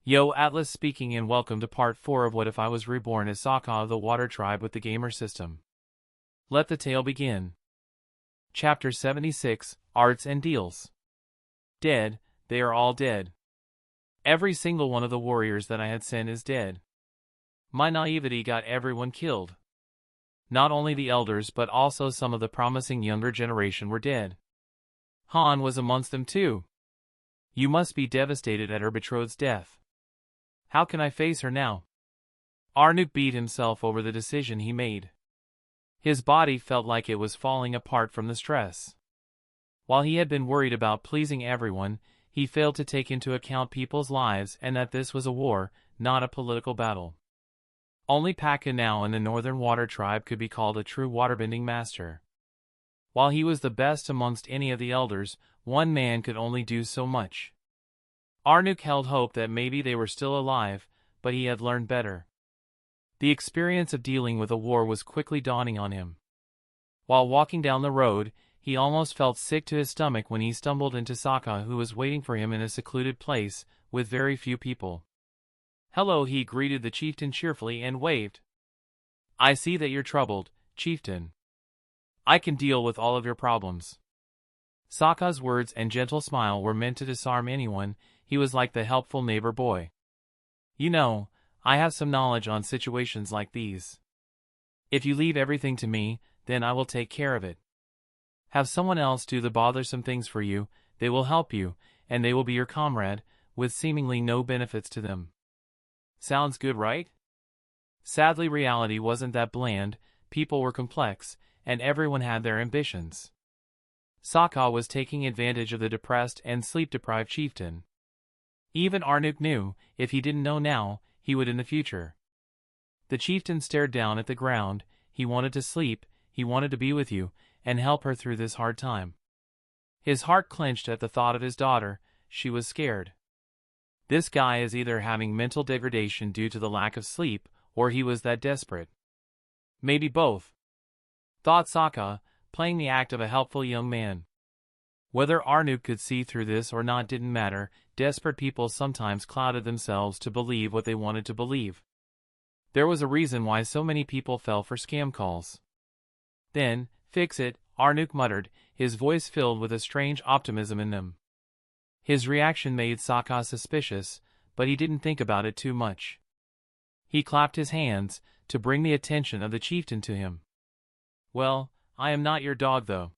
Yo, Atlas speaking and welcome to part 4 of What If I Was Reborn as Soka of the Water Tribe with the Gamer System. Let the tale begin. Chapter 76, Arts and Deals. Dead, they are all dead. Every single one of the warriors that I had sent is dead. My naivety got everyone killed. Not only the elders but also some of the promising younger generation were dead. Han was amongst them too. You must be devastated at her betrothed's death. How can I face her now? Arnuk beat himself over the decision he made. His body felt like it was falling apart from the stress. While he had been worried about pleasing everyone, he failed to take into account people's lives and that this was a war, not a political battle. Only Paka now in the Northern Water Tribe could be called a true waterbending master. While he was the best amongst any of the elders, one man could only do so much. Arnuk held hope that maybe they were still alive, but he had learned better. The experience of dealing with a war was quickly dawning on him. While walking down the road, he almost felt sick to his stomach when he stumbled into Soka, who was waiting for him in a secluded place, with very few people. "Hello," he greeted the chieftain cheerfully and waved. "I see that you're troubled, chieftain. I can deal with all of your problems." Sokka's words and gentle smile were meant to disarm anyone. He was like the helpful neighbor boy. "You know, I have some knowledge on situations like these. If you leave everything to me, then I will take care of it. Have someone else do the bothersome things for you, they will help you, and they will be your comrade, with seemingly no benefits to them. Sounds good, right?" Sadly, reality wasn't that bland. People were complex, and everyone had their ambitions. Sokka was taking advantage of the depressed and sleep-deprived chieftain. Even Arnuk knew, if he didn't know now, he would in the future. The chieftain stared down at the ground. He wanted to sleep, he wanted to be with you, and help her through this hard time. His heart clenched at the thought of his daughter. She was scared. This guy is either having mental degradation due to the lack of sleep, or he was that desperate. Maybe both, thought Sokka, playing the act of a helpful young man. Whether Arnuk could see through this or not didn't matter. Desperate people sometimes clouded themselves to believe what they wanted to believe. There was a reason why so many people fell for scam calls. "Then, fix it," Arnuk muttered, his voice filled with a strange optimism in them. His reaction made Sokka suspicious, but he didn't think about it too much. He clapped his hands, to bring the attention of the chieftain to him. "Well, I am not your dog though.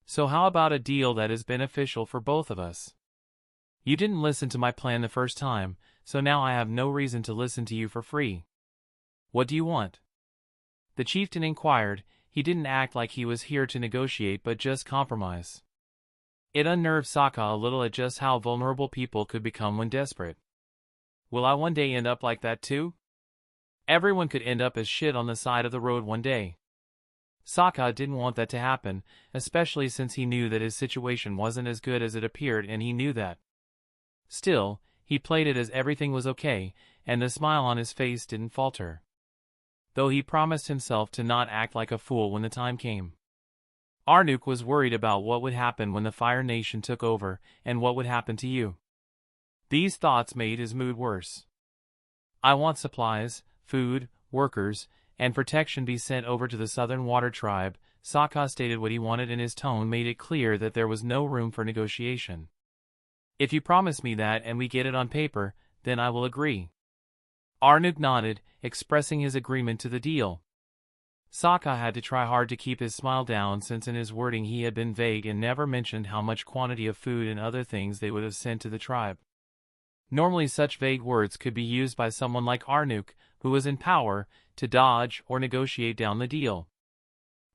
So how about a deal that is beneficial for both of us? You didn't listen to my plan the first time, so now I have no reason to listen to you for free. What do you want?" The chieftain inquired. He didn't act like he was here to negotiate but just compromise. It unnerved Sokka a little at just how vulnerable people could become when desperate. Will I one day end up like that too? Everyone could end up as shit on the side of the road one day. Sokka didn't want that to happen, especially since he knew that his situation wasn't as good as it appeared, and he knew that. Still, he played it as everything was okay, and the smile on his face didn't falter. Though he promised himself to not act like a fool when the time came. Arnuk was worried about what would happen when the Fire Nation took over, and what would happen to you. These thoughts made his mood worse. "I want supplies, food, workers, and protection be sent over to the Southern Water Tribe." Sokka stated what he wanted, and his tone made it clear that there was no room for negotiation. "If you promise me that and we get it on paper, then I will agree." Arnuk nodded, expressing his agreement to the deal. Sokka had to try hard to keep his smile down, since in his wording he had been vague and never mentioned how much quantity of food and other things they would have sent to the tribe. Normally such vague words could be used by someone like Arnuk, who was in power, to dodge or negotiate down the deal.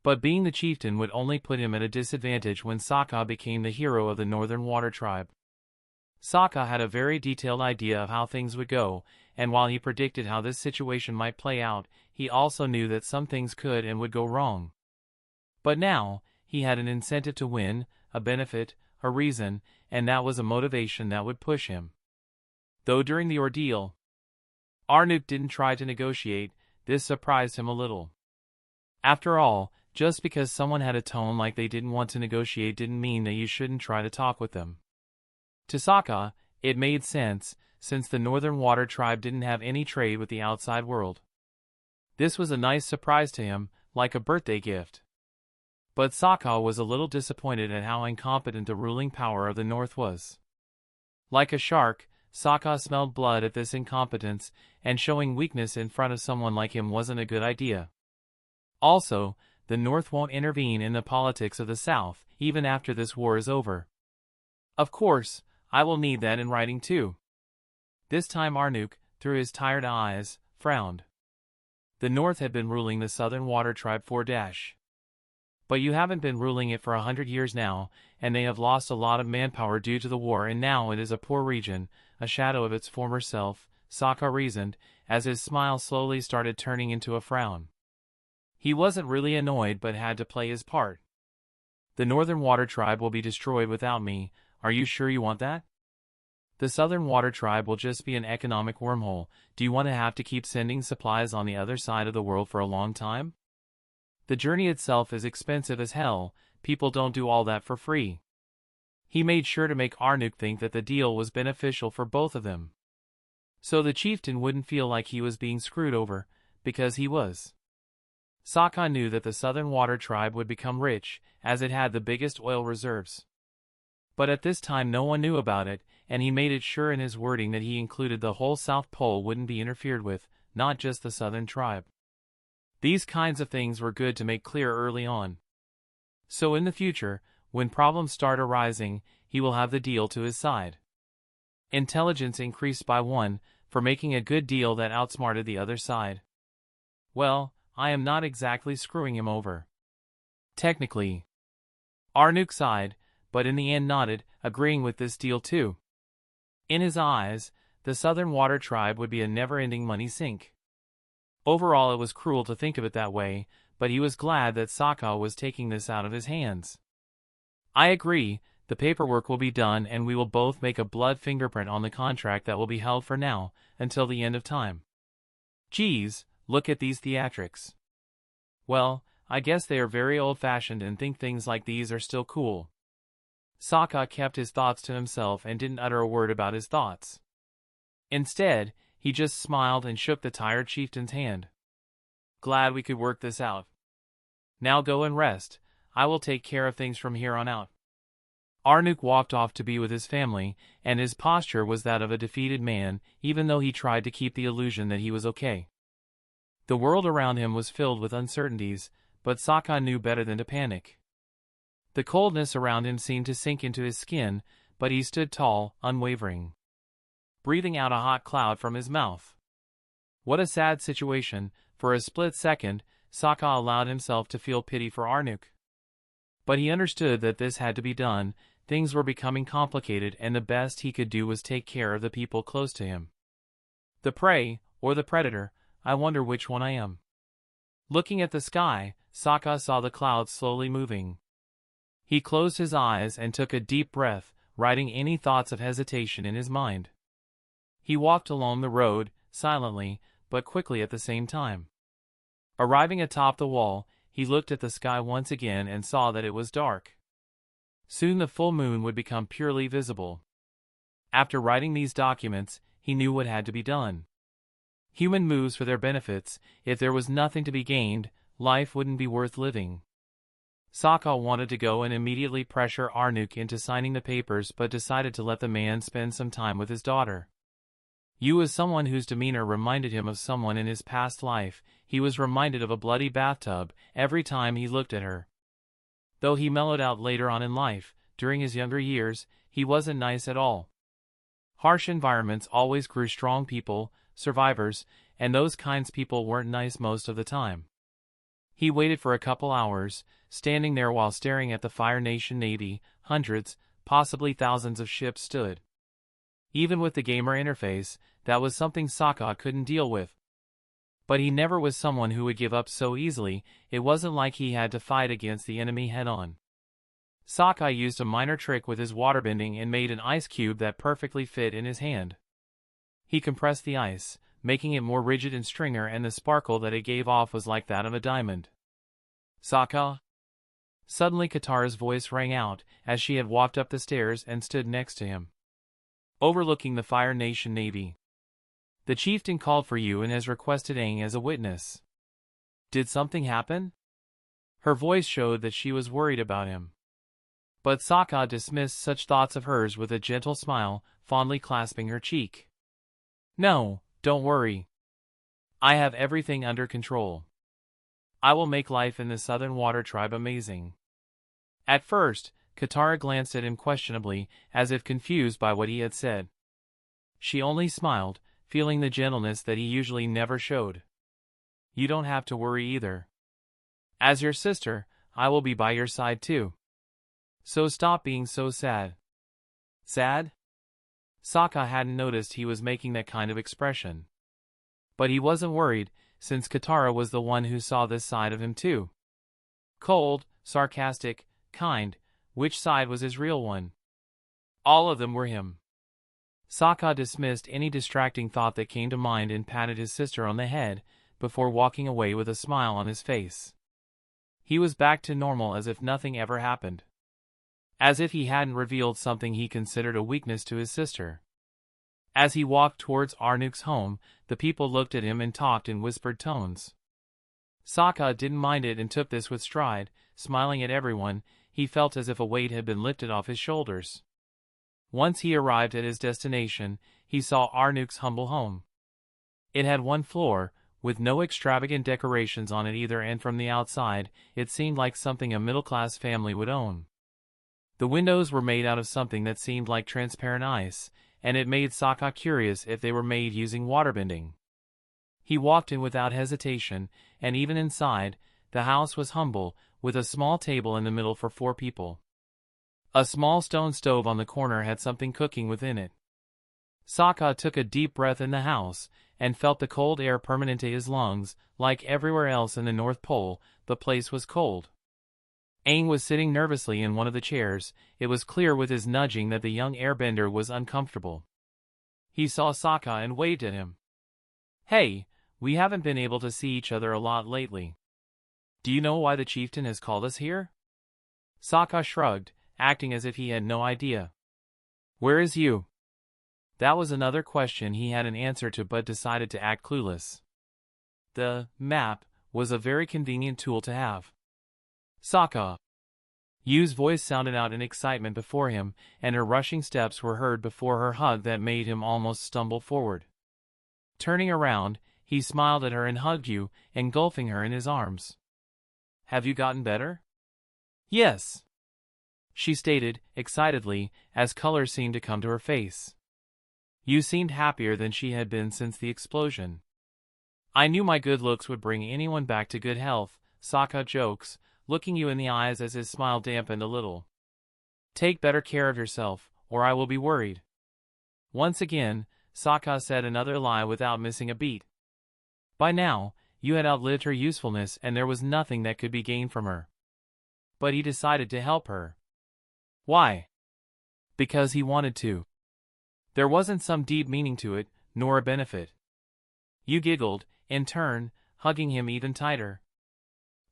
But being the chieftain would only put him at a disadvantage when Sokka became the hero of the Northern Water Tribe. Sokka had a very detailed idea of how things would go, and while he predicted how this situation might play out, he also knew that some things could and would go wrong. But now, he had an incentive to win, a benefit, a reason, and that was a motivation that would push him. Though during the ordeal, Arnuk didn't try to negotiate. This surprised him a little. After all, just because someone had a tone like they didn't want to negotiate didn't mean that you shouldn't try to talk with them. To Sokka, it made sense, since the Northern Water Tribe didn't have any trade with the outside world. This was a nice surprise to him, like a birthday gift. But Soka was a little disappointed at how incompetent the ruling power of the North was. Like a shark, Soka smelled blood at this incompetence, and showing weakness in front of someone like him wasn't a good idea. Also, the North won't intervene in the politics of the South, even after this war is over. Of course, I will need that in writing too. This time Arnook, through his tired eyes, frowned. The North had been ruling the Southern Water Tribe for dash. But you haven't been ruling it for 100 years now, and they have lost a lot of manpower due to the war, and now it is a poor region, a shadow of its former self, Soka reasoned, as his smile slowly started turning into a frown. He wasn't really annoyed but had to play his part. The Northern Water Tribe will be destroyed without me, are you sure you want that? The Southern Water Tribe will just be an economic wormhole. Do you want to have to keep sending supplies on the other side of the world for a long time? The journey itself is expensive as hell, people don't do all that for free. He made sure to make Arnook think that the deal was beneficial for both of them. So the chieftain wouldn't feel like he was being screwed over, because he was. Soka knew that the Southern Water Tribe would become rich, as it had the biggest oil reserves. But at this time no one knew about it, and he made it sure in his wording that he included the whole South Pole wouldn't be interfered with, not just the Southern Tribe. These kinds of things were good to make clear early on. So in the future, when problems start arising, he will have the deal to his side. Intelligence increased by 1, for making a good deal that outsmarted the other side. Well, I am not exactly screwing him over. Technically. Arnook sighed, but in the end nodded, agreeing with this deal too. In his eyes, the Southern Water Tribe would be a never-ending money sink. Overall it was cruel to think of it that way, but he was glad that Soka was taking this out of his hands. I agree, the paperwork will be done and we will both make a blood fingerprint on the contract that will be held for now, until the end of time. Geez, look at these theatrics. Well, I guess they are very old-fashioned and think things like these are still cool. Soka kept his thoughts to himself and didn't utter a word about his thoughts. Instead, he just smiled and shook the tired chieftain's hand. Glad we could work this out. Now go and rest, I will take care of things from here on out. Arnook walked off to be with his family, and his posture was that of a defeated man, even though he tried to keep the illusion that he was okay. The world around him was filled with uncertainties, but Soka knew better than to panic. The coldness around him seemed to sink into his skin, but he stood tall, unwavering, breathing out a hot cloud from his mouth. What a sad situation. For a split second, Soka allowed himself to feel pity for Arnook. But he understood that this had to be done, things were becoming complicated and the best he could do was take care of the people close to him. The prey, or the predator, I wonder which one I am. Looking at the sky, Soka saw the clouds slowly moving. He closed his eyes and took a deep breath, writing any thoughts of hesitation in his mind. He walked along the road, silently, but quickly at the same time. Arriving atop the wall, he looked at the sky once again and saw that it was dark. Soon the full moon would become purely visible. After writing these documents, he knew what had to be done. Human moves for their benefits, if there was nothing to be gained, life wouldn't be worth living. Soka wanted to go and immediately pressure Arnook into signing the papers but decided to let the man spend some time with his daughter. You was someone whose demeanor reminded him of someone in his past life. He was reminded of a bloody bathtub every time he looked at her. Though he mellowed out later on in life, during his younger years, he wasn't nice at all. Harsh environments always grew strong people, survivors, and those kinds people weren't nice most of the time. He waited for a couple hours, standing there while staring at the Fire Nation Navy. Hundreds, possibly thousands of ships stood. Even with the gamer interface, that was something Soka couldn't deal with. But he never was someone who would give up so easily. It wasn't like he had to fight against the enemy head-on. Soka used a minor trick with his waterbending and made an ice cube that perfectly fit in his hand. He compressed the ice, making it more rigid and stringer, and the sparkle that it gave off was like that of a diamond. Soka? Suddenly Katara's voice rang out, as she had walked up the stairs and stood next to him. overlooking the Fire Nation Navy. The chieftain called for you and has requested Aang as a witness. Did something happen? Her voice showed that she was worried about him. But Sokka dismissed such thoughts of hers with a gentle smile, fondly clasping her cheek. No, don't worry. I have everything under control. I will make life in the Southern Water Tribe amazing. At first, Katara glanced at him questionably, as if confused by what he had said. She only smiled, feeling the gentleness that he usually never showed. You don't have to worry either. As your sister, I will be by your side too. So stop being so sad. Sad? Sokka hadn't noticed he was making that kind of expression. But he wasn't worried, since Katara was the one who saw this side of him too. Cold, sarcastic, kind, which side was his real one? All of them were him. Sokka dismissed any distracting thought that came to mind and patted his sister on the head, before walking away with a smile on his face. He was back to normal as if nothing ever happened. As if he hadn't revealed something he considered a weakness to his sister. As he walked towards Arnuk's home, the people looked at him and talked in whispered tones. Sokka didn't mind it and took this with stride, smiling at everyone. He felt as if a weight had been lifted off his shoulders. Once he arrived at his destination, he saw Arnuk's humble home. It had one floor, with no extravagant decorations on it either, and from the outside, it seemed like something a middle-class family would own. The windows were made out of something that seemed like transparent ice, and it made Sokka curious if they were made using waterbending. He walked in without hesitation, and even inside, the house was humble, with a small table in the middle for 4 people. A small stone stove on the corner had something cooking within it. Sokka took a deep breath in the house, and felt the cold air permeate his lungs. Like everywhere else in the North Pole, the place was cold. Aang was sitting nervously in one of the chairs. It was clear with his nudging that the young airbender was uncomfortable. He saw Sokka and waved at him. Hey, we haven't been able to see each other a lot lately. Do you know why the chieftain has called us here? Sokka shrugged, acting as if he had no idea. Where is you? That was another question he had an answer to but decided to act clueless. The map was a very convenient tool to have. Sokka. Yu's voice sounded out in excitement before him, and her rushing steps were heard before her hug that made him almost stumble forward. Turning around, he smiled at her and hugged Yu, engulfing her in his arms. Have you gotten better? Yes, she stated, excitedly, as color seemed to come to her face. Yu seemed happier than she had been since the explosion. I knew my good looks would bring anyone back to good health, Sokka jokes, looking Yu in the eyes as his smile dampened a little. Take better care of yourself, or I will be worried. Once again, Sokka said another lie without missing a beat. By now, Yu had outlived her usefulness and there was nothing that could be gained from her. But he decided to help her. Why? Because he wanted to. There wasn't some deep meaning to it, nor a benefit. Yu giggled, in turn, hugging him even tighter.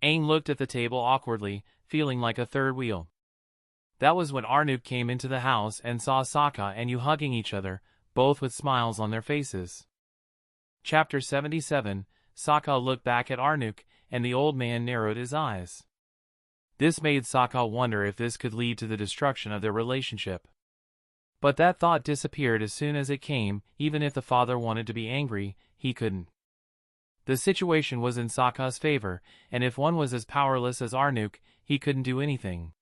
Aang looked at the table awkwardly, feeling like a third wheel. That was when Arnuk came into the house and saw Sokka and Yu hugging each other, both with smiles on their faces. Chapter 77, Sokka looked back at Arnuk, and the old man narrowed his eyes. This made Sokka wonder if this could lead to the destruction of their relationship. But that thought disappeared as soon as it came. Even if the father wanted to be angry, he couldn't. The situation was in Sokka's favor, and if one was as powerless as Arnuk, he couldn't do anything.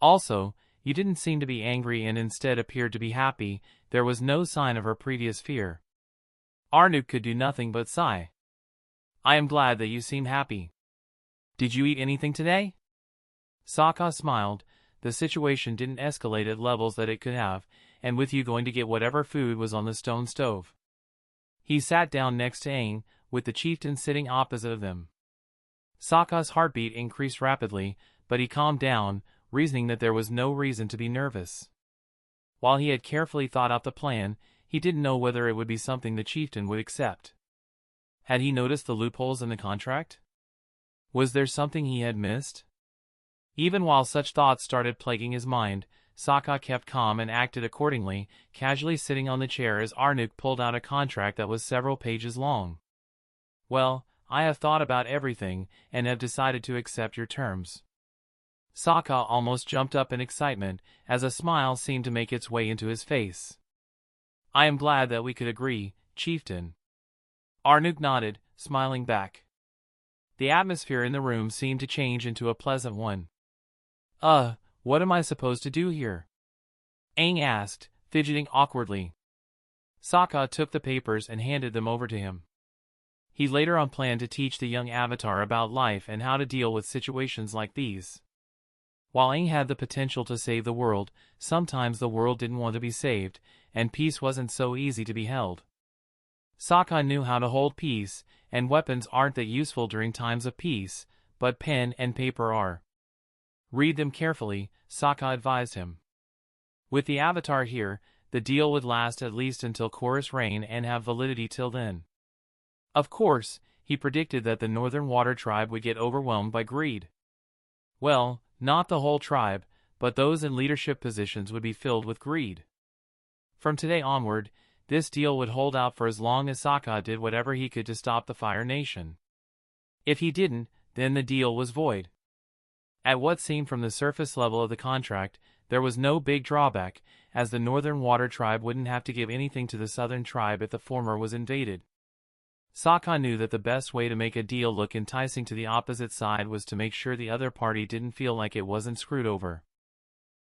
Also, Yu didn't seem to be angry and instead appeared to be happy. There was no sign of her previous fear. Arnuk could do nothing but sigh. I am glad that you seem happy. Did you eat anything today? Sokka smiled. The situation didn't escalate at levels that it could have, and with Yu going to get whatever food was on the stone stove. He sat down next to Aang, with the chieftain sitting opposite of them. Sokka's heartbeat increased rapidly, but he calmed down, reasoning that there was no reason to be nervous. While he had carefully thought out the plan, he didn't know whether it would be something the chieftain would accept. Had he noticed the loopholes in the contract? Was there something he had missed? Even while such thoughts started plaguing his mind, Soka kept calm and acted accordingly, casually sitting on the chair as Arnuk pulled out a contract that was several pages long. "Well, I have thought about everything, and have decided to accept your terms." Soka almost jumped up in excitement, as a smile seemed to make its way into his face. "I am glad that we could agree, chieftain." Arnuk nodded, smiling back. The atmosphere in the room seemed to change into a pleasant one. What am I supposed to do here?" Aang asked, fidgeting awkwardly. Soka took the papers and handed them over to him. He later on planned to teach the young Avatar about life and how to deal with situations like these. While Aang had the potential to save the world, sometimes the world didn't want to be saved, and peace wasn't so easy to be held. Soka knew how to hold peace, and weapons aren't that useful during times of peace, but pen and paper are. "Read them carefully," Soka advised him. With the Avatar here, the deal would last at least until Chorus Reign and have validity till then. Of course, he predicted that the Northern Water Tribe would get overwhelmed by greed. Well, not the whole tribe, but those in leadership positions would be filled with greed. From today onward, this deal would hold out for as long as Soka did whatever he could to stop the Fire Nation. If he didn't, then the deal was void. At what seemed from the surface level of the contract, there was no big drawback, as the Northern Water Tribe wouldn't have to give anything to the Southern Tribe if the former was invaded. Soka knew that the best way to make a deal look enticing to the opposite side was to make sure the other party didn't feel like it wasn't screwed over.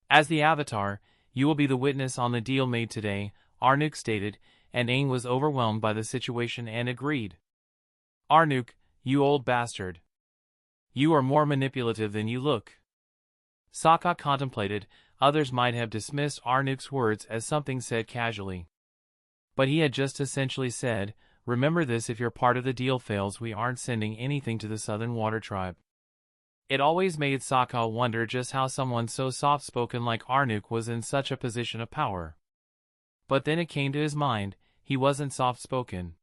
"As the Avatar, you will be the witness on the deal made today," Arnuk stated, and Aang was overwhelmed by the situation and agreed. "Arnuk, you old bastard. You are more manipulative than you look." Soka contemplated. Others might have dismissed Arnuk's words as something said casually. But he had just essentially said, "Remember this, if your part of the deal fails, we aren't sending anything to the Southern Water Tribe." It always made Soka wonder just how someone so soft-spoken like Arnuk was in such a position of power. But then it came to his mind, he wasn't soft-spoken.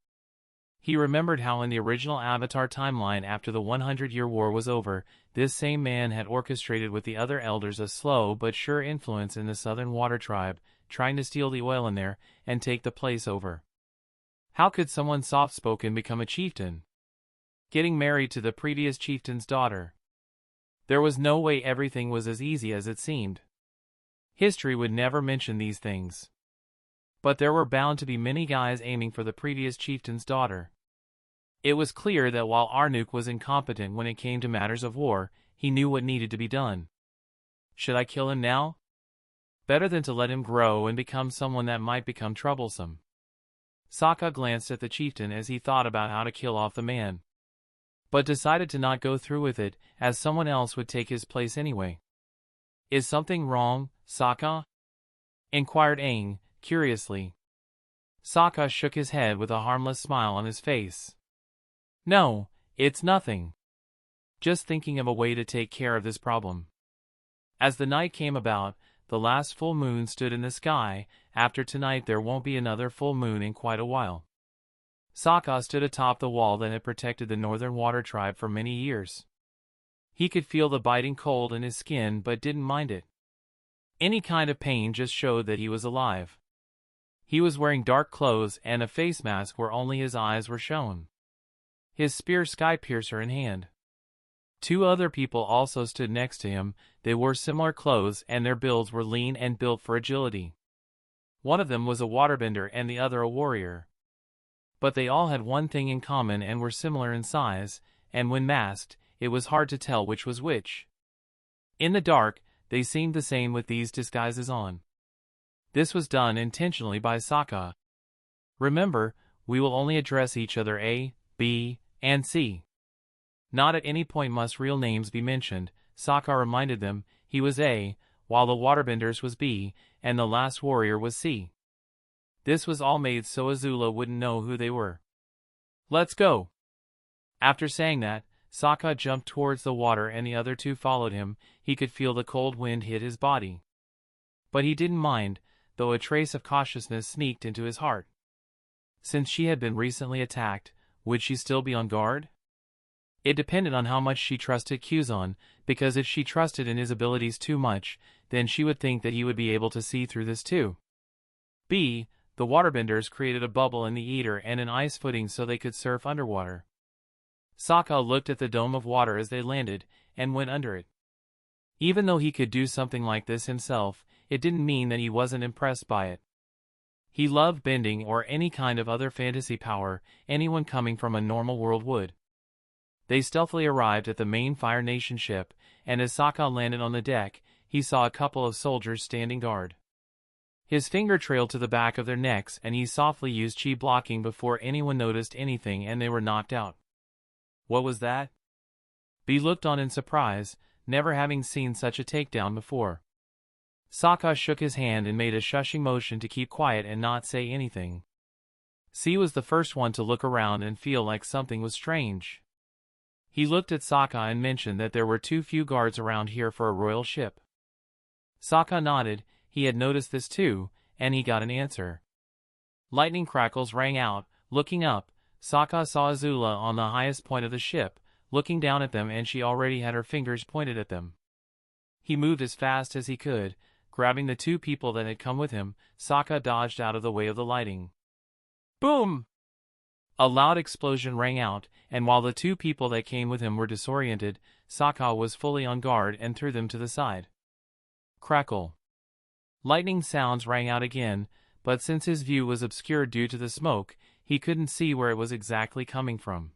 He remembered how in the original Avatar timeline after the 100-year war was over, this same man had orchestrated with the other elders a slow but sure influence in the Southern Water Tribe, trying to steal the oil in there and take the place over. How could someone soft-spoken become a chieftain? Getting married to the previous chieftain's daughter. There was no way everything was as easy as it seemed. History would never mention these things. But there were bound to be many guys aiming for the previous chieftain's daughter. It was clear that while Arnuk was incompetent when it came to matters of war, he knew what needed to be done. Should I kill him now? Better than to let him grow and become someone that might become troublesome. Soka glanced at the chieftain as he thought about how to kill off the man, but decided to not go through with it, as someone else would take his place anyway. "Is something wrong, Soka?" inquired Aang, curiously. Soka shook his head with a harmless smile on his face. "No, it's nothing. Just thinking of a way to take care of this problem." As the night came about, the last full moon stood in the sky. After tonight there won't be another full moon in quite a while. Soka stood atop the wall that had protected the Northern Water Tribe for many years. He could feel the biting cold in his skin but didn't mind it. Any kind of pain just showed that he was alive. He was wearing dark clothes and a face mask where only his eyes were shown. His spear Skypiercer in hand. Two other people also stood next to him. They wore similar clothes and their builds were lean and built for agility. One of them was a waterbender and the other a warrior. But they all had one thing in common and were similar in size, and when masked, it was hard to tell which was which. In the dark, they seemed the same with these disguises on. This was done intentionally by Soka. "Remember, we will only address each other A, B, and C. Not at any point must real names be mentioned." Soka reminded them. He was A, while the waterbenders was B, and the last warrior was C. This was all made so Azula wouldn't know who they were. "Let's go." After saying that, Soka jumped towards the water and the other two followed him. He could feel the cold wind hit his body. But he didn't mind, though a trace of cautiousness sneaked into his heart. Since she had been recently attacked, would she still be on guard? It depended on how much she trusted Kuzan, because if she trusted in his abilities too much, then she would think that he would be able to see through this too. B. The waterbenders created a bubble in the eater and an ice footing so they could surf underwater. Soka looked at the dome of water as they landed, and went under it. Even though he could do something like this himself, it didn't mean that he wasn't impressed by it. He loved bending or any kind of other fantasy power anyone coming from a normal world would. They stealthily arrived at the main Fire Nation ship, and as Soka landed on the deck, he saw a couple of soldiers standing guard. His finger trailed to the back of their necks and he softly used chi blocking before anyone noticed anything and they were knocked out. What was that? B looked on in surprise, never having seen such a takedown before. Soka shook his hand and made a shushing motion to keep quiet and not say anything. C was the first one to look around and feel like something was strange. He looked at Soka and mentioned that there were too few guards around here for a royal ship. Soka nodded, he had noticed this too, and he got an answer. Lightning crackles rang out. Looking up, Soka saw Azula on the highest point of the ship, looking down at them, and she already had her fingers pointed at them. He moved as fast as he could, grabbing the two people that had come with him. Soka dodged out of the way of the lightning. Boom! A loud explosion rang out, and while the two people that came with him were disoriented, Soka was fully on guard and threw them to the side. Crackle. Lightning sounds rang out again, but since his view was obscured due to the smoke, he couldn't see where it was exactly coming from.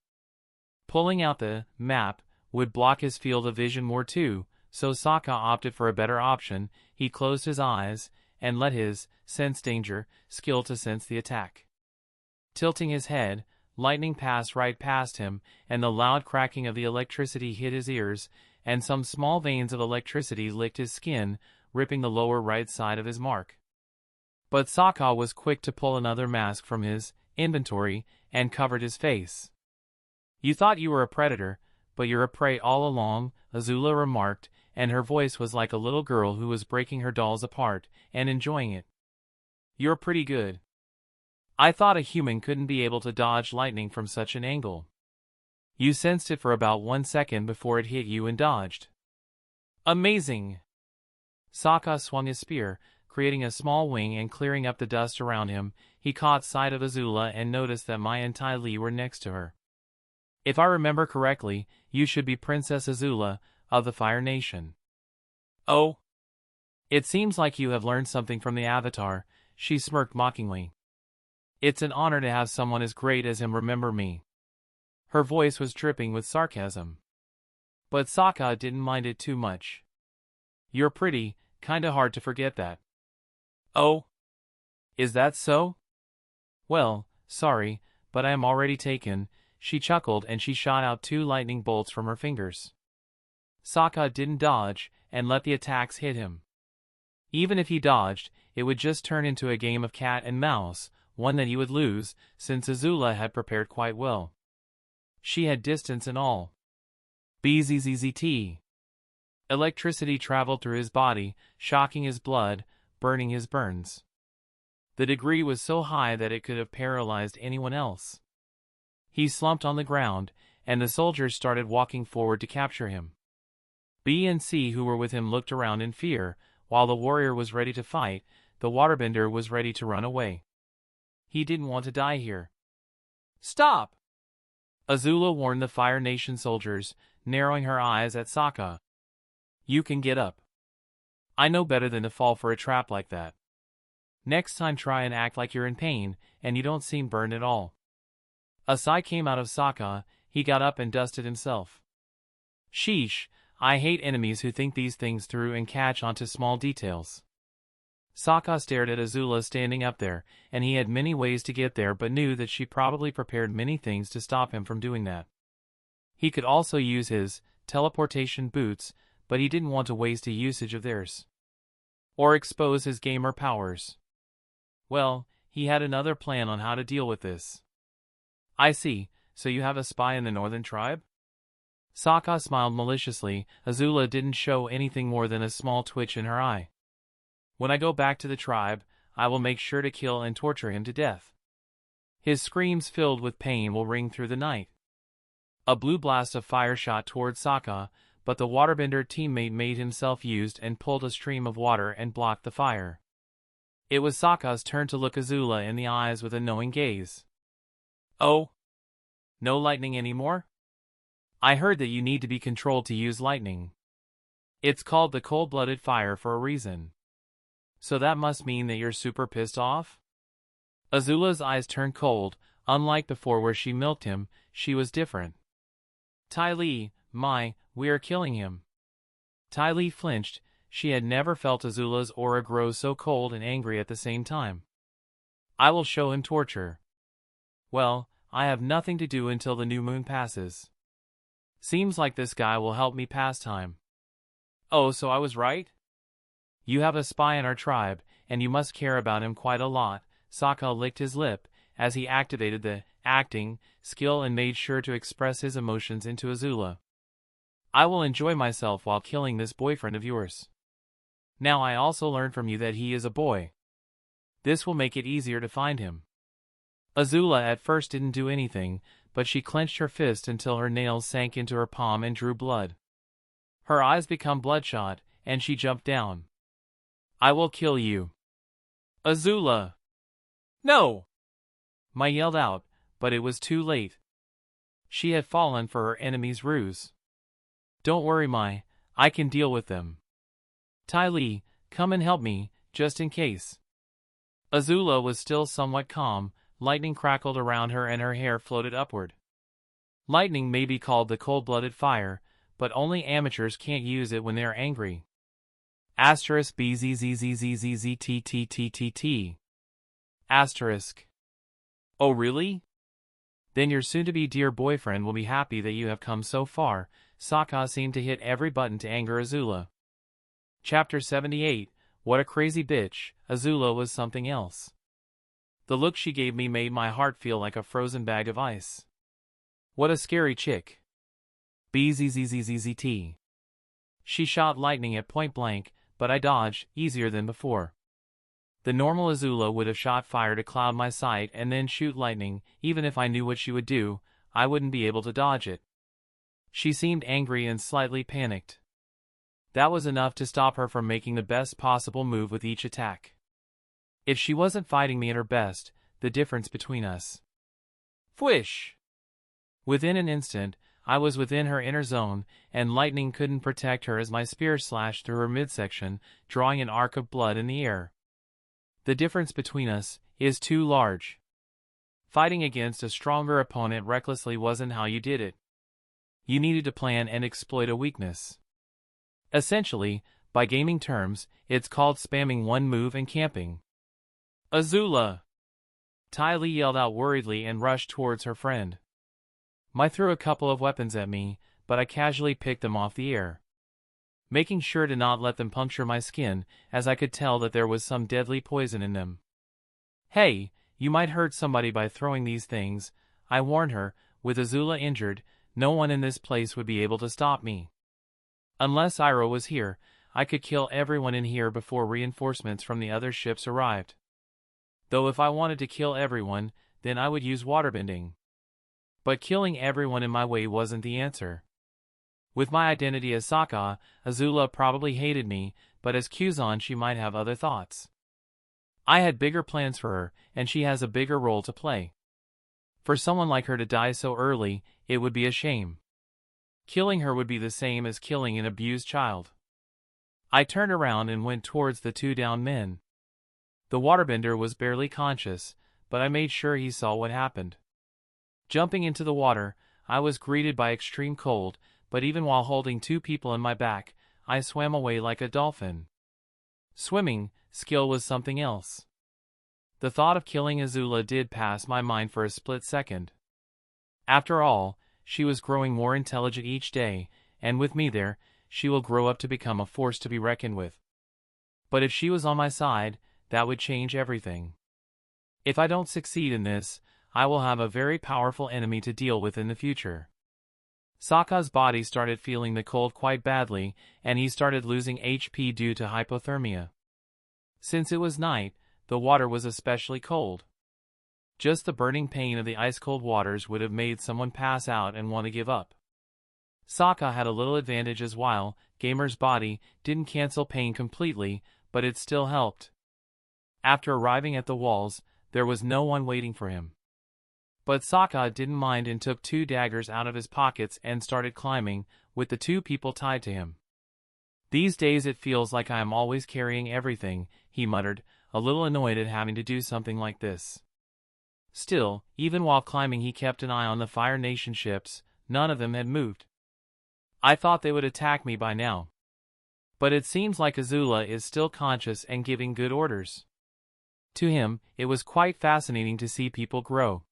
Pulling out the map would block his field of vision more too, so Soka opted for a better option. He closed his eyes and let his sense danger skill to sense the attack. Tilting his head, lightning passed right past him, and the loud cracking of the electricity hit his ears, and some small veins of electricity licked his skin, ripping the lower right side of his mark. But Soka was quick to pull another mask from his inventory and covered his face. You thought you were a predator, but you're a prey all along, Azula remarked, and her voice was like a little girl who was breaking her dolls apart and enjoying it. You're pretty good. I thought a human couldn't be able to dodge lightning from such an angle. You sensed it for about 1 second before it hit you and dodged. Amazing! Soka swung his spear, creating a small wing and clearing up the dust around him. He caught sight of Azula and noticed that Mai and Ty Lee were next to her. If I remember correctly, you should be Princess Azula of the Fire Nation. Oh? It seems like you have learned something from the Avatar, she smirked mockingly. It's an honor to have someone as great as him remember me. Her voice was dripping with sarcasm. But Soka didn't mind it too much. You're pretty, kinda hard to forget that. Oh? Is that so? Well, sorry, but I am already taken, she chuckled and she shot out 2 lightning bolts from her fingers. Soka didn't dodge and let the attacks hit him. Even if he dodged, it would just turn into a game of cat and mouse, one that he would lose, since Azula had prepared quite well. She had distance and all. Bzzzt. Electricity traveled through his body, shocking his blood, burning his burns. The degree was so high that it could have paralyzed anyone else. He slumped on the ground, and the soldiers started walking forward to capture him. B and C who were with him looked around in fear. While the warrior was ready to fight, the waterbender was ready to run away. He didn't want to die here. Stop! Azula warned the Fire Nation soldiers, narrowing her eyes at Soka. You can get up. I know better than to fall for a trap like that. Next time try and act like you're in pain, and you don't seem burned at all. A sigh came out of Soka. He got up and dusted himself. Sheesh, I hate enemies who think these things through and catch onto small details. Soka stared at Azula standing up there, and he had many ways to get there but knew that she probably prepared many things to stop him from doing that. He could also use his teleportation boots, but he didn't want to waste a usage of theirs. Or expose his gamer powers. Well, he had another plan on how to deal with this. I see, so you have a spy in the northern tribe? Soka smiled maliciously. Azula didn't show anything more than a small twitch in her eye. When I go back to the tribe, I will make sure to kill and torture him to death. His screams filled with pain will ring through the night. A blue blast of fire shot towards Soka, but the waterbender teammate made himself used and pulled a stream of water and blocked the fire. It was Sokka's turn to look Azula in the eyes with a knowing gaze. "Oh? No lightning anymore? I heard that you need to be controlled to use lightning. It's called the cold-blooded fire for a reason. So that must mean that you're super pissed off?" Azula's eyes turned cold. Unlike before where she milked him, she was different. "Ty Lee, we are killing him." Ty Lee flinched. She had never felt Azula's aura grow so cold and angry at the same time. "I will show him torture." "Well, I have nothing to do until the new moon passes. Seems like this guy will help me pass time." "Oh, so I was right? You have a spy in our tribe, and you must care about him quite a lot." Sokka licked his lip as he activated the acting skill and made sure to express his emotions into Azula. "I will enjoy myself while killing this boyfriend of yours. Now I also learned from you that he is a boy. This will make it easier to find him." Azula at first didn't do anything, but she clenched her fist until her nails sank into her palm and drew blood. Her eyes became bloodshot, and she jumped down. "I will kill you." "Azula!" "No!" Mai yelled out, but it was too late. She had fallen for her enemy's ruse. "Don't worry, Mai, I can deal with them. Ty Lee, come and help me, just in case." Azula was still somewhat calm. Lightning crackled around her and her hair floated upward. Lightning may be called the cold-blooded fire, but only amateurs can't use it when they are angry. *BZZZZZZZTTTTT. Asterisk. "Oh really? Then your soon-to-be dear boyfriend will be happy that you have come so far." Sokka seemed to hit every button to anger Azula. Chapter 78, What a Crazy Bitch. Azula was something else. The look she gave me made my heart feel like a frozen bag of ice. What a scary chick. BZZZZZT. She shot lightning at point blank, but I dodged, easier than before. The normal Azula would have shot fire to cloud my sight and then shoot lightning. Even if I knew what she would do, I wouldn't be able to dodge it. She seemed angry and slightly panicked. That was enough to stop her from making the best possible move with each attack. If she wasn't fighting me at her best, the difference between us. Fwish! Within an instant, I was within her inner zone, and lightning couldn't protect her as my spear slashed through her midsection, drawing an arc of blood in the air. The difference between us is too large. Fighting against a stronger opponent recklessly wasn't how you did it. You needed to plan and exploit a weakness. Essentially, by gaming terms, it's called spamming one move and camping. "Azula!" Ty Lee yelled out worriedly and rushed towards her friend. Mai threw a couple of weapons at me, but I casually picked them off the air, making sure to not let them puncture my skin, as I could tell that there was some deadly poison in them. "Hey, you might hurt somebody by throwing these things," I warned her. With Azula injured, no one in this place would be able to stop me. Unless Iroh was here, I could kill everyone in here before reinforcements from the other ships arrived. Though if I wanted to kill everyone, then I would use waterbending. But killing everyone in my way wasn't the answer. With my identity as Sokka, Azula probably hated me, but as Kuzan she might have other thoughts. I had bigger plans for her, and she has a bigger role to play. For someone like her to die so early, it would be a shame. Killing her would be the same as killing an abused child. I turned around and went towards the two downed men. The waterbender was barely conscious, but I made sure he saw what happened. Jumping into the water, I was greeted by extreme cold, but even while holding two people in my back, I swam away like a dolphin. Swimming skill was something else. The thought of killing Azula did pass my mind for a split second. After all, she was growing more intelligent each day, and with me there, she will grow up to become a force to be reckoned with. But if she was on my side, that would change everything. If I don't succeed in this, I will have a very powerful enemy to deal with in the future. Sokka's body started feeling the cold quite badly, and he started losing HP due to hypothermia. Since it was night, the water was especially cold. Just the burning pain of the ice-cold waters would have made someone pass out and want to give up. Soka had a little advantage as while Gamer's body didn't cancel pain completely, but it still helped. After arriving at the walls, there was no one waiting for him. But Soka didn't mind and took 2 daggers out of his pockets and started climbing, with the 2 people tied to him. These days it feels like I am always carrying everything, he muttered, a little annoyed at having to do something like this. Still, even while climbing he kept an eye on the Fire Nation ships. None of them had moved. I thought they would attack me by now. But it seems like Azula is still conscious and giving good orders. To him, it was quite fascinating to see people grow.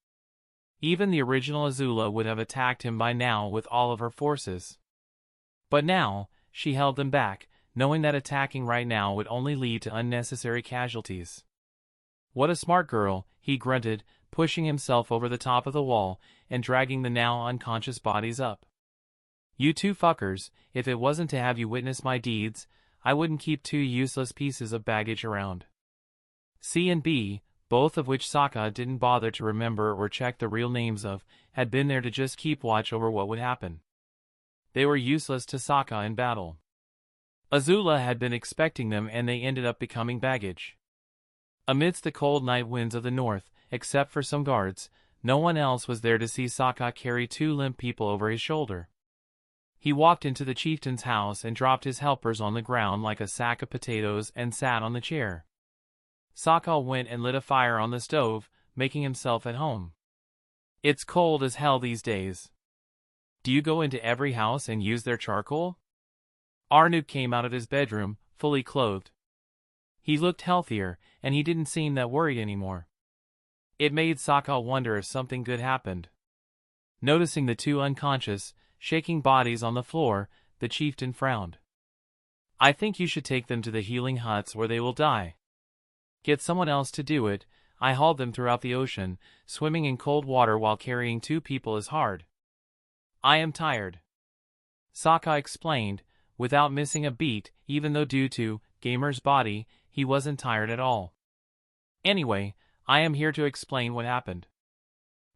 Even the original Azula would have attacked him by now with all of her forces. But now, she held them back, knowing that attacking right now would only lead to unnecessary casualties. What a smart girl, he grunted, pushing himself over the top of the wall and dragging the now unconscious bodies up. You 2 fuckers, if it wasn't to have you witness my deeds, I wouldn't keep 2 useless pieces of baggage around. C and B, both of which Soka didn't bother to remember or check the real names of, had been there to just keep watch over what would happen. They were useless to Soka in battle. Azula had been expecting them and they ended up becoming baggage. Amidst the cold night winds of the north, except for some guards, no one else was there to see Soka carry 2 limp people over his shoulder. He walked into the chieftain's house and dropped his helpers on the ground like a sack of potatoes and sat on the chair. Soka went and lit a fire on the stove, making himself at home. It's cold as hell these days. Do you go into every house and use their charcoal? Arnuk came out of his bedroom, fully clothed. He looked healthier, and he didn't seem that worried anymore. It made Soka wonder if something good happened. Noticing the 2 unconscious, shaking bodies on the floor, the chieftain frowned. I think you should take them to the healing huts where they will die. Get someone else to do it. I hauled them throughout the ocean, swimming in cold water while carrying 2 people is hard. I am tired. Soka explained, without missing a beat, even though due to Gamer's body, he wasn't tired at all. Anyway, I am here to explain what happened.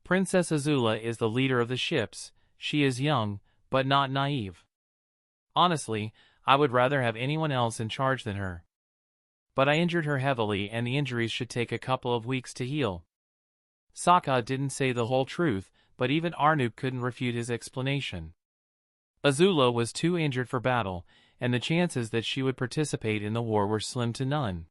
Princess Azula is the leader of the ships. She is young, but not naive. Honestly, I would rather have anyone else in charge than her. But I injured her heavily and the injuries should take a couple of weeks to heal. Soka didn't say the whole truth, but even Arnuk couldn't refute his explanation. Azula was too injured for battle, and the chances that she would participate in the war were slim to none.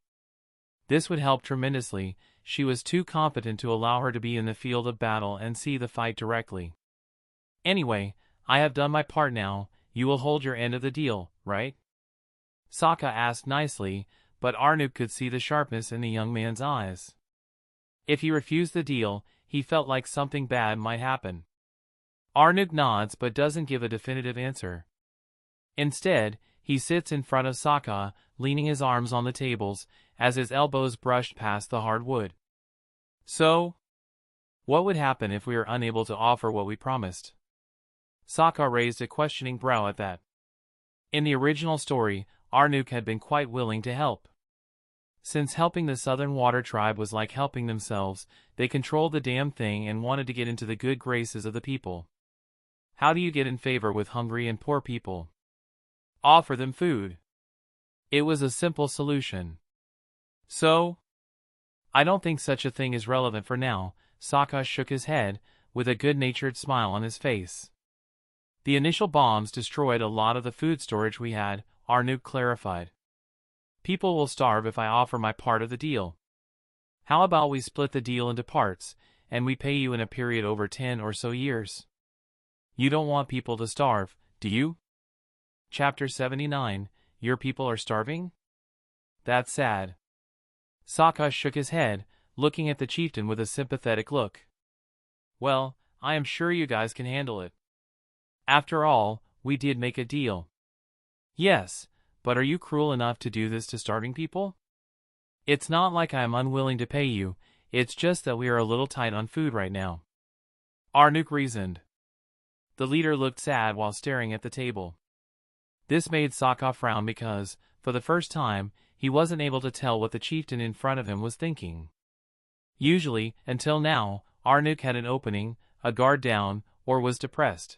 This would help tremendously. She was too competent to allow her to be in the field of battle and see the fight directly. Anyway, I have done my part now. You will hold your end of the deal, right? Soka asked nicely, but Arnuk could see the sharpness in the young man's eyes. If he refused the deal, he felt like something bad might happen. Arnuk nods but doesn't give a definitive answer. Instead, he sits in front of Soka, leaning his arms on the tables, as his elbows brushed past the hard wood. So, what would happen if we are unable to offer what we promised? Soka raised a questioning brow at that. In the original story, Arnuk had been quite willing to help. Since helping the Southern Water Tribe was like helping themselves, they controlled the damn thing and wanted to get into the good graces of the people. How do you get in favor with hungry and poor people? Offer them food. It was a simple solution. So? I don't think such a thing is relevant for now. Soka shook his head, with a good-natured smile on his face. The initial bombs destroyed a lot of the food storage we had, Arnuk clarified. People will starve if I offer my part of the deal. How about we split the deal into parts, and we pay you in a period over 10 or so years? You don't want people to starve, do you? Chapter 79, Your people are starving? That's sad. Soka shook his head, looking at the chieftain with a sympathetic look. Well, I am sure you guys can handle it. After all, we did make a deal. Yes, but are you cruel enough to do this to starving people? It's not like I am unwilling to pay you, it's just that we are a little tight on food right now. Arnuk reasoned. The leader looked sad while staring at the table. This made Soka frown because, for the first time, he wasn't able to tell what the chieftain in front of him was thinking. Usually, until now, Arnuk had an opening, a guard down, or was depressed.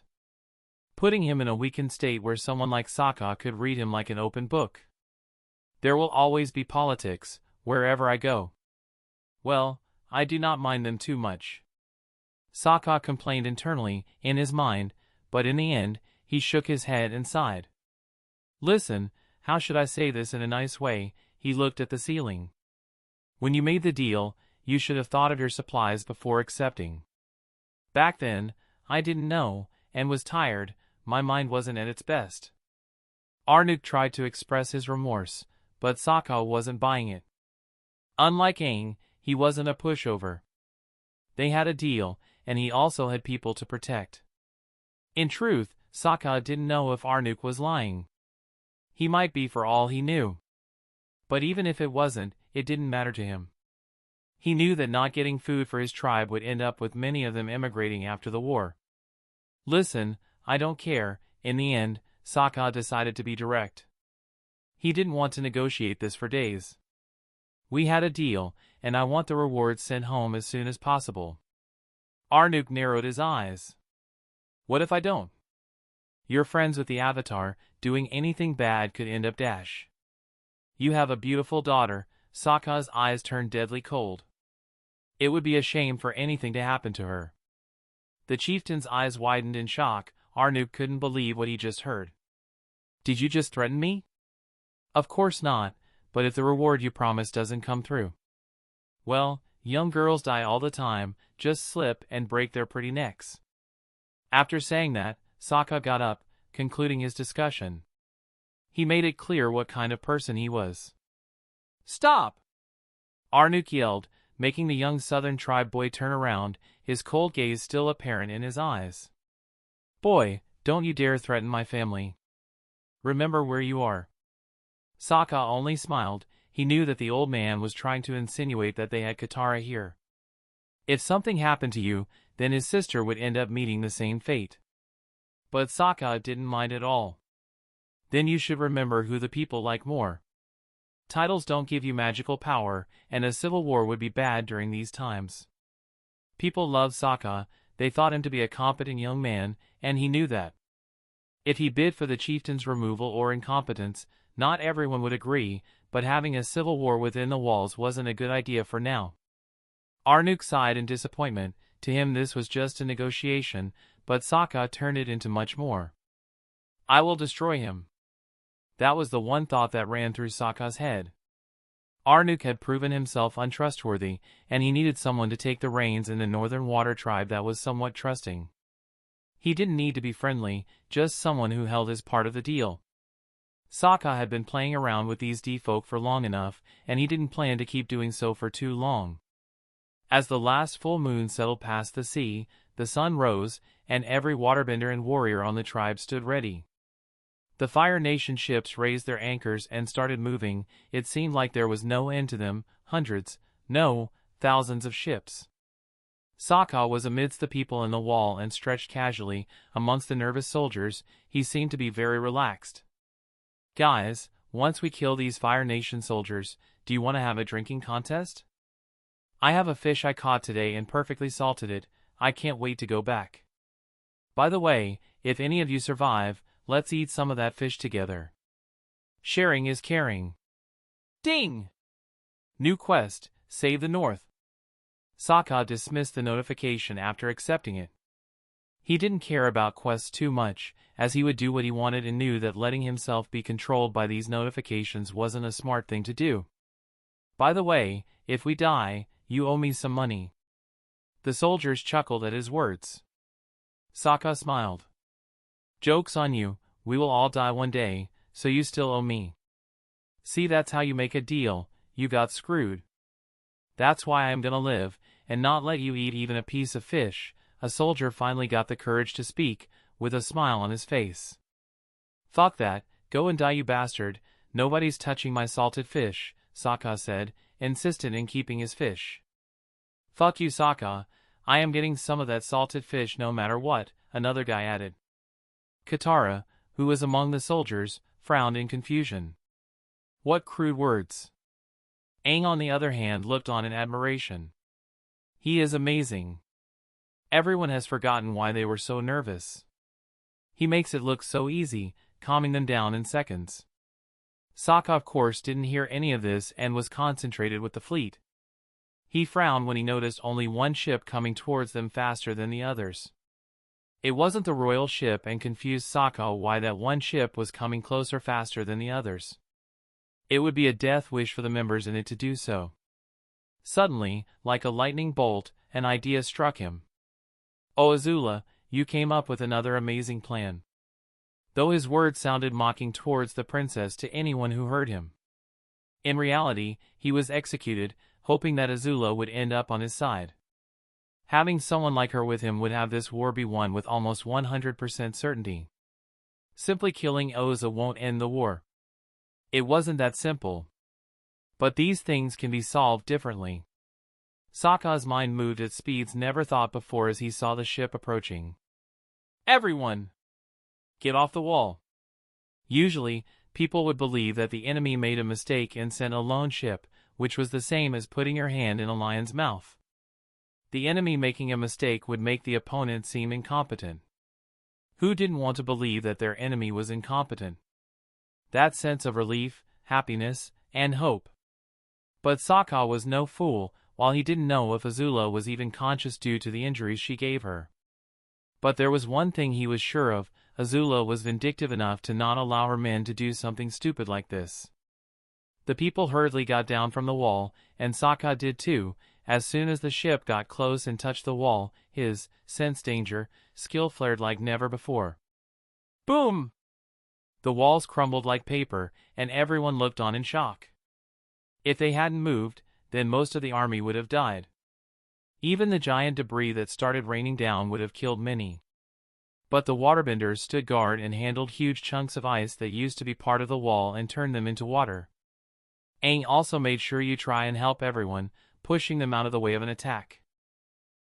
putting him in a weakened state where someone like Soka could read him like an open book. There will always be politics, wherever I go. Well, I do not mind them too much. Soka complained internally, in his mind, but in the end, he shook his head and sighed. Listen, how should I say this in a nice way? He looked at the ceiling. When you made the deal, you should have thought of your supplies before accepting. Back then, I didn't know, and was tired, my mind wasn't at its best. Arnook tried to express his remorse, but Soka wasn't buying it. Unlike Aang, he wasn't a pushover. They had a deal, and he also had people to protect. In truth, Soka didn't know if Arnook was lying. He might be for all he knew. But even if it wasn't, it didn't matter to him. He knew that not getting food for his tribe would end up with many of them emigrating after the war. Listen, I don't care. In the end, Soka decided to be direct. He didn't want to negotiate this for days. We had a deal, and I want the rewards sent home as soon as possible. Arnook narrowed his eyes. What if I don't? You're friends with the Avatar, doing anything bad could end up dash. You have a beautiful daughter. Sokka's eyes turned deadly cold. It would be a shame for anything to happen to her. The chieftain's eyes widened in shock. Arnook couldn't believe what he just heard. Did you just threaten me? Of course not, but if the reward you promised doesn't come through. Well, young girls die all the time, just slip and break their pretty necks. After saying that, Sokka got up, concluding his discussion. He made it clear what kind of person he was. Stop! Arnook yelled, making the young southern tribe boy turn around, his cold gaze still apparent in his eyes. Boy, don't you dare threaten my family. Remember where you are. Sokka only smiled. He knew that the old man was trying to insinuate that they had Katara here. If something happened to you, then his sister would end up meeting the same fate. But Sokka didn't mind at all. Then you should remember who the people like more. Titles don't give you magical power, and a civil war would be bad during these times. People loved Sokka, they thought him to be a competent young man, and he knew that. If he bid for the chieftain's removal or incompetence, not everyone would agree, but having a civil war within the walls wasn't a good idea for now. Arnook sighed in disappointment. To him this was just a negotiation, but Sokka turned it into much more. I will destroy him. That was the one thought that ran through Sokka's head. Arnook had proven himself untrustworthy, and he needed someone to take the reins in the Northern Water Tribe that was somewhat trusting. He didn't need to be friendly, just someone who held his part of the deal. Sokka had been playing around with these D-folk for long enough, and he didn't plan to keep doing so for too long. As the last full moon settled past the sea, the sun rose, and every waterbender and warrior on the tribe stood ready. The Fire Nation ships raised their anchors and started moving. It seemed like there was no end to them, hundreds, no, thousands of ships. Sokka was amidst the people in the wall and stretched casually, amongst the nervous soldiers. He seemed to be very relaxed. Guys, once we kill these Fire Nation soldiers, do you want to have a drinking contest? I have a fish I caught today and perfectly salted it. I can't wait to go back. By the way, if any of you survive, let's eat some of that fish together. Sharing is caring. Ding! New quest, Save the North. Sokka dismissed the notification after accepting it. He didn't care about quests too much, as he would do what he wanted and knew that letting himself be controlled by these notifications wasn't a smart thing to do. By the way, if we die, you owe me some money. The soldiers chuckled at his words. Sokka smiled. Joke's on you, we will all die one day, so you still owe me. See, that's how you make a deal. You got screwed. That's why I am gonna live, and not let you eat even a piece of fish. A soldier finally got the courage to speak, with a smile on his face. Fuck that, go and die you bastard, nobody's touching my salted fish, Sokka said, insistent in keeping his fish. Fuck you Sokka, I am getting some of that salted fish no matter what, another guy added. Katara, who was among the soldiers, frowned in confusion. What crude words. Aang on the other hand looked on in admiration. He is amazing. Everyone has forgotten why they were so nervous. He makes it look so easy, calming them down in seconds. Soka of course didn't hear any of this and was concentrated with the fleet. He frowned when he noticed only one ship coming towards them faster than the others. It wasn't the royal ship and confused Soka why that one ship was coming closer faster than the others. It would be a death wish for the members in it to do so. Suddenly, like a lightning bolt, an idea struck him. "Oh Azula, you came up with another amazing plan." Though his words sounded mocking towards the princess to anyone who heard him. In reality, he was executed, hoping that Azula would end up on his side. Having someone like her with him would have this war be won with almost 100% certainty. Simply killing Oza won't end the war. It wasn't that simple. But these things can be solved differently. Sokka's mind moved at speeds never thought before as he saw the ship approaching. "Everyone! Get off the wall." Usually, people would believe that the enemy made a mistake and sent a lone ship, which was the same as putting your hand in a lion's mouth. The enemy making a mistake would make the opponent seem incompetent. Who didn't want to believe that their enemy was incompetent? That sense of relief, happiness, and hope. But Sokka was no fool, while he didn't know if Azula was even conscious due to the injuries she gave her. But there was one thing he was sure of: Azula was vindictive enough to not allow her men to do something stupid like this. The people hurriedly got down from the wall, and Sokka did too. As soon as the ship got close and touched the wall, his sense danger skill flared like never before. Boom! The walls crumbled like paper, and everyone looked on in shock. If they hadn't moved, then most of the army would have died. Even the giant debris that started raining down would have killed many. But the waterbenders stood guard and handled huge chunks of ice that used to be part of the wall and turned them into water. Aang also made sure you try and help everyone, pushing them out of the way of an attack.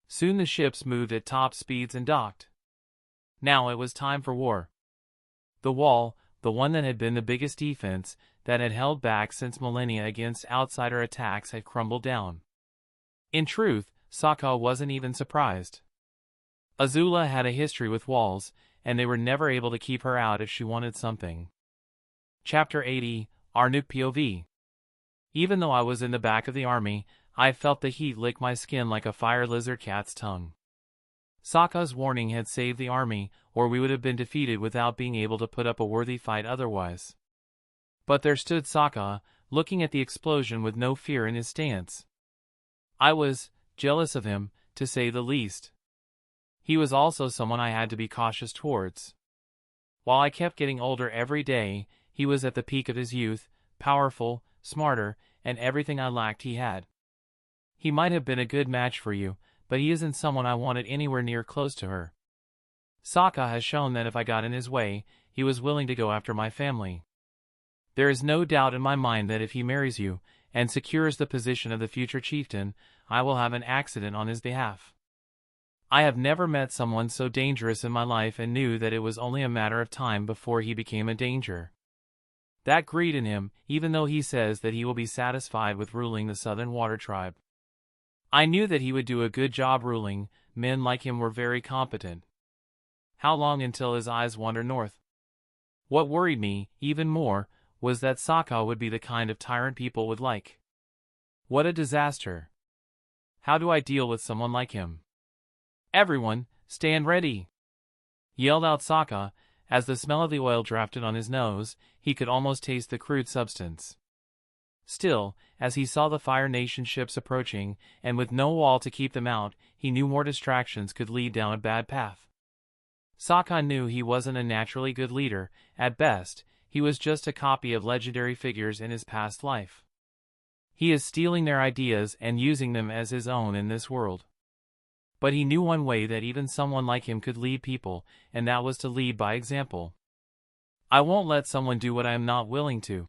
Soon the ships moved at top speeds and docked. Now it was time for war. The wall, the one that had been the biggest defense, that had held back since millennia against outsider attacks, had crumbled down. In truth, Sokka wasn't even surprised. Azula had a history with walls, and they were never able to keep her out if she wanted something. Chapter 80, Arnuk POV. Even though I was in the back of the army, I felt the heat lick my skin like a fire lizard cat's tongue. Sokka's warning had saved the army, or we would have been defeated without being able to put up a worthy fight otherwise. But there stood Sokka, looking at the explosion with no fear in his stance. I was jealous of him, to say the least. He was also someone I had to be cautious towards. While I kept getting older every day, he was at the peak of his youth, powerful, smarter, and everything I lacked he had. He might have been a good match for you, but he isn't someone I wanted anywhere near close to her. Sokka has shown that if I got in his way, he was willing to go after my family. There is no doubt in my mind that if he marries you, and secures the position of the future chieftain, I will have an accident on his behalf. I have never met someone so dangerous in my life and knew that it was only a matter of time before he became a danger. That greed in him, even though he says that he will be satisfied with ruling the Southern Water Tribe. I knew that he would do a good job ruling. Men like him were very competent. How long until his eyes wander north? What worried me, even more, was that Sokka would be the kind of tyrant people would like. What a disaster. How do I deal with someone like him? Everyone, stand ready! Yelled out Sokka. As the smell of the oil drafted on his nose, he could almost taste the crude substance. Still, as he saw the Fire Nation ships approaching, and with no wall to keep them out, he knew more distractions could lead down a bad path. Sokka knew he wasn't a naturally good leader. At best, he was just a copy of legendary figures in his past life. He is stealing their ideas and using them as his own in this world. But he knew one way that even someone like him could lead people, and that was to lead by example. I won't let someone do what I am not willing to.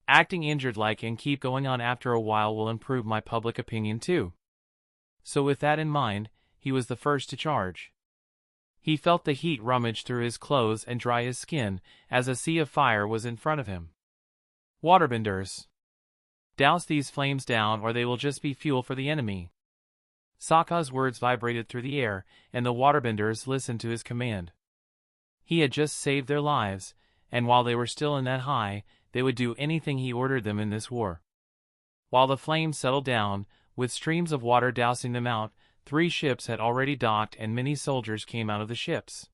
Acting injured like and keep going on after a while will improve my public opinion too. So with that in mind, he was the first to charge. He felt the heat rummage through his clothes and dry his skin, as a sea of fire was in front of him. Waterbenders! Douse these flames down or they will just be fuel for the enemy. Sokka's words vibrated through the air, and the waterbenders listened to his command. He had just saved their lives, and while they were still in that high, they would do anything he ordered them in this war. While the flames settled down, with streams of water dousing them out, 3 ships had already docked and many soldiers came out of the ships.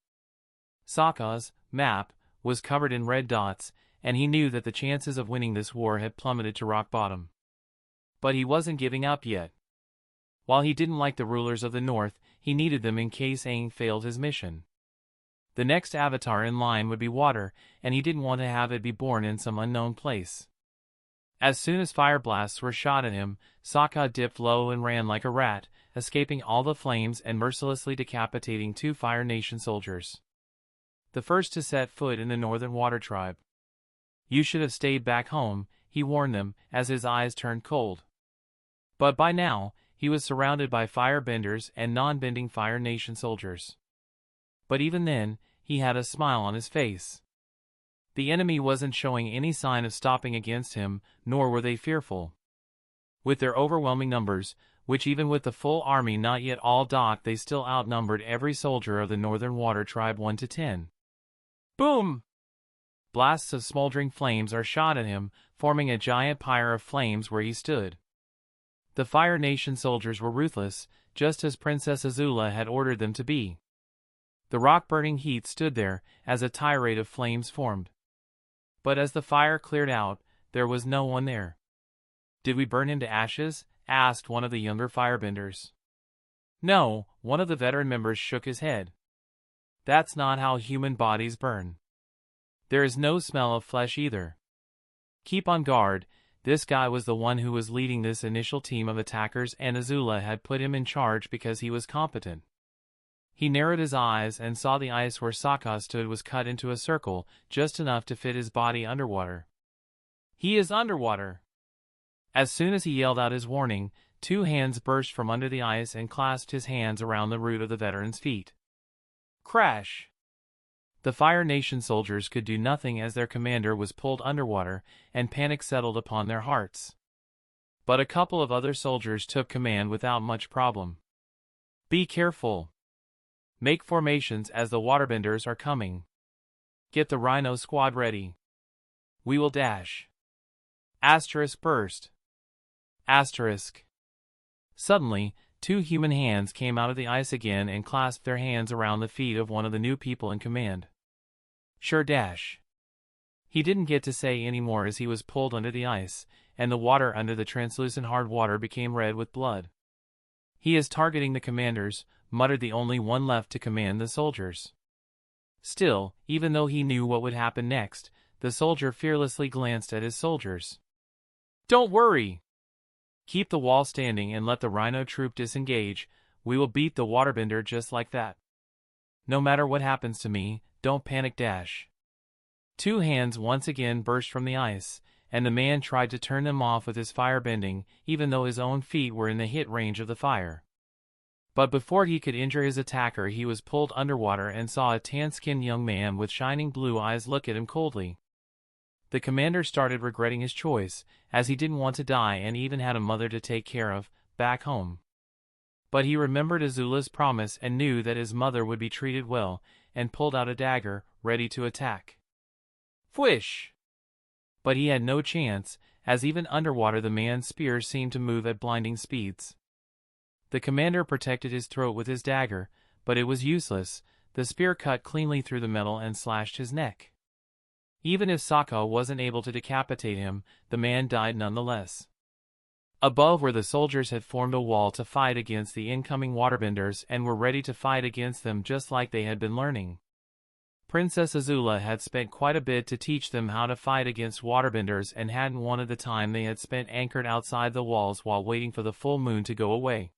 Soka's map was covered in red dots, and he knew that the chances of winning this war had plummeted to rock bottom. But he wasn't giving up yet. While he didn't like the rulers of the North, he needed them in case Aang failed his mission. The next avatar in line would be water, and he didn't want to have it be born in some unknown place. As soon as fire blasts were shot at him, Sokka dipped low and ran like a rat, escaping all the flames and mercilessly decapitating 2 Fire Nation soldiers. The first to set foot in the Northern Water Tribe. "You should have stayed back home," he warned them, as his eyes turned cold. But by now, he was surrounded by firebenders and non-bending Fire Nation soldiers. But even then, he had a smile on his face. The enemy wasn't showing any sign of stopping against him, nor were they fearful. With their overwhelming numbers, which even with the full army not yet all docked they still outnumbered every soldier of the Northern Water Tribe 1 to 10. Boom! Blasts of smoldering flames are shot at him, forming a giant pyre of flames where he stood. The Fire Nation soldiers were ruthless, just as Princess Azula had ordered them to be. The rock-burning heat stood there, as a tirade of flames formed. But as the fire cleared out, there was no one there. "Did we burn him to ashes?" asked one of the younger firebenders. "No," one of the veteran members shook his head. "That's not how human bodies burn. There is no smell of flesh either. Keep on guard." This guy was the one who was leading this initial team of attackers, and Azula had put him in charge because he was competent. He narrowed his eyes and saw the ice where Sokka stood was cut into a circle, just enough to fit his body underwater. "He is underwater!" As soon as he yelled out his warning, 2 hands burst from under the ice and clasped his hands around the root of the veteran's feet. Crash! The Fire Nation soldiers could do nothing as their commander was pulled underwater, and panic settled upon their hearts. But a couple of other soldiers took command without much problem. "Be careful. Make formations as the waterbenders are coming. Get the Rhino squad ready. We will dash." Asterisk burst. Asterisk. Suddenly, 2 human hands came out of the ice again and clasped their hands around the feet of one of the new people in command. "Sure dash." He didn't get to say any more as he was pulled under the ice, and the water under the translucent hard water became red with blood. "He is targeting the commanders," muttered the only one left to command the soldiers. Still, even though he knew what would happen next, the soldier fearlessly glanced at his soldiers. "Don't worry. Keep the wall standing and let the Rhino troop disengage. We will beat the waterbender just like that. No matter what happens to me, don't panic dash." 2 hands once again burst from the ice, and the man tried to turn them off with his firebending, even though his own feet were in the hit range of the fire. But before he could injure his attacker, he was pulled underwater and saw a tan-skinned young man with shining blue eyes look at him coldly. The commander started regretting his choice, as he didn't want to die and even had a mother to take care of, back home. But he remembered Azula's promise and knew that his mother would be treated well, and pulled out a dagger, ready to attack. Fwish! But he had no chance, as even underwater the man's spear seemed to move at blinding speeds. The commander protected his throat with his dagger, but it was useless. The spear cut cleanly through the metal and slashed his neck. Even if Sokka wasn't able to decapitate him, the man died nonetheless. Above where the soldiers had formed a wall to fight against the incoming waterbenders and were ready to fight against them just like they had been learning. Princess Azula had spent quite a bit to teach them how to fight against waterbenders and hadn't wanted the time they had spent anchored outside the walls while waiting for the full moon to go away.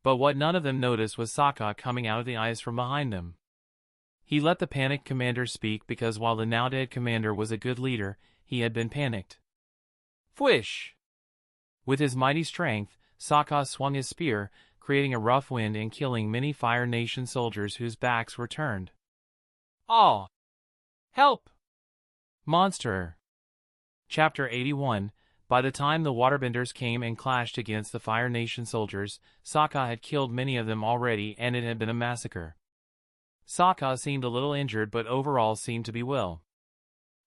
But what none of them noticed was Sokka coming out of the ice from behind them. He let the panicked commander speak because while the now-dead commander was a good leader, he had been panicked. Fwish! With his mighty strength, Sokka swung his spear, creating a rough wind and killing many Fire Nation soldiers whose backs were turned. Aw! Help! Monster! Chapter 81. By the time the waterbenders came and clashed against the Fire Nation soldiers, Sokka had killed many of them already and it had been a massacre. Soka seemed a little injured but overall seemed to be well.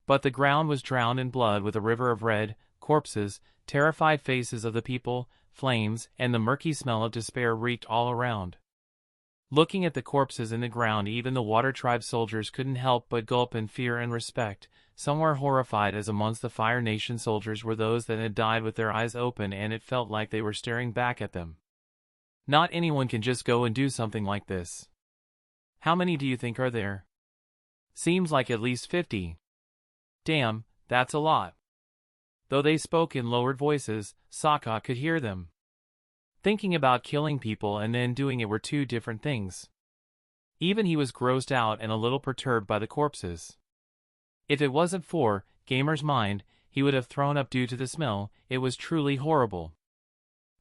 But the ground was drowned in blood with a river of red, corpses, terrified faces of the people, flames, and the murky smell of despair reeked all around. Looking at the corpses in the ground, even the Water Tribe soldiers couldn't help but gulp in fear and respect. Some were horrified, as amongst the Fire Nation soldiers were those that had died with their eyes open, and it felt like they were staring back at them. Not anyone can just go and do something like this. How many do you think are there? Seems like at least 50. Damn, that's a lot. Though they spoke in lowered voices, Soka could hear them. Thinking about killing people and then doing it were two different things. Even he was grossed out and a little perturbed by the corpses. If it wasn't for Gamer's mind, he would have thrown up due to the smell. It was truly horrible.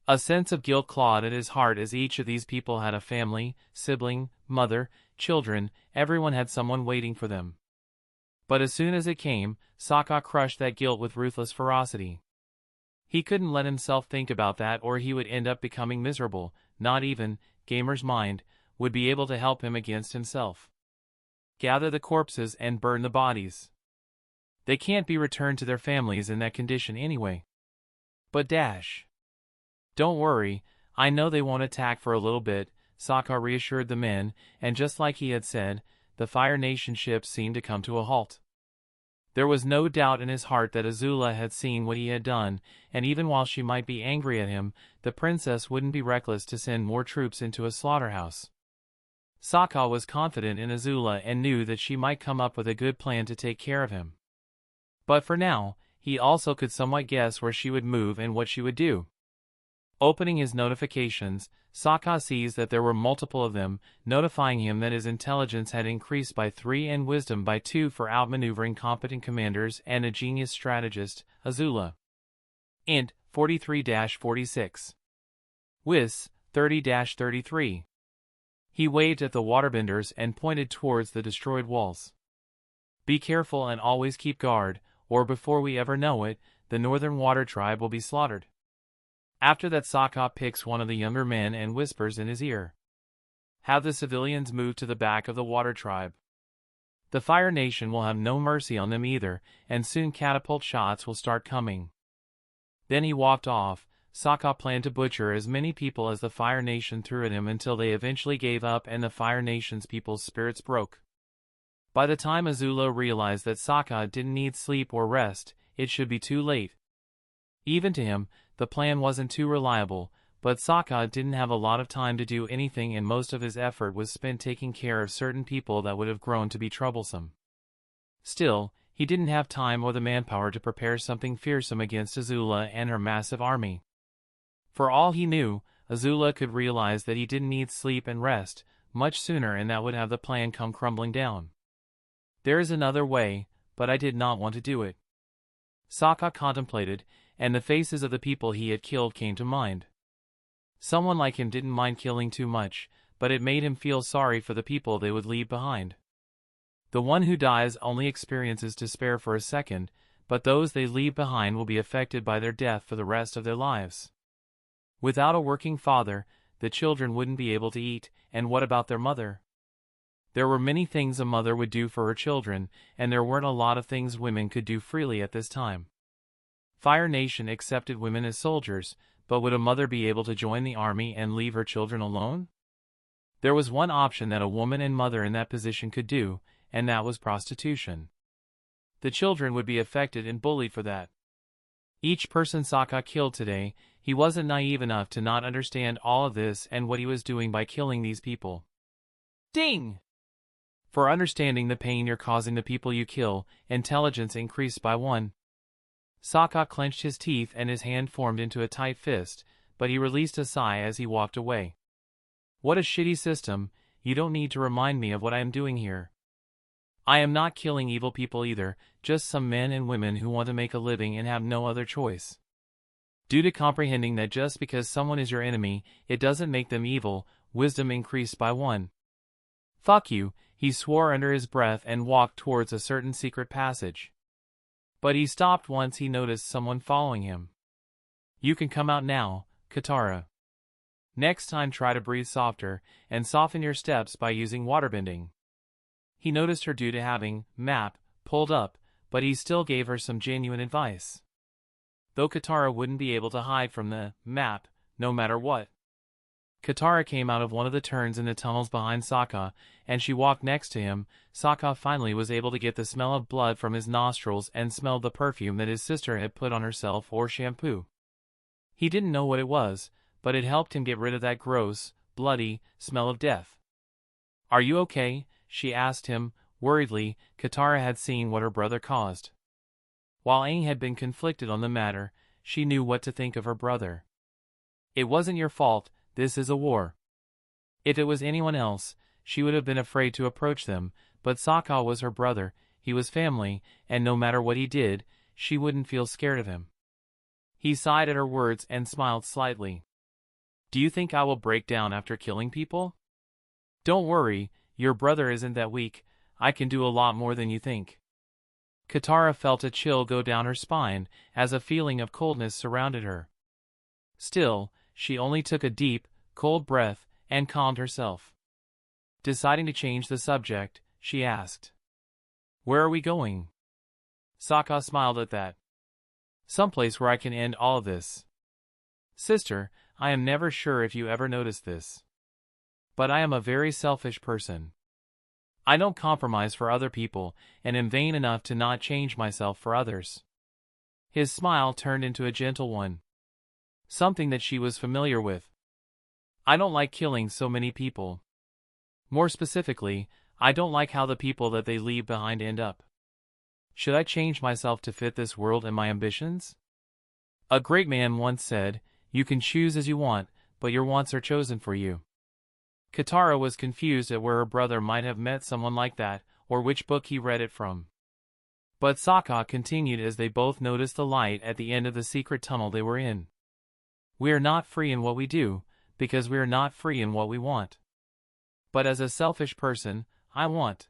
A sense of guilt clawed at his heart, as each of these people had a family, sibling, mother, children. Everyone had someone waiting for them. But as soon as it came, Soka crushed that guilt with ruthless ferocity. He couldn't let himself think about that, or he would end up becoming miserable. Not even Gamer's mind would be able to help him against himself. Gather the corpses and burn the bodies. They can't be returned to their families in that condition anyway. But don't worry, I know they won't attack for a little bit, Soka reassured the men, and just like he had said, the Fire Nation ships seemed to come to a halt. There was no doubt in his heart that Azula had seen what he had done, and even while she might be angry at him, the princess wouldn't be reckless to send more troops into a slaughterhouse. Soka was confident in Azula and knew that she might come up with a good plan to take care of him. But for now, he also could somewhat guess where she would move and what she would do. Opening his notifications, Soka sees that there were multiple of them, notifying him that his intelligence had increased by 3 and wisdom by 2 for outmaneuvering competent commanders and a genius strategist, Azula. Int 43-46. Wis 30-33. He waved at the waterbenders and pointed towards the destroyed walls. Be careful and always keep guard, or before we ever know it, the Northern Water Tribe will be slaughtered. After that, Soka picks one of the younger men and whispers in his ear. Have the civilians move to the back of the Water Tribe. The Fire Nation will have no mercy on them either, and soon catapult shots will start coming. Then he walked off. Soka planned to butcher as many people as the Fire Nation threw at him until they eventually gave up and the Fire Nation's people's spirits broke. By the time Azula realized that Soka didn't need sleep or rest, it should be too late. Even to him, the plan wasn't too reliable, but Soka didn't have a lot of time to do anything, and most of his effort was spent taking care of certain people that would have grown to be troublesome. Still, he didn't have time or the manpower to prepare something fearsome against Azula and her massive army. For all he knew, Azula could realize that he didn't need sleep and rest much sooner, and that would have the plan come crumbling down. There is another way, but I did not want to do it. Soka contemplated, and the faces of the people he had killed came to mind. Someone like him didn't mind killing too much, but it made him feel sorry for the people they would leave behind. The one who dies only experiences despair for a second, but those they leave behind will be affected by their death for the rest of their lives. Without a working father, the children wouldn't be able to eat, and what about their mother? There were many things a mother would do for her children, and there weren't a lot of things women could do freely at this time. Fire Nation accepted women as soldiers, but would a mother be able to join the army and leave her children alone? There was one option that a woman and mother in that position could do, and that was prostitution. The children would be affected and bullied for that. Each person Soka killed today, he wasn't naive enough to not understand all of this and what he was doing by killing these people. Ding! For understanding the pain you're causing the people you kill, intelligence increased by 1. Soka clenched his teeth and his hand formed into a tight fist, but he released a sigh as he walked away. What a shitty system. You don't need to remind me of what I am doing here. I am not killing evil people either, just some men and women who want to make a living and have no other choice. Due to comprehending that just because someone is your enemy, it doesn't make them evil, wisdom increased by 1. Fuck you, he swore under his breath and walked towards a certain secret passage. But he stopped once he noticed someone following him. You can come out now, Katara. Next time try to breathe softer, and soften your steps by using waterbending. He noticed her due to having map pulled up, but he still gave her some genuine advice. Though Katara wouldn't be able to hide from the map, no matter what. Katara came out of one of the turns in the tunnels behind Sokka, and she walked next to him. Sokka finally was able to get the smell of blood from his nostrils and smelled the perfume that his sister had put on herself or shampoo. He didn't know what it was, but it helped him get rid of that gross, bloody smell of death. "Are you okay?" she asked him, worriedly. Katara had seen what her brother caused. While Aang had been conflicted on the matter, she knew what to think of her brother. "It wasn't your fault, this is a war." If it was anyone else, she would have been afraid to approach them, but Sokka was her brother, he was family, and no matter what he did, she wouldn't feel scared of him. He sighed at her words and smiled slightly. "Do you think I will break down after killing people?" "Don't worry, your brother isn't that weak, I can do a lot more than you think." Katara felt a chill go down her spine, as a feeling of coldness surrounded her. Still, she only took a deep, cold breath, and calmed herself. Deciding to change the subject, she asked, "Where are we going?" Sokka smiled at that. "Someplace where I can end all of this. Sister, I am never sure if you ever noticed this, but I am a very selfish person. I don't compromise for other people, and am vain enough to not change myself for others." His smile turned into a gentle one. Something that she was familiar with. "I don't like killing so many people. More specifically, I don't like how the people that they leave behind end up. Should I change myself to fit this world and my ambitions? A great man once said, 'You can choose as you want, but your wants are chosen for you.'" Katara was confused at where her brother might have met someone like that, or which book he read it from. But Sokka continued as they both noticed the light at the end of the secret tunnel they were in. "We are not free in what we do, because we are not free in what we want. But as a selfish person, I want."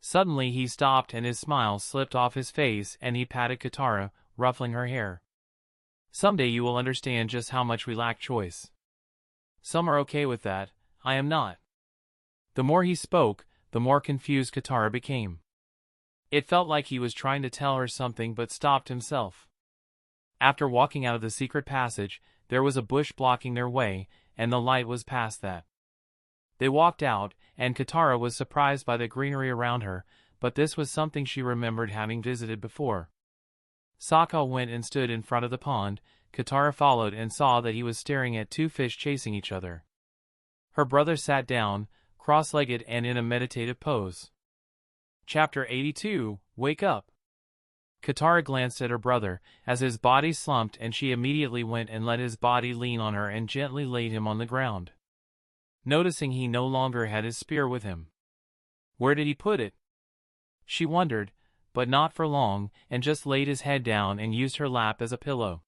Suddenly he stopped and his smile slipped off his face and he patted Katara, ruffling her hair. "Someday you will understand just how much we lack choice. Some are okay with that, I am not." The more he spoke, the more confused Katara became. It felt like he was trying to tell her something but stopped himself. After walking out of the secret passage, there was a bush blocking their way, and the light was past that. They walked out, and Katara was surprised by the greenery around her, but this was something she remembered having visited before. Sokka went and stood in front of the pond. Katara followed and saw that he was staring at two fish chasing each other. Her brother sat down, cross-legged and in a meditative pose. Chapter 82, Wake Up. Katara glanced at her brother, as his body slumped, and she immediately went and let his body lean on her and gently laid him on the ground. Noticing he no longer had his spear with him. Where did he put it? She wondered, but not for long, and just laid his head down and used her lap as a pillow.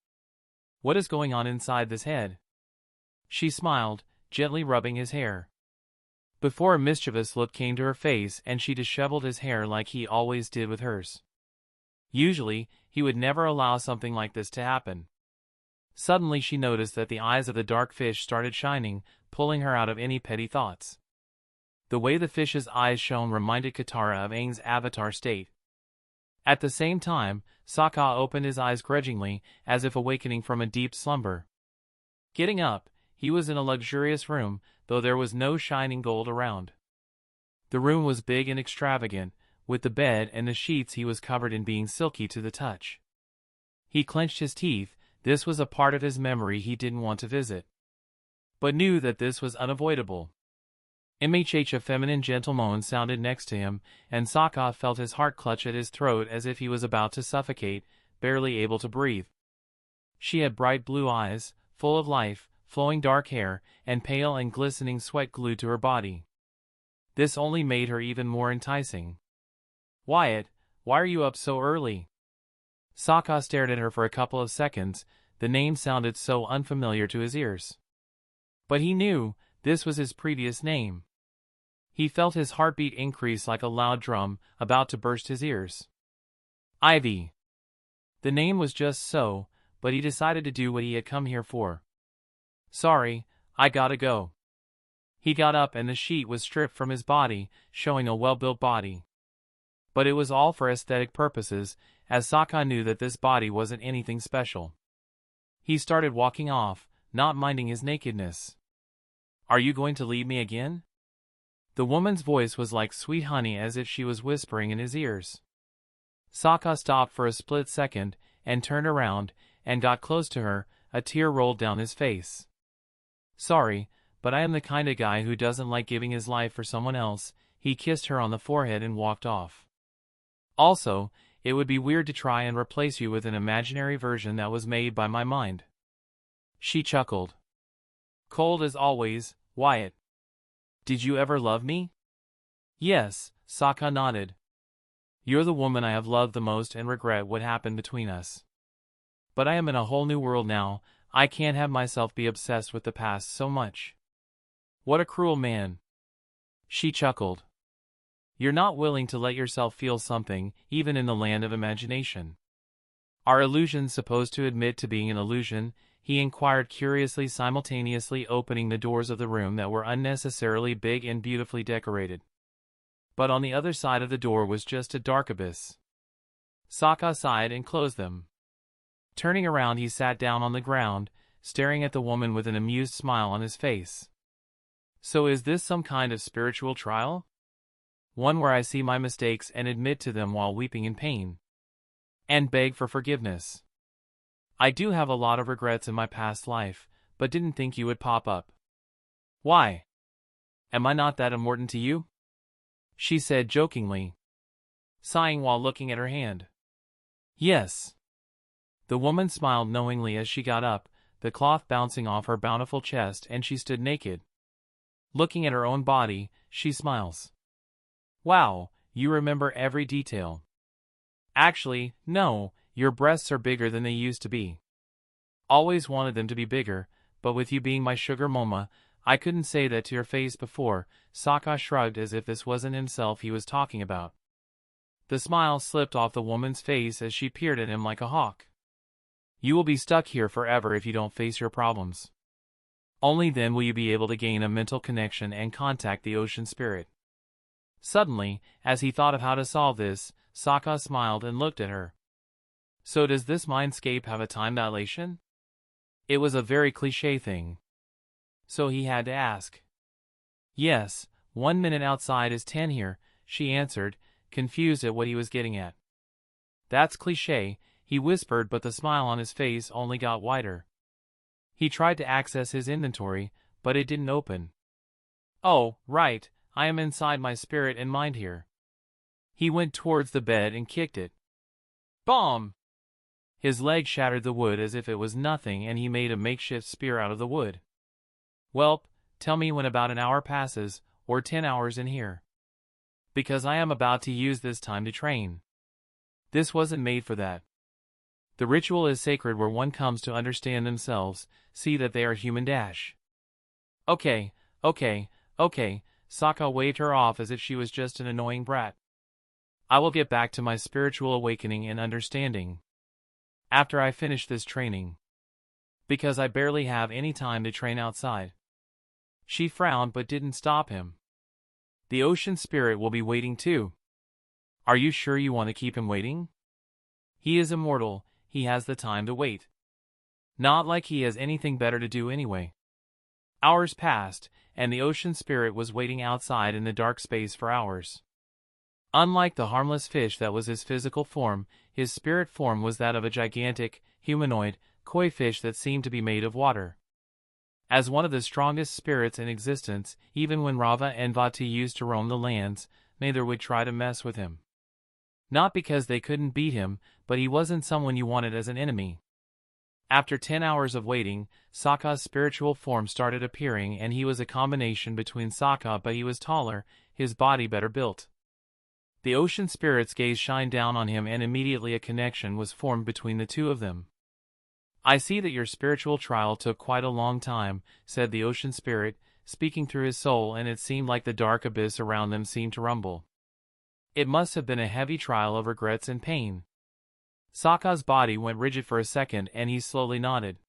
What is going on inside this head? She smiled, gently rubbing his hair. Before a mischievous look came to her face and she disheveled his hair like he always did with hers. Usually, he would never allow something like this to happen. Suddenly she noticed that the eyes of the dark fish started shining, pulling her out of any petty thoughts. The way the fish's eyes shone reminded Katara of Aang's avatar state. At the same time, Sokka opened his eyes grudgingly, as if awakening from a deep slumber. Getting up, he was in a luxurious room, though there was no shining gold around. The room was big and extravagant, with the bed and the sheets he was covered in being silky to the touch. He clenched his teeth. This was a part of his memory he didn't want to visit, but knew that this was unavoidable. MHH, a feminine gentle moan sounded next to him, and Sokka felt his heart clutch at his throat as if he was about to suffocate, barely able to breathe. She had bright blue eyes, full of life, flowing dark hair, and pale and glistening sweat glued to her body. This only made her even more enticing. "Wyatt, why are you up so early?" Sokka stared at her for a couple of seconds. The name sounded so unfamiliar to his ears. But he knew, this was his previous name. He felt his heartbeat increase like a loud drum, about to burst his ears. Ivy. The name was just so, but he decided to do what he had come here for. "Sorry, I gotta go." He got up and the sheet was stripped from his body, showing a well-built body. But it was all for aesthetic purposes, as Soka knew that this body wasn't anything special. He started walking off, not minding his nakedness. "Are you going to leave me again?" The woman's voice was like sweet honey, as if she was whispering in his ears. Soka stopped for a split second, and turned around, and got close to her. A tear rolled down his face. "Sorry, but I am the kind of guy who doesn't like giving his life for someone else." He kissed her on the forehead and walked off. "Also, it would be weird to try and replace you with an imaginary version that was made by my mind." She chuckled. "Cold as always, Wyatt. Did you ever love me?" "Yes," Soka nodded. "You're the woman I have loved the most and regret what happened between us. But I am in a whole new world now. I can't have myself be obsessed with the past so much." "What a cruel man." She chuckled. "You're not willing to let yourself feel something, even in the land of imagination." "Are illusions supposed to admit to being an illusion?" he inquired curiously, simultaneously opening the doors of the room that were unnecessarily big and beautifully decorated. But on the other side of the door was just a dark abyss. Soka sighed and closed them. Turning around, he sat down on the ground, staring at the woman with an amused smile on his face. "So is this some kind of spiritual trial? One where I see my mistakes and admit to them while weeping in pain? And beg for forgiveness? I do have a lot of regrets in my past life, but didn't think you would pop up." "Why? Am I not that important to you?" she said jokingly, sighing while looking at her hand. "Yes." The woman smiled knowingly as she got up, the cloth bouncing off her bountiful chest, and she stood naked. Looking at her own body, she smiles. "Wow, you remember every detail." "Actually, no, your breasts are bigger than they used to be. Always wanted them to be bigger, but with you being my sugar mama, I couldn't say that to your face before." Soka shrugged as if this wasn't himself he was talking about. The smile slipped off the woman's face as she peered at him like a hawk. "You will be stuck here forever if you don't face your problems. Only then will you be able to gain a mental connection and contact the ocean spirit." Suddenly, as he thought of how to solve this, Soka smiled and looked at her. "So does this mindscape have a time dilation?" It was a very cliché thing, so he had to ask. "Yes, 1 minute outside is 10 here," she answered, confused at what he was getting at. "That's cliché," he whispered, but the smile on his face only got wider. He tried to access his inventory, but it didn't open. "Oh, right, I am inside my spirit and mind here." He went towards the bed and kicked it. Bomb! His leg shattered the wood as if it was nothing, and he made a makeshift spear out of the wood. "Welp, tell me when about an hour passes, or 10 hours in here. Because I am about to use this time to train. This wasn't made for that. The ritual is sacred where one comes to understand themselves, see that they are human dash." Okay. Soka waved her off as if she was just an annoying brat. "I will get back to my spiritual awakening and understanding after I finish this training. Because I barely have any time to train outside." She frowned but didn't stop him. "The ocean spirit will be waiting too. Are you sure you want to keep him waiting? He is immortal, he has the time to wait. Not like he has anything better to do anyway." Hours passed, and the ocean spirit was waiting outside in the dark space for hours. Unlike the harmless fish that was his physical form, his spirit form was that of a gigantic, humanoid, koi fish that seemed to be made of water. As one of the strongest spirits in existence, even when Rava and Vati used to roam the lands, neither would try to mess with him. Not because they couldn't beat him, but he wasn't someone you wanted as an enemy. After 10 hours of waiting, Soka's spiritual form started appearing, and he was a combination between Soka, but he was taller, his body better built. The ocean spirit's gaze shined down on him, and immediately a connection was formed between the two of them. "I see that your spiritual trial took quite a long time," said the ocean spirit, speaking through his soul, and it seemed like the dark abyss around them seemed to rumble. "It must have been a heavy trial of regrets and pain." Soka's body went rigid for a second, and he slowly nodded.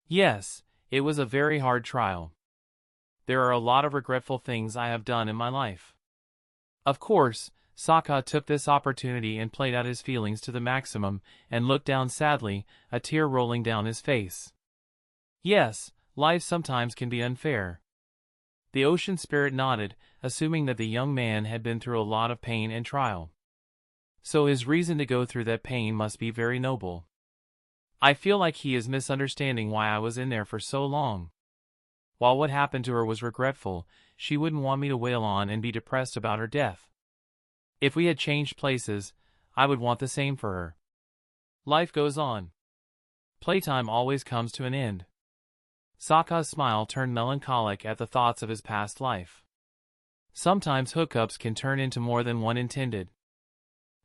"Yes, it was a very hard trial. There are a lot of regretful things I have done in my life. Of course, Soka took this opportunity and played out his feelings to the maximum, and looked down sadly, a tear rolling down his face. Yes, life sometimes can be unfair. The ocean spirit nodded, assuming that the young man had been through a lot of pain and trial. So his reason to go through that pain must be very noble. I feel like he is misunderstanding why I was in there for so long. While what happened to her was regretful, she wouldn't want me to wail on and be depressed about her death. If we had changed places, I would want the same for her. Life goes on. Playtime always comes to an end. Sokka's smile turned melancholic at the thoughts of his past life. Sometimes hookups can turn into more than one intended.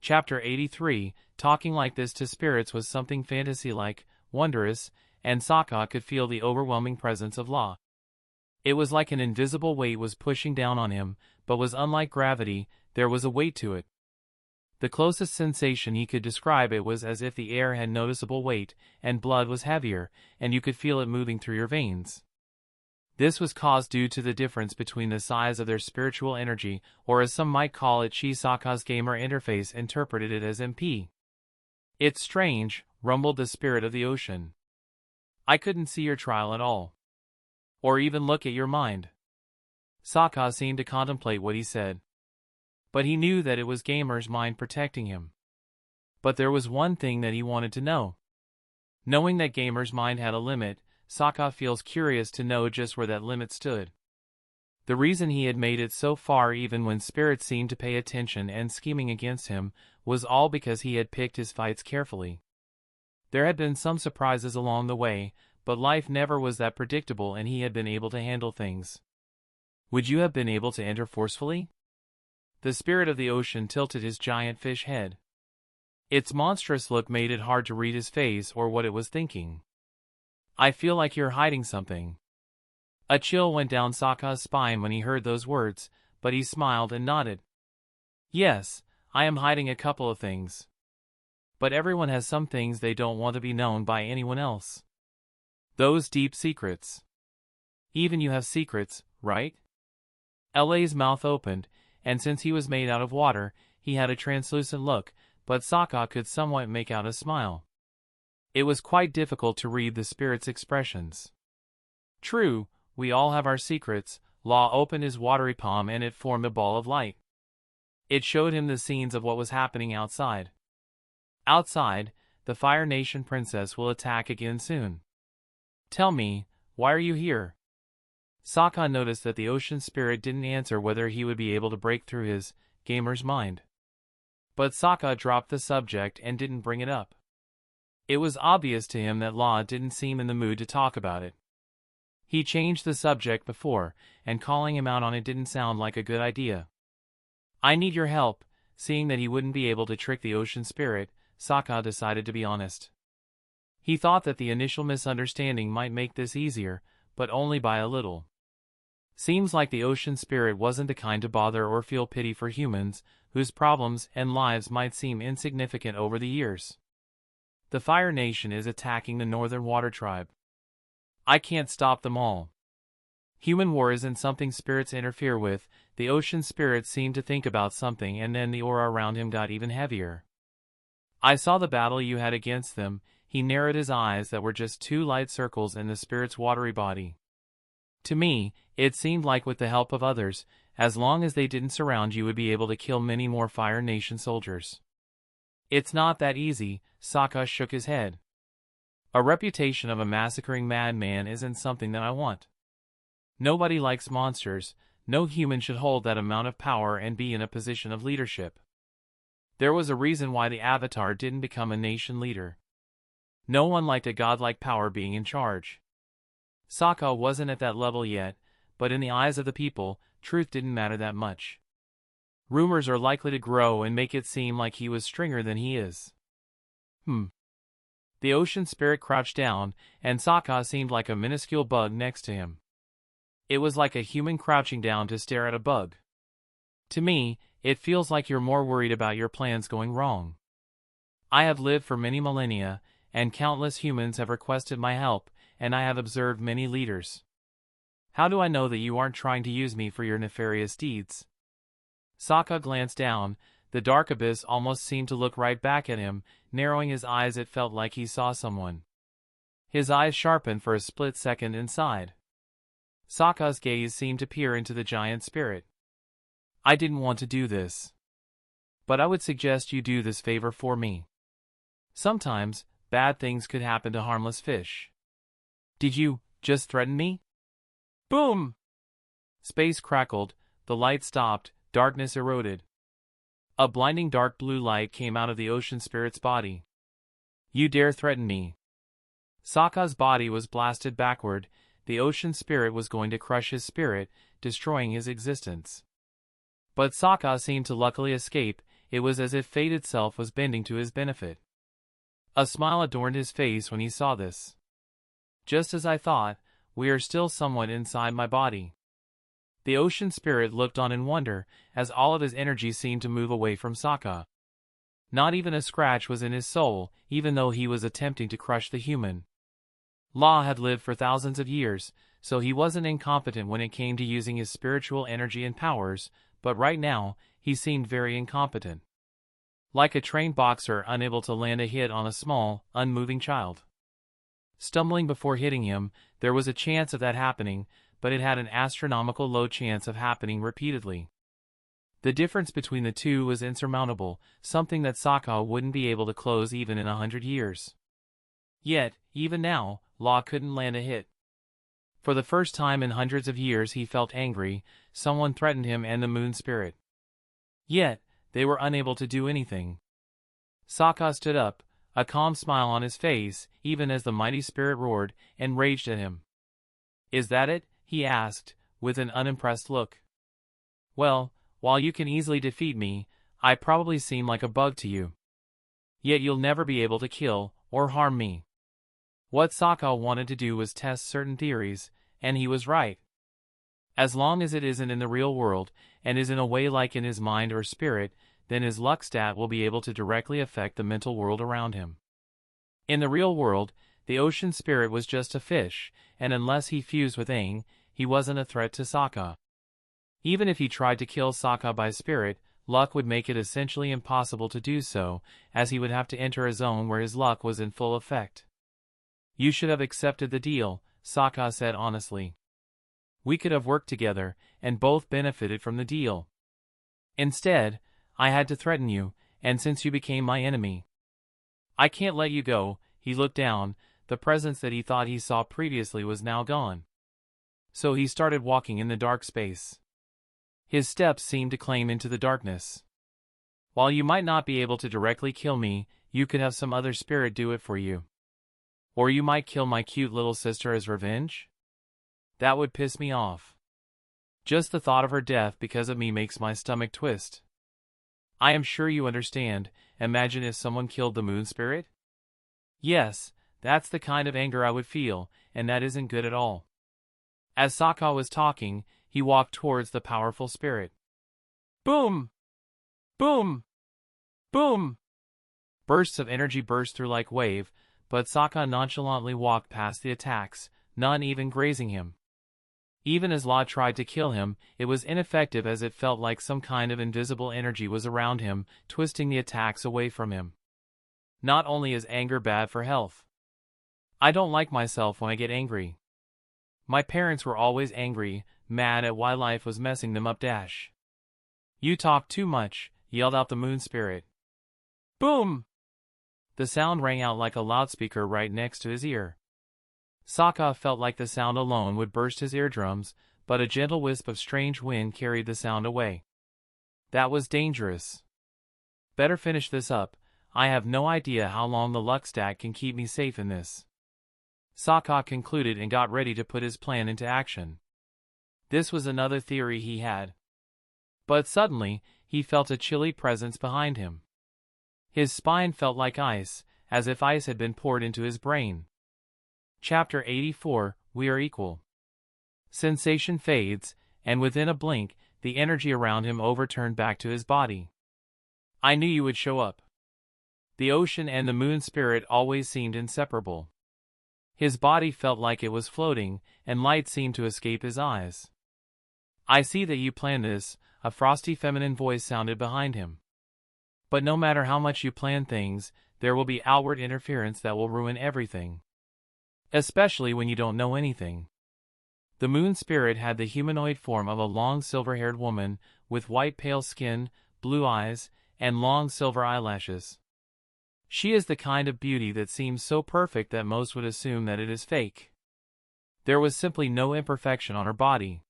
Chapter 83, talking like this to spirits was something fantasy-like, wondrous, and Sokka could feel the overwhelming presence of Law. It was like an invisible weight was pushing down on him, but was unlike gravity, there was a weight to it. The closest sensation he could describe it was as if the air had noticeable weight, and blood was heavier, and you could feel it moving through your veins. This was caused due to the difference between the size of their spiritual energy, or as some might call it, Sokka's gamer interface interpreted it as MP. It's strange, rumbled the spirit of the ocean. I couldn't see your trial at all. Or even look at your mind. Sokka seemed to contemplate what he said. But he knew that it was Gamer's mind protecting him. But there was one thing that he wanted to know. Knowing that Gamer's mind had a limit, Sokka feels curious to know just where that limit stood. The reason he had made it so far even when spirits seemed to pay attention and scheming against him, was all because he had picked his fights carefully. There had been some surprises along the way, but life never was that predictable and he had been able to handle things. Would you have been able to enter forcefully? The spirit of the ocean tilted his giant fish head. Its monstrous look made it hard to read his face or what it was thinking. I feel like you're hiding something. A chill went down Sokka's spine when he heard those words, but he smiled and nodded. Yes, I am hiding a couple of things. But everyone has some things they don't want to be known by anyone else. Those deep secrets. Even you have secrets, right? LA's mouth opened, and since he was made out of water, he had a translucent look, but Sokka could somewhat make out a smile. It was quite difficult to read the spirit's expressions. True, we all have our secrets. Law opened his watery palm and it formed a ball of light. It showed him the scenes of what was happening outside. Outside, the Fire Nation princess will attack again soon. Tell me, why are you here? Sokka noticed that the ocean spirit didn't answer whether he would be able to break through his gamer's mind. But Sokka dropped the subject and didn't bring it up. It was obvious to him that Law didn't seem in the mood to talk about it. He changed the subject before, and calling him out on it didn't sound like a good idea. I need your help. Seeing that he wouldn't be able to trick the ocean spirit, Sokka decided to be honest. He thought that the initial misunderstanding might make this easier, but only by a little. Seems like the ocean spirit wasn't the kind to bother or feel pity for humans, whose problems and lives might seem insignificant over the years. The Fire Nation is attacking the Northern Water Tribe. I can't stop them all. Human war isn't something spirits interfere with. The ocean spirit seemed to think about something, and then the aura around him got even heavier. I saw the battle you had against them. He narrowed his eyes that were just two light circles in the spirit's watery body. To me, it seemed like with the help of others, as long as they didn't surround you, would be able to kill many more Fire Nation soldiers. It's not that easy. Sokka shook his head. A reputation of a massacring madman isn't something that I want. Nobody likes monsters. No human should hold that amount of power and be in a position of leadership. There was a reason why the Avatar didn't become a nation leader. No one liked a godlike power being in charge. Sokka wasn't at that level yet, but in the eyes of the people, truth didn't matter that much. Rumors are likely to grow and make it seem like he was stronger than he is. The ocean spirit crouched down, and Sokka seemed like a minuscule bug next to him. It was like a human crouching down to stare at a bug. To me, it feels like you're more worried about your plans going wrong. I have lived for many millennia, and countless humans have requested my help, and I have observed many leaders. How do I know that you aren't trying to use me for your nefarious deeds? Sokka glanced down. The dark abyss almost seemed to look right back at him. Narrowing his eyes, it felt like he saw someone. His eyes sharpened for a split second inside. Sokka's gaze seemed to peer into the giant spirit. I didn't want to do this. But I would suggest you do this favor for me. Sometimes, bad things could happen to harmless fish. Did you just threaten me? Boom! Space crackled, the light stopped, darkness eroded. A blinding dark blue light came out of the ocean spirit's body. You dare threaten me? Sokka's body was blasted backward. The ocean spirit was going to crush his spirit, destroying his existence. But Sokka seemed to luckily escape. It was as if fate itself was bending to his benefit. A smile adorned his face when he saw this. Just as I thought, we are still somewhat inside my body. The ocean spirit looked on in wonder, as all of his energy seemed to move away from Sokka. Not even a scratch was in his soul, even though he was attempting to crush the human. Law had lived for thousands of years, so he wasn't incompetent when it came to using his spiritual energy and powers, but right now, he seemed very incompetent. Like a trained boxer unable to land a hit on a small, unmoving child. Stumbling before hitting him, there was a chance of that happening, but it had an astronomical low chance of happening repeatedly. The difference between the two was insurmountable, something that Sokka wouldn't be able to close even in 100 years. Yet, even now, Law couldn't land a hit. For the first time in hundreds of years he felt angry. Someone threatened him and the moon spirit. Yet, they were unable to do anything. Sokka stood up, a calm smile on his face, even as the mighty spirit roared and raged at him. Is that it? He asked, with an unimpressed look. Well, while you can easily defeat me, I probably seem like a bug to you. Yet you'll never be able to kill or harm me. What Sokka wanted to do was test certain theories, and he was right. As long as it isn't in the real world, and is in a way like in his mind or spirit, then his luck stat will be able to directly affect the mental world around him. In the real world, the ocean spirit was just a fish, and unless he fused with Aang, he wasn't a threat to Sokka. Even if he tried to kill Sokka by spirit, luck would make it essentially impossible to do so, as he would have to enter a zone where his luck was in full effect. You should have accepted the deal, Sokka said honestly. We could have worked together, and both benefited from the deal. Instead, I had to threaten you, and since you became my enemy, I can't let you go. He looked down. The presence that he thought he saw previously was now gone. So he started walking in the dark space. His steps seemed to climb into the darkness. While you might not be able to directly kill me, you could have some other spirit do it for you. Or you might kill my cute little sister as revenge? That would piss me off. Just the thought of her death because of me makes my stomach twist. I am sure you understand. Imagine if someone killed the moon spirit? Yes, that's the kind of anger I would feel, and that isn't good at all. As Sokka was talking, he walked towards the powerful spirit. Boom! Boom! Boom! Bursts of energy burst through like wave, but Sokka nonchalantly walked past the attacks, none even grazing him. Even as Law tried to kill him, it was ineffective as it felt like some kind of invisible energy was around him, twisting the attacks away from him. Not only is anger bad for health. I don't like myself when I get angry. My parents were always angry, mad at why life was messing them up. You talk too much, yelled out the moon spirit. Boom! The sound rang out like a loudspeaker right next to his ear. Sokka felt like the sound alone would burst his eardrums, but a gentle wisp of strange wind carried the sound away. That was dangerous. Better finish this up. I have no idea how long the luck stack can keep me safe in this. Sokka concluded and got ready to put his plan into action. This was another theory he had. But suddenly, he felt a chilly presence behind him. His spine felt like ice, as if ice had been poured into his brain. Chapter 84, We Are Equal. Sensation fades, and within a blink, the energy around him overturned back to his body. I knew you would show up. The ocean and the moon spirit always seemed inseparable. His body felt like it was floating, and light seemed to escape his eyes. "I see that you planned this," a frosty feminine voice sounded behind him. "But no matter how much you plan things, there will be outward interference that will ruin everything. Especially when you don't know anything." The moon spirit had the humanoid form of a long silver-haired woman, with white pale skin, blue eyes, and long silver eyelashes. She is the kind of beauty that seems so perfect that most would assume that it is fake. There was simply no imperfection on her body.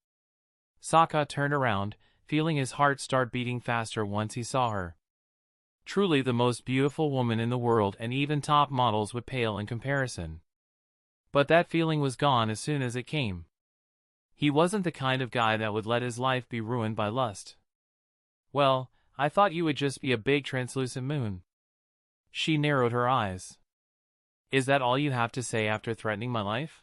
Soka turned around, feeling his heart start beating faster once he saw her. Truly the most beautiful woman in the world, and even top models would pale in comparison. But that feeling was gone as soon as it came. He wasn't the kind of guy that would let his life be ruined by lust. "Well, I thought you would just be a big translucent moon." She narrowed her eyes. "Is that all you have to say after threatening my life?"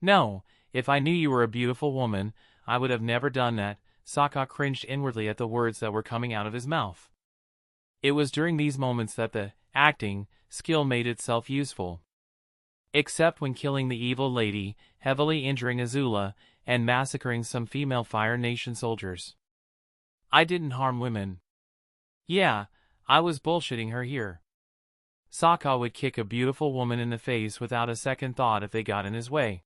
"No, if I knew you were a beautiful woman, I would have never done that." Soka cringed inwardly at the words that were coming out of his mouth. It was during these moments that the acting skill made itself useful. Except when killing the evil lady, heavily injuring Azula, and massacring some female Fire Nation soldiers. "I didn't harm women." "Yeah, I was bullshitting her here." Soka would kick a beautiful woman in the face without a second thought if they got in his way.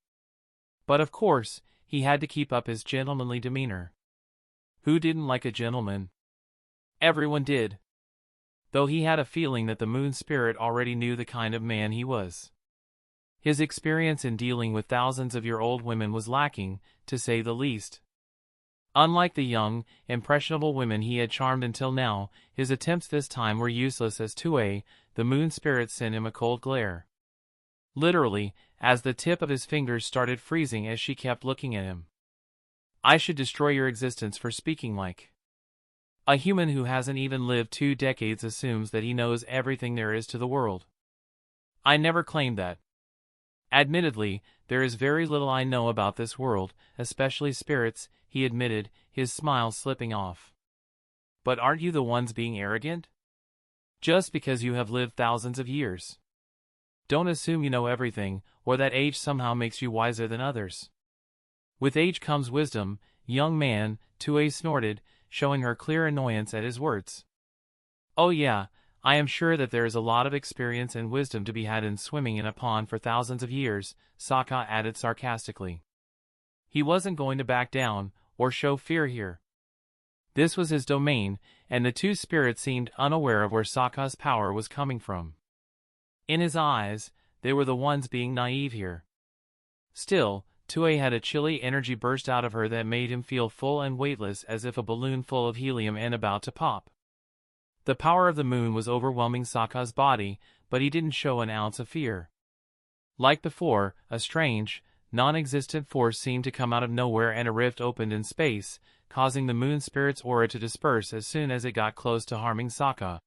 But of course, he had to keep up his gentlemanly demeanor. Who didn't like a gentleman? Everyone did. Though he had a feeling that the moon spirit already knew the kind of man he was. His experience in dealing with thousands-of-year-old women was lacking, to say the least. Unlike the young, impressionable women he had charmed until now, his attempts this time were useless as Tue, the moon spirit, sent him a cold glare. Literally, as the tip of his fingers started freezing as she kept looking at him. "I should destroy your existence for speaking like a human who hasn't even lived 2 decades assumes that he knows everything there is to the world. I never claimed that. Admittedly, there is very little I know about this world, especially spirits," he admitted, his smile slipping off. "But aren't you the ones being arrogant? Just because you have lived thousands of years. Don't assume you know everything, or that age somehow makes you wiser than others." "With age comes wisdom, young man," Tue snorted, showing her clear annoyance at his words. "Oh yeah, I am sure that there is a lot of experience and wisdom to be had in swimming in a pond for thousands of years," Soka added sarcastically. He wasn't going to back down, or show fear here. This was his domain, and the two spirits seemed unaware of where Soka's power was coming from. In his eyes, they were the ones being naive here. Still, Tue had a chilly energy burst out of her that made him feel full and weightless, as if a balloon full of helium and about to pop. The power of the moon was overwhelming Soka's body, but he didn't show an ounce of fear. Like before, a strange, non-existent force seemed to come out of nowhere, and a rift opened in space, causing the moon spirit's aura to disperse as soon as it got close to harming Soka.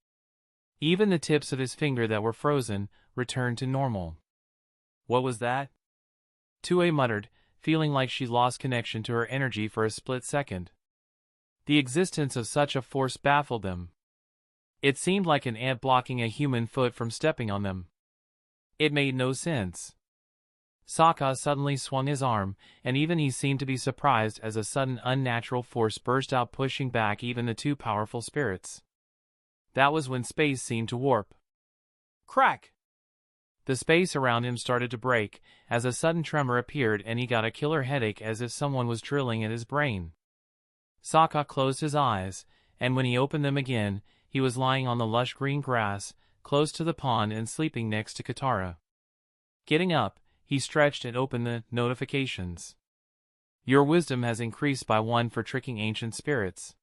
Even the tips of his finger that were frozen returned to normal. "What was that?" Tue muttered, feeling like she lost connection to her energy for a split second. The existence of such a force baffled them. It seemed like an ant blocking a human foot from stepping on them. It made no sense. Soka suddenly swung his arm, and even he seemed to be surprised as a sudden unnatural force burst out, pushing back even the two powerful spirits. That was when space seemed to warp. Crack! The space around him started to break, as a sudden tremor appeared, and he got a killer headache as if someone was drilling at his brain. Soka closed his eyes, and when he opened them again, he was lying on the lush green grass, close to the pond and sleeping next to Katara. Getting up, he stretched and opened the notifications. "Your wisdom has increased by 1 for tricking ancient spirits.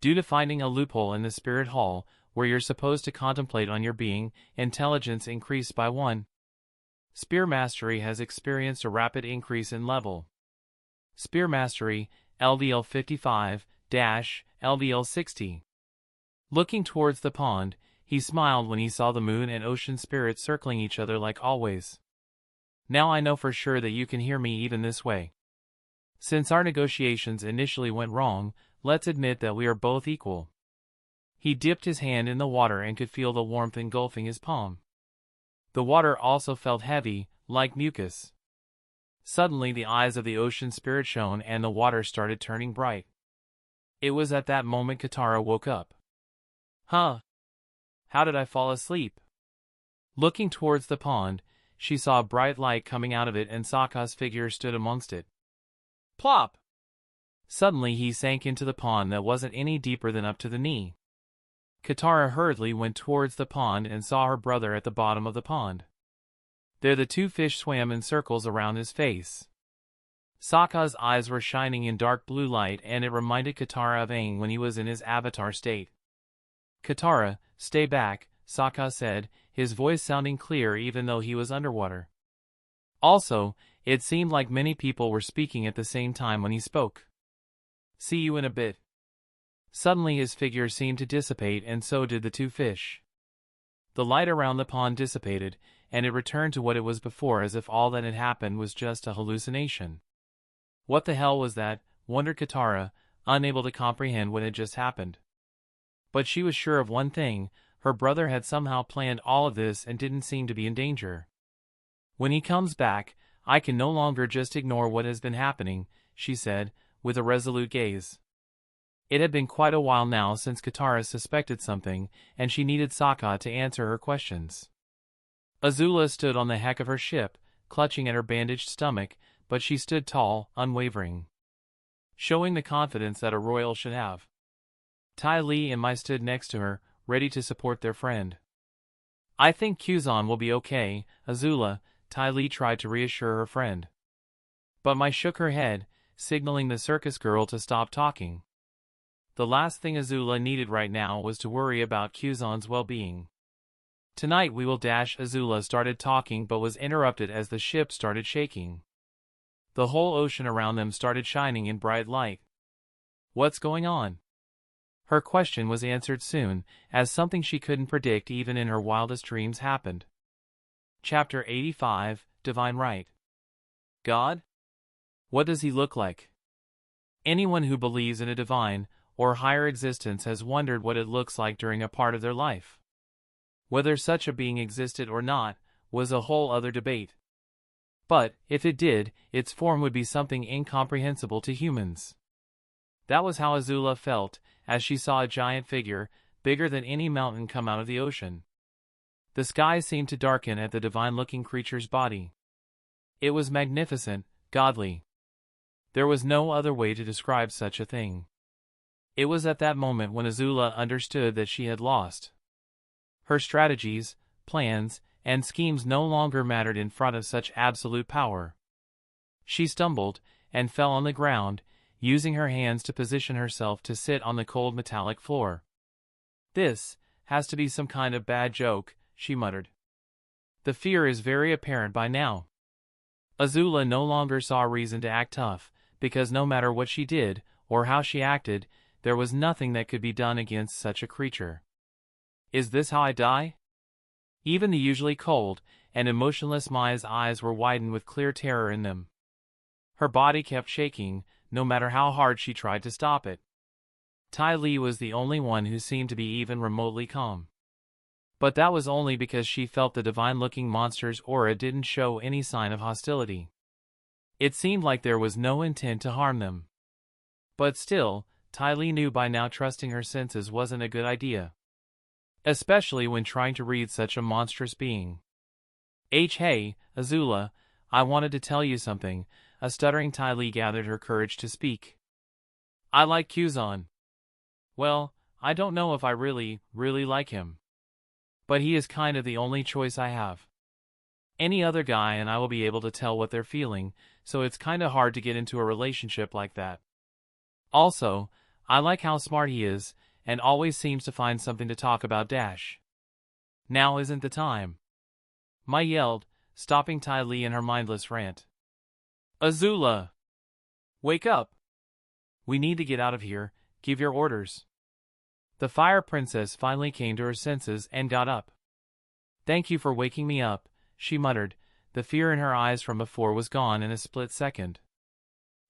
Due to finding a loophole in the spirit hall, where you're supposed to contemplate on your being, intelligence increased by 1. Spear mastery has experienced a rapid increase in level. Spear mastery, LDL 55-LDL 60. Looking towards the pond, he smiled when he saw the moon and ocean spirits circling each other like always. "Now I know for sure that you can hear me even this way. Since our negotiations initially went wrong, let's admit that we are both equal." He dipped his hand in the water and could feel the warmth engulfing his palm. The water also felt heavy, like mucus. Suddenly the eyes of the ocean spirit shone and the water started turning bright. It was at that moment Katara woke up. Huh? How did I fall asleep? Looking towards the pond, she saw a bright light coming out of it and Sokka's figure stood amongst it. Plop! Suddenly he sank into the pond that wasn't any deeper than up to the knee. Katara hurriedly went towards the pond and saw her brother at the bottom of the pond. There the two fish swam in circles around his face. Sokka's eyes were shining in dark blue light and it reminded Katara of Aang when he was in his avatar state. Katara, stay back, Sokka said, his voice sounding clear even though he was underwater. Also, it seemed like many people were speaking at the same time when he spoke. See you in a bit. Suddenly his figure seemed to dissipate and so did the two fish. The light around the pond dissipated, and it returned to what it was before as if all that had happened was just a hallucination. What the hell was that, wondered Katara, unable to comprehend what had just happened. But she was sure of one thing, her brother had somehow planned all of this and didn't seem to be in danger. When he comes back, I can no longer just ignore what has been happening, she said, with a resolute gaze. It had been quite a while now since Katara suspected something, and she needed Sokka to answer her questions. Azula stood on the deck of her ship, clutching at her bandaged stomach, but she stood tall, unwavering, showing the confidence that a royal should have. Ty Lee and Mai stood next to her, ready to support their friend. I think Kuzan will be okay, Azula, Ty Lee tried to reassure her friend. But Mai shook her head, signaling the circus girl to stop talking. The last thing Azula needed right now was to worry about Kuzan's well-being. Tonight we will dash. Azula started talking but was interrupted as the ship started shaking. The whole ocean around them started shining in bright light. What's going on? Her question was answered soon, as something she couldn't predict even in her wildest dreams happened. Chapter 85, Divine Right. God? What does he look like? Anyone who believes in a divine or higher existence has wondered what it looks like during a part of their life. Whether such a being existed or not was a whole other debate. But, if it did, its form would be something incomprehensible to humans. That was how Azula felt, as she saw a giant figure, bigger than any mountain, come out of the ocean. The sky seemed to darken at the divine-looking creature's body. It was magnificent, godly. There was no other way to describe such a thing. It was at that moment when Azula understood that she had lost. Her strategies, plans, and schemes no longer mattered in front of such absolute power. She stumbled, and fell on the ground, using her hands to position herself to sit on the cold metallic floor. This has to be some kind of bad joke, she muttered. The fear is very apparent by now. Azula no longer saw reason to act tough, because no matter what she did, or how she acted, there was nothing that could be done against such a creature. Is this how I die? Even the usually cold and emotionless Mai's eyes were widened with clear terror in them. Her body kept shaking, no matter how hard she tried to stop it. Ty Lee was the only one who seemed to be even remotely calm. But that was only because she felt the divine-looking monster's aura didn't show any sign of hostility. It seemed like there was no intent to harm them. But still, Ty Lee knew by now trusting her senses wasn't a good idea. Especially when trying to read such a monstrous being. Hey, Azula, I wanted to tell you something. A stuttering Ty Lee gathered her courage to speak. I like Kuzan. Well, I don't know if I really like him. But he is kind of the only choice I have. Any other guy and I will be able to tell what they're feeling, so it's kinda hard to get into a relationship like that. Also, I like how smart he is, and always seems to find something to talk about. Now isn't the time. Mai yelled, stopping Ty Lee in her mindless rant. Azula! Wake up! We need to get out of here, give your orders. The Fire Princess finally came to her senses and got up. Thank you for waking me up, she muttered. The fear in her eyes from before was gone in a split second.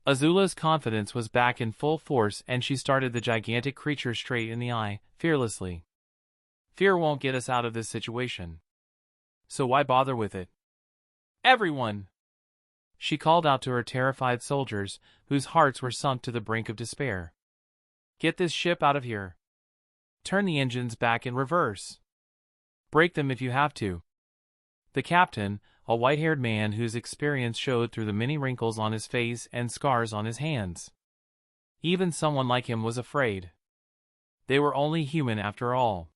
Azula's confidence was back in full force and she started the gigantic creature straight in the eye, fearlessly. Fear won't get us out of this situation. So why bother with it? Everyone! She called out to her terrified soldiers, whose hearts were sunk to the brink of despair. Get this ship out of here. Turn the engines back in reverse. Break them if you have to. The captain, a white-haired man whose experience showed through the many wrinkles on his face and scars on his hands. Even someone like him was afraid. They were only human after all.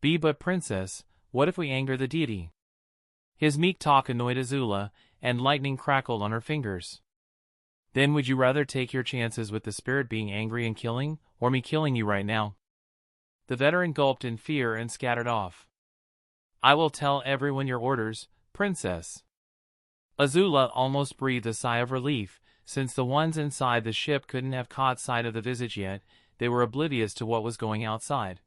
But princess, what if we anger the deity? His meek talk annoyed Azula, and lightning crackled on her fingers. Then would you rather take your chances with the spirit being angry and killing, or me killing you right now? The veteran gulped in fear and scattered off. I will tell everyone your orders, princess. Azula almost breathed a sigh of relief, since the ones inside the ship couldn't have caught sight of the visage yet. They were oblivious to what was going outside.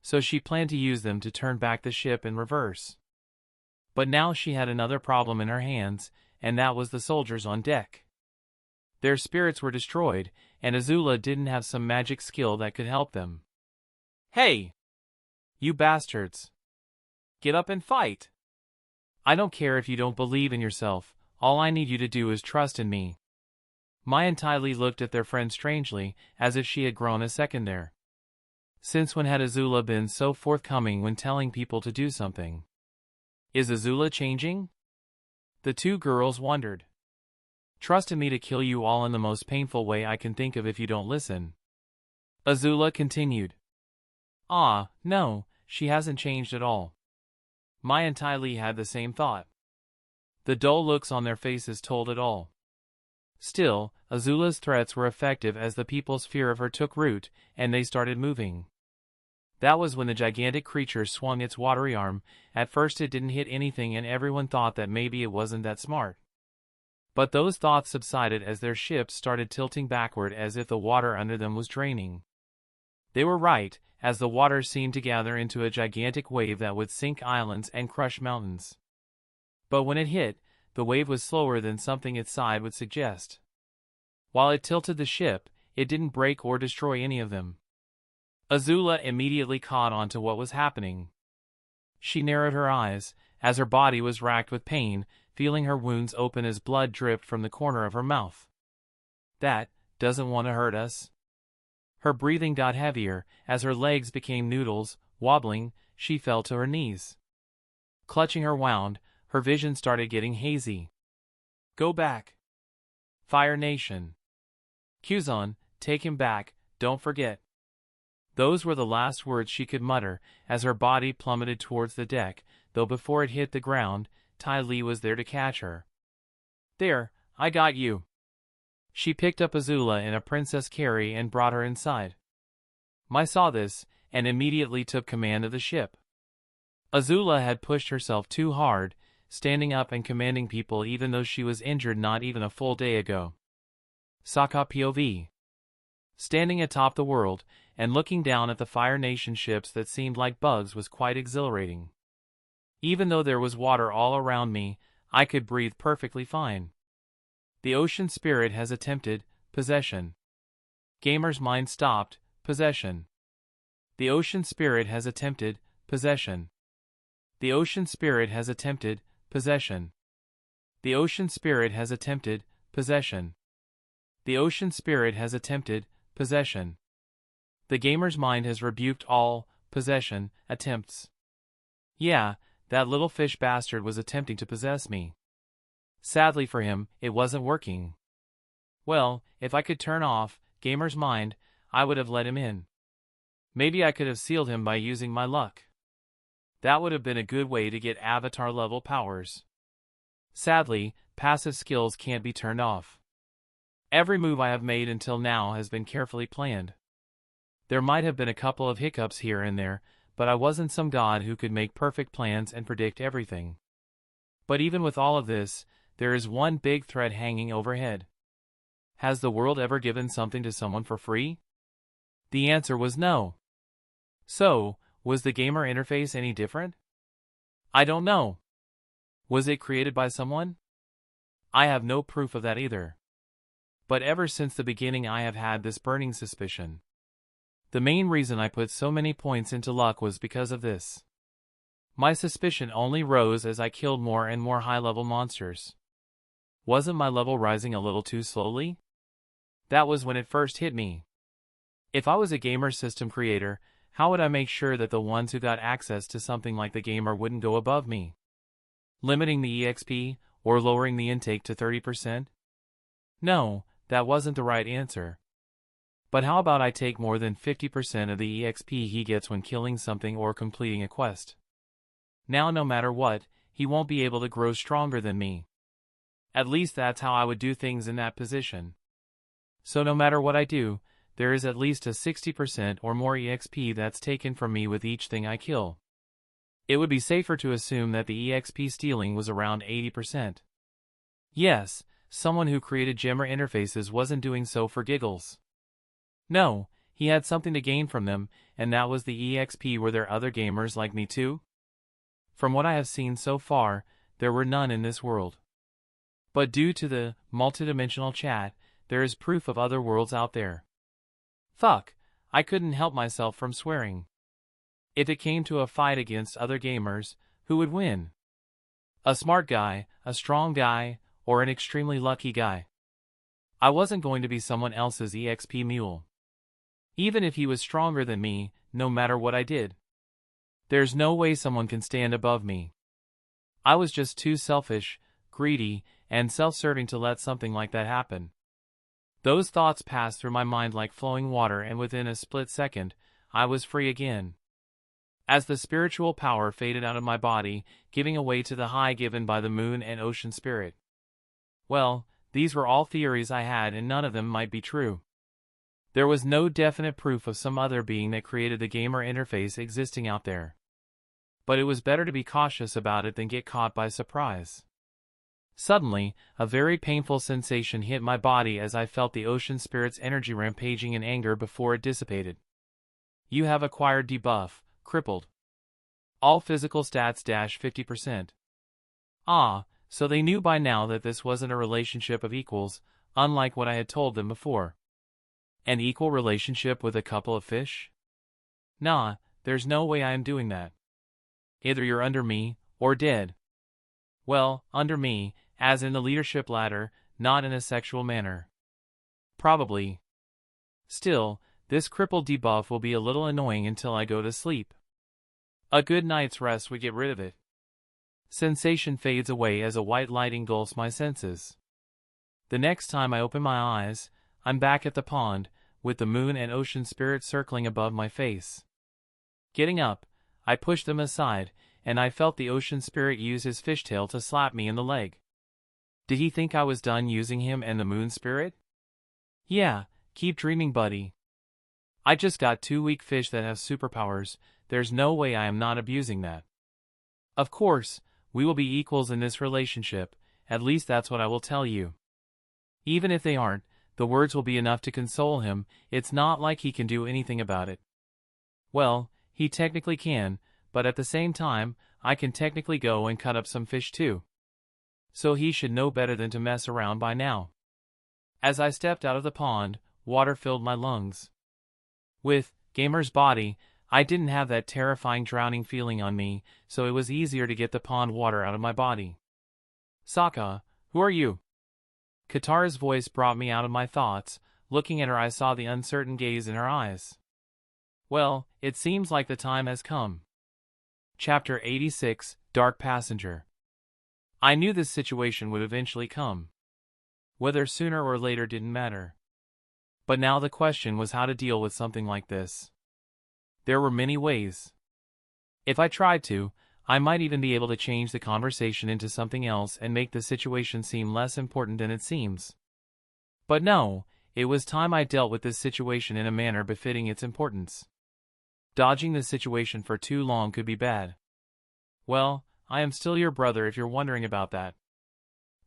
So she planned to use them to turn back the ship in reverse. But now she had another problem in her hands, and that was the soldiers on deck. Their spirits were destroyed, and Azula didn't have some magic skill that could help them. Hey! You bastards! Get up and fight! I don't care if you don't believe in yourself, all I need you to do is trust in me. Mai and Ty Lee looked at their friend strangely, as if she had grown a second there. Since when had Azula been so forthcoming when telling people to do something? Is Azula changing? The two girls wondered. Trust in me to kill you all in the most painful way I can think of if you don't listen. Azula continued. No, she hasn't changed at all. Mai and Ty Lee had the same thought. The dull looks on their faces told it all. Still, Azula's threats were effective as the people's fear of her took root, and they started moving. That was when the gigantic creature swung its watery arm. At first it didn't hit anything and everyone thought that maybe it wasn't that smart. But those thoughts subsided as their ships started tilting backward as if the water under them was draining. They were right, as the water seemed to gather into a gigantic wave that would sink islands and crush mountains. But when it hit, the wave was slower than something its side would suggest. While it tilted the ship, it didn't break or destroy any of them. Azula immediately caught on to what was happening. She narrowed her eyes, as her body was racked with pain, feeling her wounds open as blood dripped from the corner of her mouth. That doesn't want to hurt us. Her breathing got heavier, as her legs became noodles, wobbling, she fell to her knees. Clutching her wound, her vision started getting hazy. Go back. Fire Nation. Kuzan, take him back, don't forget. Those were the last words she could mutter, as her body plummeted towards the deck, though before it hit the ground, Ty Lee was there to catch her. There, I got you. She picked up Azula in a princess carry and brought her inside. Mai saw this, and immediately took command of the ship. Azula had pushed herself too hard, standing up and commanding people even though she was injured not even a full day ago. Soka POV. Standing atop the world, and looking down at the Fire Nation ships that seemed like bugs was quite exhilarating. Even though there was water all around me, I could breathe perfectly fine. The ocean spirit has attempted possession. Gamer's mind stopped. Possession. The ocean spirit has attempted possession. The ocean spirit has attempted possession. The ocean spirit has attempted possession. The ocean spirit has attempted possession. The gamer's mind has rebuked all possession attempts. Yeah, that little fish bastard was attempting to possess me. Sadly for him, it wasn't working. Well, if I could turn off gamer's mind, I would have let him in. Maybe I could have sealed him by using my luck. That would have been a good way to get avatar-level powers. Sadly, passive skills can't be turned off. Every move I have made until now has been carefully planned. There might have been a couple of hiccups here and there, but I wasn't some god who could make perfect plans and predict everything. But even with all of this, there is one big threat hanging overhead. Has the world ever given something to someone for free? The answer was no. So, was the gamer interface any different? I don't know. Was it created by someone? I have no proof of that either. But ever since the beginning I have had this burning suspicion. The main reason I put so many points into luck was because of this. My suspicion only rose as I killed more and more high-level monsters. Wasn't my level rising a little too slowly? That was when it first hit me. If I was a gamer system creator, how would I make sure that the ones who got access to something like the gamer wouldn't go above me? Limiting the EXP, or lowering the intake to 30%? No, that wasn't the right answer. But how about I take more than 50% of the EXP he gets when killing something or completing a quest? Now no matter what, he won't be able to grow stronger than me. At least that's how I would do things in that position. So no matter what I do, there is at least a 60% or more EXP that's taken from me with each thing I kill. It would be safer to assume that the EXP stealing was around 80%. Yes, someone who created Gemmer interfaces wasn't doing so for giggles. No, he had something to gain from them, and that was the EXP. Were there other gamers like me too? From what I have seen so far, there were none in this world. But due to the multidimensional chat, there is proof of other worlds out there. Fuck, I couldn't help myself from swearing. If it came to a fight against other gamers, who would win? A smart guy, a strong guy, or an extremely lucky guy? I wasn't going to be someone else's EXP mule. Even if he was stronger than me, no matter what I did. There's no way someone can stand above me. I was just too selfish, greedy, and self-serving to let something like that happen. Those thoughts passed through my mind like flowing water, and within a split second, I was free again. As the spiritual power faded out of my body, giving away to the high given by the moon and ocean spirit. Well, these were all theories I had, and none of them might be true. There was no definite proof of some other being that created the gamer interface existing out there. But it was better to be cautious about it than get caught by surprise. Suddenly, a very painful sensation hit my body as I felt the ocean spirit's energy rampaging in anger before it dissipated. You have acquired debuff, crippled. All physical stats -50%. Ah, so they knew by now that this wasn't a relationship of equals, unlike what I had told them before. An equal relationship with a couple of fish? Nah, there's no way I am doing that. Either you're under me, or dead. Well, under me, as in the leadership ladder, not in a sexual manner. Probably. Still, this crippled debuff will be a little annoying until I go to sleep. A good night's rest would get rid of it. Sensation fades away as a white light engulfs my senses. The next time I open my eyes, I'm back at the pond, with the moon and ocean spirit circling above my face. Getting up, I pushed them aside, and I felt the ocean spirit use his fishtail to slap me in the leg. Did he think I was done using him and the moon spirit? Yeah, keep dreaming, buddy. I just got 2 weak fish that have superpowers. There's no way I am not abusing that. Of course, we will be equals in this relationship, at least that's what I will tell you. Even if they aren't, the words will be enough to console him. It's not like he can do anything about it. Well, he technically can, but at the same time, I can technically go and cut up some fish too. So he should know better than to mess around by now. As I stepped out of the pond, water filled my lungs. With Gamer's body, I didn't have that terrifying drowning feeling on me, so it was easier to get the pond water out of my body. Soka, who are you? Katara's voice brought me out of my thoughts. Looking at her, I saw the uncertain gaze in her eyes. Well, it seems like the time has come. Chapter 86, Dark Passenger. I knew this situation would eventually come. Whether sooner or later didn't matter. But now the question was how to deal with something like this. There were many ways. If I tried to, I might even be able to change the conversation into something else and make the situation seem less important than it seems. But no, it was time I dealt with this situation in a manner befitting its importance. Dodging the situation for too long could be bad. Well, I am still your brother if you're wondering about that.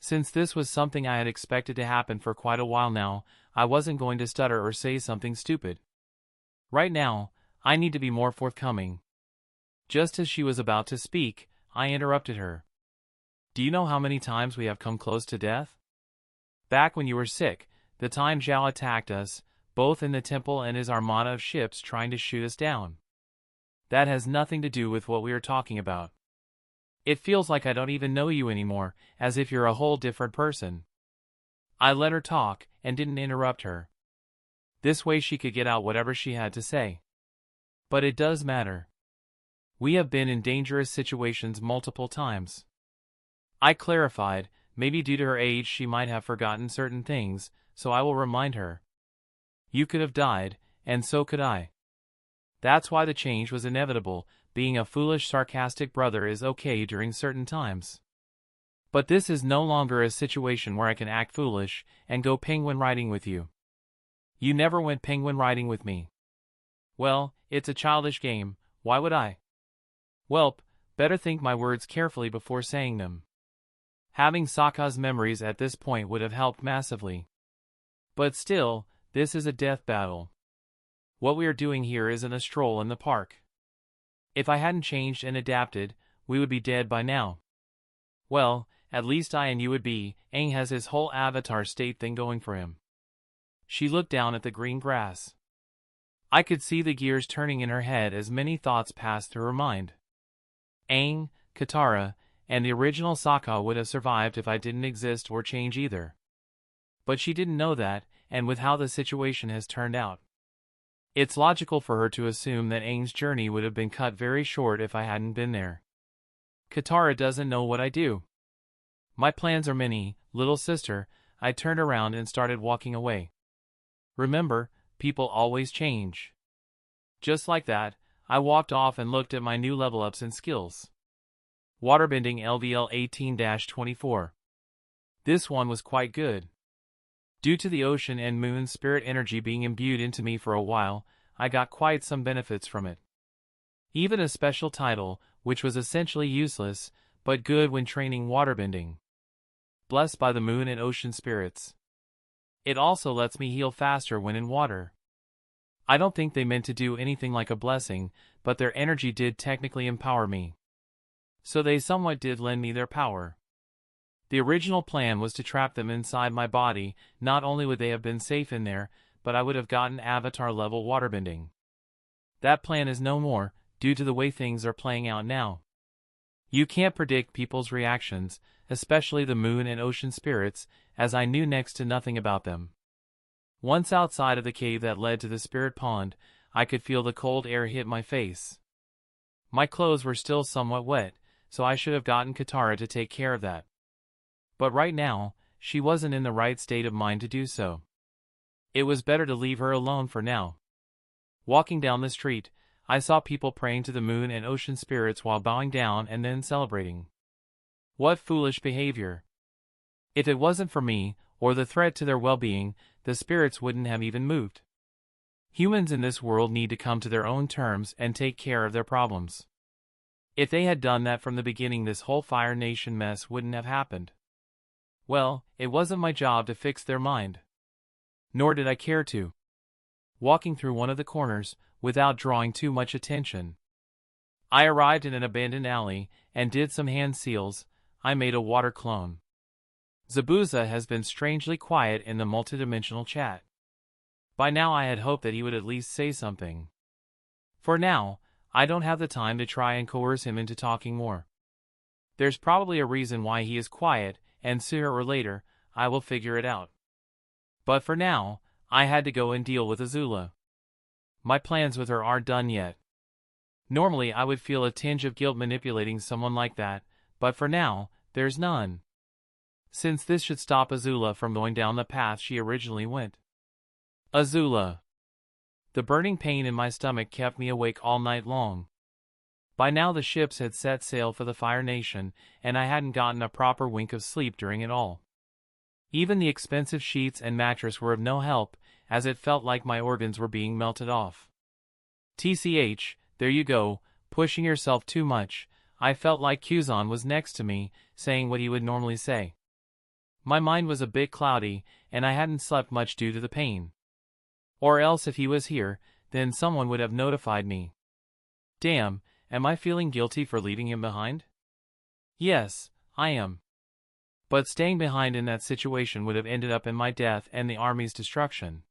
Since this was something I had expected to happen for quite a while now, I wasn't going to stutter or say something stupid. Right now, I need to be more forthcoming. Just as she was about to speak, I interrupted her. Do you know how many times we have come close to death? Back when you were sick, the time Zhao attacked us, both in the temple and his armada of ships trying to shoot us down. That has nothing to do with what we are talking about. It feels like I don't even know you anymore, as if you're a whole different person. I let her talk, and didn't interrupt her. This way she could get out whatever she had to say. But it does matter. We have been in dangerous situations multiple times. I clarified, maybe due to her age she might have forgotten certain things, so I will remind her. You could have died, and so could I. That's why the change was inevitable. Being a foolish, sarcastic brother is okay during certain times. But this is no longer a situation where I can act foolish and go penguin riding with you. You never went penguin riding with me. Well, it's a childish game, why would I? Welp, better think my words carefully before saying them. Having Soka's memories at this point would have helped massively. But still, this is a death battle. What we are doing here isn't a stroll in the park. If I hadn't changed and adapted, we would be dead by now. Well, at least I and you would be. Aang has his whole avatar state thing going for him. She looked down at the green grass. I could see the gears turning in her head as many thoughts passed through her mind. Aang, Katara, and the original Sokka would have survived if I didn't exist or change either. But she didn't know that, and with how the situation has turned out, it's logical for her to assume that Aang's journey would have been cut very short if I hadn't been there. Katara doesn't know what I do. My plans are many, little sister. I turned around and started walking away. Remember, people always change. Just like that, I walked off and looked at my new level ups and skills. Waterbending LVL 18-24. This one was quite good. Due to the ocean and moon spirit energy being imbued into me for a while, I got quite some benefits from it. Even a special title, which was essentially useless, but good when training waterbending. Blessed by the moon and ocean spirits. It also lets me heal faster when in water. I don't think they meant to do anything like a blessing, but their energy did technically empower me. So they somewhat did lend me their power. The original plan was to trap them inside my body. Not only would they have been safe in there, but I would have gotten avatar-level waterbending. That plan is no more, due to the way things are playing out now. You can't predict people's reactions, especially the moon and ocean spirits, as I knew next to nothing about them. Once outside of the cave that led to the spirit pond, I could feel the cold air hit my face. My clothes were still somewhat wet, so I should have gotten Katara to take care of that. But right now, she wasn't in the right state of mind to do so. It was better to leave her alone for now. Walking down the street, I saw people praying to the moon and ocean spirits while bowing down and then celebrating. What foolish behavior! If it wasn't for me, or the threat to their well-being, the spirits wouldn't have even moved. Humans in this world need to come to their own terms and take care of their problems. If they had done that from the beginning, this whole Fire Nation mess wouldn't have happened. Well, it wasn't my job to fix their mind. Nor did I care to. Walking through one of the corners, without drawing too much attention, I arrived in an abandoned alley, and did some hand seals. I made a water clone. Zabuza has been strangely quiet in the multidimensional chat. By now I had hoped that he would at least say something. For now, I don't have the time to try and coerce him into talking more. There's probably a reason why he is quiet, and sooner or later, I will figure it out. But for now, I had to go and deal with Azula. My plans with her aren't done yet. Normally I would feel a tinge of guilt manipulating someone like that, but for now, there's none. Since this should stop Azula from going down the path she originally went. Azula. The burning pain in my stomach kept me awake all night long. By now the ships had set sail for the Fire Nation, and I hadn't gotten a proper wink of sleep during it all. Even the expensive sheets and mattress were of no help, as it felt like my organs were being melted off. TCH, there you go, pushing yourself too much. I felt like Kuzan was next to me, saying what he would normally say. My mind was a bit cloudy, and I hadn't slept much due to the pain. Or else if he was here, then someone would have notified me. Damn, am I feeling guilty for leaving him behind? Yes, I am. But staying behind in that situation would have ended up in my death and the army's destruction.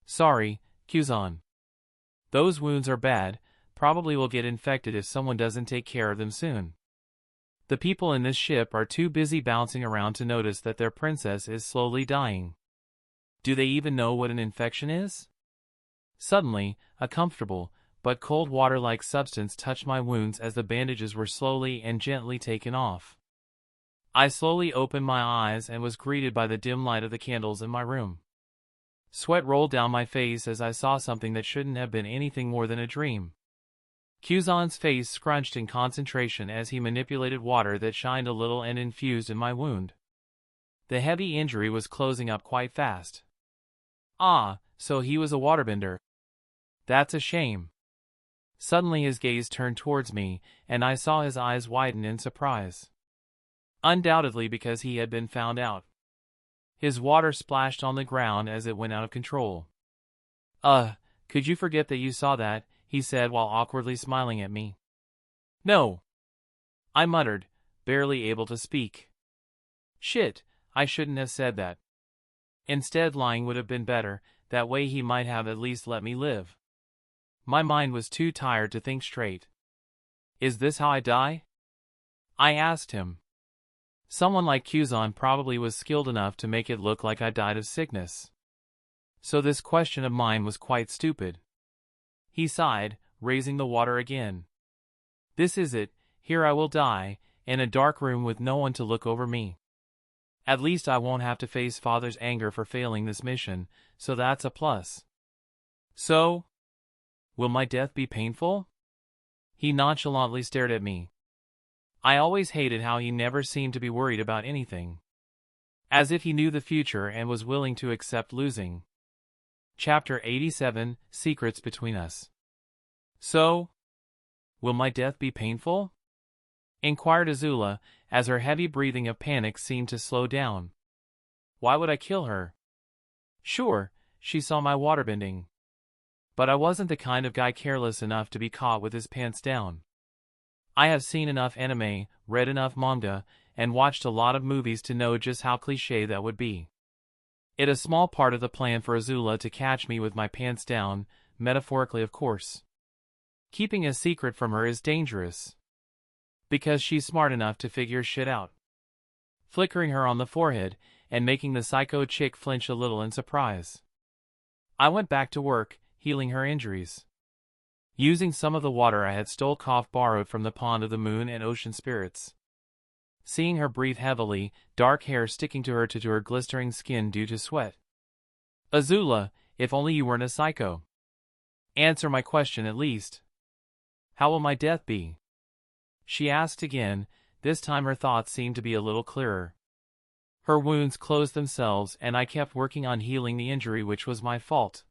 Sorry, Kuzan. Those wounds are bad, probably will get infected if someone doesn't take care of them soon. The people in this ship are too busy bouncing around to notice that their princess is slowly dying. Do they even know what an infection is? Suddenly, a comfortable, but cold water-like substance touched my wounds as the bandages were slowly and gently taken off. I slowly opened my eyes and was greeted by the dim light of the candles in my room. Sweat rolled down my face as I saw something that shouldn't have been anything more than a dream. Kuzan's face scrunched in concentration as he manipulated water that shined a little and infused in my wound. The heavy injury was closing up quite fast. Ah, so he was a waterbender. That's a shame. Suddenly his gaze turned towards me, and I saw his eyes widen in surprise. Undoubtedly because he had been found out. His water splashed on the ground as it went out of control. Could you forget that you saw that?" he said while awkwardly smiling at me. "No," I muttered, barely able to speak. Shit, I shouldn't have said that. Instead, lying would have been better, that way he might have at least let me live. My mind was too tired to think straight. "Is this how I die?" I asked him. Someone like Kuzan probably was skilled enough to make it look like I died of sickness. So this question of mine was quite stupid. He sighed, raising the water again. "This is it, here I will die, in a dark room with no one to look over me. At least I won't have to face Father's anger for failing this mission, so that's a plus." "So? Will my death be painful?" He nonchalantly stared at me. I always hated how he never seemed to be worried about anything. As if he knew the future and was willing to accept losing. Chapter 87, Secrets Between Us. "So? Will my death be painful?" inquired Azula, as her heavy breathing of panic seemed to slow down. Why would I kill her? Sure, she saw my waterbending. But I wasn't the kind of guy careless enough to be caught with his pants down. I have seen enough anime, read enough manga, and watched a lot of movies to know just how cliché that would be. It a small part of the plan for Azula to catch me with my pants down, metaphorically of course. Keeping a secret from her is dangerous. Because she's smart enough to figure shit out. Flickering her on the forehead, and making the psycho chick flinch a little in surprise. I went back to work, healing her injuries. Using some of the water I had borrowed from the pond of the moon and ocean spirits. Seeing her breathe heavily, dark hair sticking to her glistering skin due to sweat. "Azula, if only you weren't a psycho. Answer my question at least. How will my death be?" she asked again, this time her thoughts seemed to be a little clearer. Her wounds closed themselves and I kept working on healing the injury, which was my fault.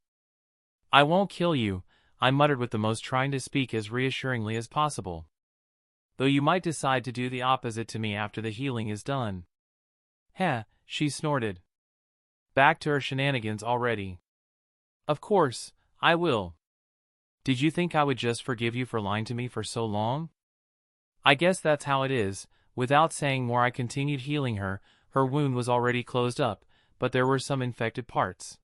"I won't kill you," I muttered with the most, trying to speak as reassuringly as possible. "Though you might decide to do the opposite to me after the healing is done." "Heh," she snorted. Back to her shenanigans already. "Of course, I will. Did you think I would just forgive you for lying to me for so long?" I guess that's how it is. Without saying more, I continued healing her. Her wound was already closed up, but there were some infected parts.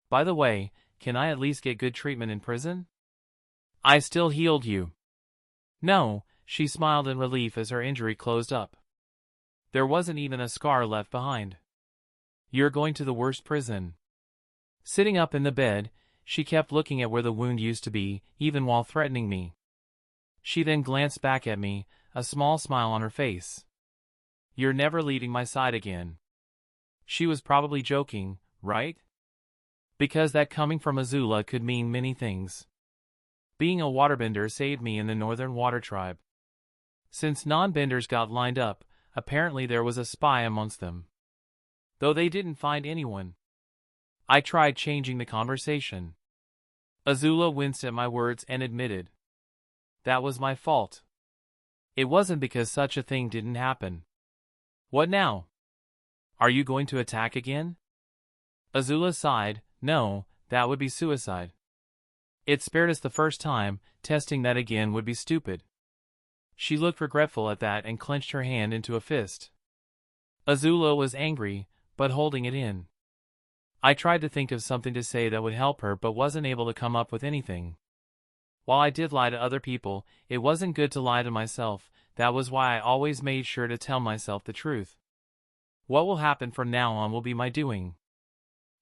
"By the way, can I at least get good treatment in prison?" "I still healed you." "No," she smiled in relief as her injury closed up. There wasn't even a scar left behind. "You're going to the worst prison." Sitting up in the bed, she kept looking at where the wound used to be, even while threatening me. She then glanced back at me, a small smile on her face. "You're never leaving my side again." She was probably joking, right? Because that coming from Azula could mean many things. Being a waterbender saved me in the Northern Water Tribe. Since non-benders got lined up, apparently there was a spy amongst them. Though they didn't find anyone. I tried changing the conversation. Azula winced at my words and admitted. That was my fault. It wasn't because such a thing didn't happen. What now? Are you going to attack again? Azula sighed. No, that would be suicide. It spared us the first time, testing that again would be stupid. She looked regretful at that and clenched her hand into a fist. Azula was angry, but holding it in. I tried to think of something to say that would help her but wasn't able to come up with anything. While I did lie to other people, it wasn't good to lie to myself, That was why I always made sure to tell myself the truth. What will happen from now on will be my doing.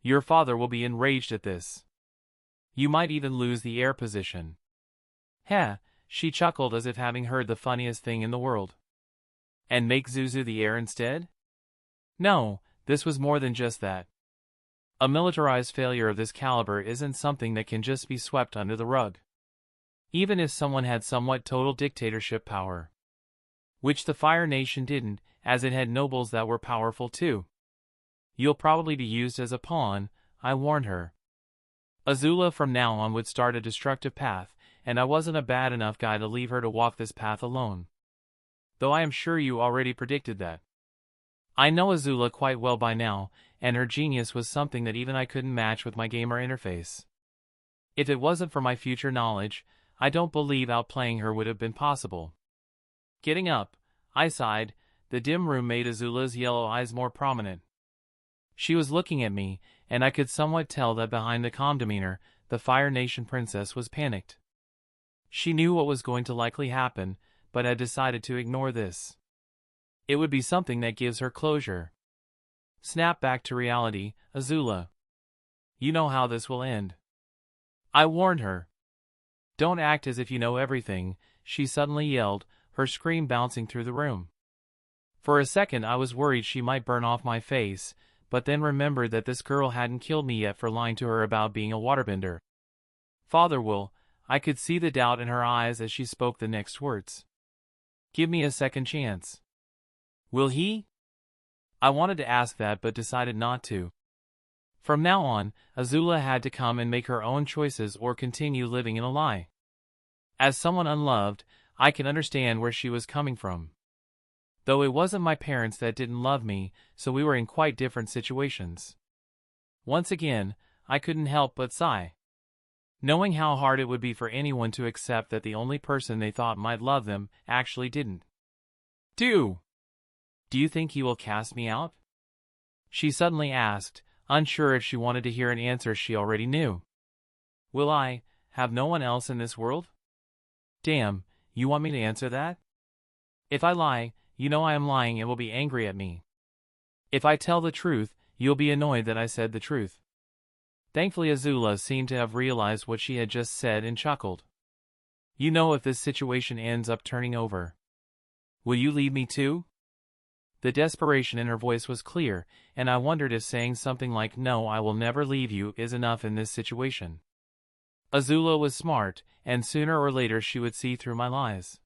Your father will be enraged at this. You might even lose the air position. Heh, she chuckled as if having heard the funniest thing in the world. And make Zuzu the heir instead? No, this was more than just that. A militarized failure of this caliber isn't something that can just be swept under the rug. Even if someone had somewhat total dictatorship power. Which the Fire Nation didn't, as it had nobles that were powerful too. You'll probably be used as a pawn, I warned her. Azula from now on would start a destructive path, and I wasn't a bad enough guy to leave her to walk this path alone. Though I am sure you already predicted that. I know Azula quite well by now, and her genius was something that even I couldn't match with my gamer interface. If it wasn't for my future knowledge, I don't believe outplaying her would have been possible. Getting up, I sighed. The dim room made Azula's yellow eyes more prominent. She was looking at me, and I could somewhat tell that behind the calm demeanor, the Fire Nation princess was panicked. She knew what was going to likely happen, but had decided to ignore this. It would be something that gives her closure. Snap back to reality, Azula. You know how this will end. I warned her. Don't act as if you know everything, she suddenly yelled, her scream bouncing through the room. For a second I was worried she might burn off my face, but then remembered that this girl hadn't killed me yet for lying to her about being a waterbender. Father will, I could see the doubt in her eyes as she spoke the next words. Give me a second chance. Will he? I wanted to ask that but decided not to. From now on, Azula had to come and make her own choices or continue living in a lie. As someone unloved, I can understand where she was coming from. Though it wasn't my parents that didn't love me, so we were in quite different situations. Once again, I couldn't help but sigh. Knowing how hard it would be for anyone to accept that the only person they thought might love them actually didn't. Do you think he will cast me out? She suddenly asked, unsure if she wanted to hear an answer she already knew. Will I have no one else in this world? Damn, you want me to answer that? If I lie, you know I am lying and will be angry at me. If I tell the truth, you'll be annoyed that I said the truth. Thankfully Azula seemed to have realized what she had just said and chuckled. You know if this situation ends up turning over. Will you leave me too? The desperation in her voice was clear, and I wondered if saying something like no I will never leave you is enough in this situation. Azula was smart, and sooner or later she would see through my lies.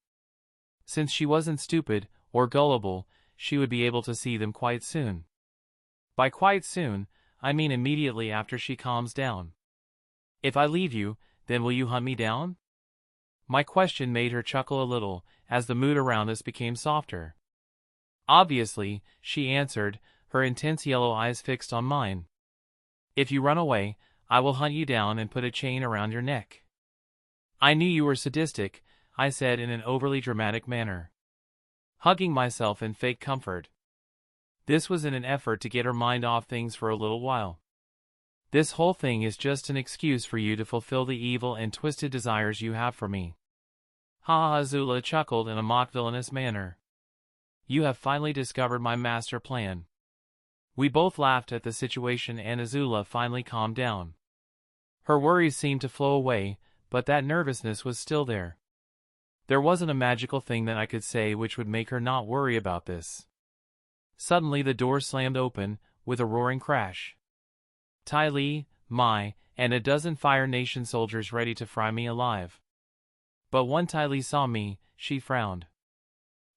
Since she wasn't stupid or gullible, she would be able to see them quite soon. By quite soon, I mean immediately after she calms down. If I leave you, then will you hunt me down? My question made her chuckle a little, as the mood around us became softer. Obviously, she answered, her intense yellow eyes fixed on mine. If you run away, I will hunt you down and put a chain around your neck. I knew you were sadistic, I said in an overly dramatic manner. Hugging myself in fake comfort. This was in an effort to get her mind off things for a little while. This whole thing is just an excuse for you to fulfill the evil and twisted desires you have for me. Ha ha, Azula chuckled in a mock villainous manner. You have finally discovered my master plan. We both laughed at the situation and Azula finally calmed down. Her worries seemed to flow away, but that nervousness was still there. There wasn't a magical thing that I could say which would make her not worry about this. Suddenly the door slammed open, with a roaring crash. Ty Lee, Mai, and a dozen Fire Nation soldiers ready to fry me alive. But when Ty Lee saw me, she frowned.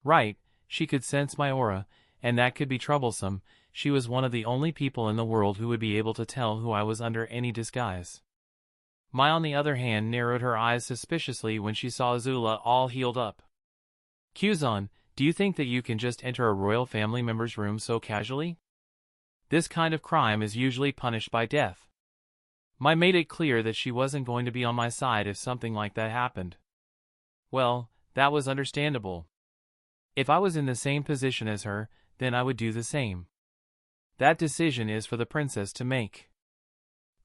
Right, she could sense my aura, and that could be troublesome. She was one of the only people in the world who would be able to tell who I was under any disguise. Mai on the other hand narrowed her eyes suspiciously when she saw Azula all healed up. Kuzan, do you think that you can just enter a royal family member's room so casually? This kind of crime is usually punished by death. Mai made it clear that she wasn't going to be on my side if something like that happened. Well, that was understandable. If I was in the same position as her, then I would do the same. That decision is for the princess to make.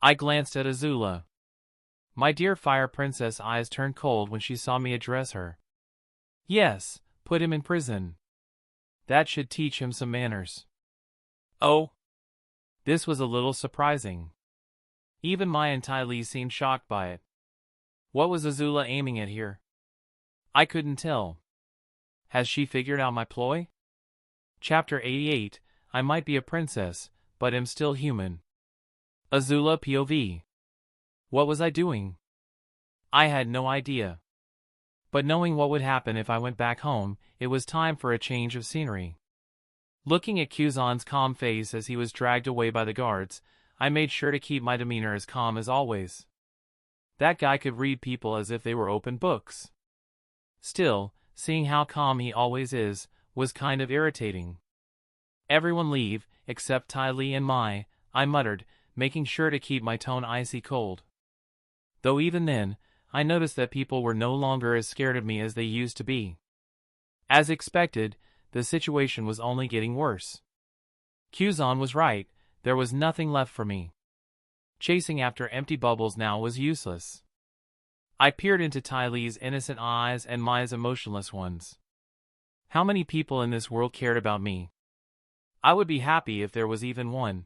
I glanced at Azula. My dear Fire Princess' eyes turned cold when she saw me address her. Yes, Put him in prison. That should teach him some manners. Oh. This was a little surprising. Even Mai and Ty Lee seemed shocked by it. What was Azula aiming at here? I couldn't tell. Has she figured out my ploy? Chapter 88, I might be a princess, but am still human. Azula POV. What was I doing? I had no idea. But knowing what would happen if I went back home, it was time for a change of scenery. Looking at Kuzan's calm face as he was dragged away by the guards, I made sure to keep my demeanor as calm as always. That guy could read people as if they were open books. Still, seeing how calm he always is, was kind of irritating. Everyone leave, except Ty Lee and Mai, I muttered, making sure to keep my tone icy cold. Though even then, I noticed that people were no longer as scared of me as they used to be. As expected, the situation was only getting worse. Kuzan was right, there was nothing left for me. Chasing after empty bubbles now was useless. I peered into Ty Lee's innocent eyes and Mai's emotionless ones. How many people in this world cared about me? I would be happy if there was even one.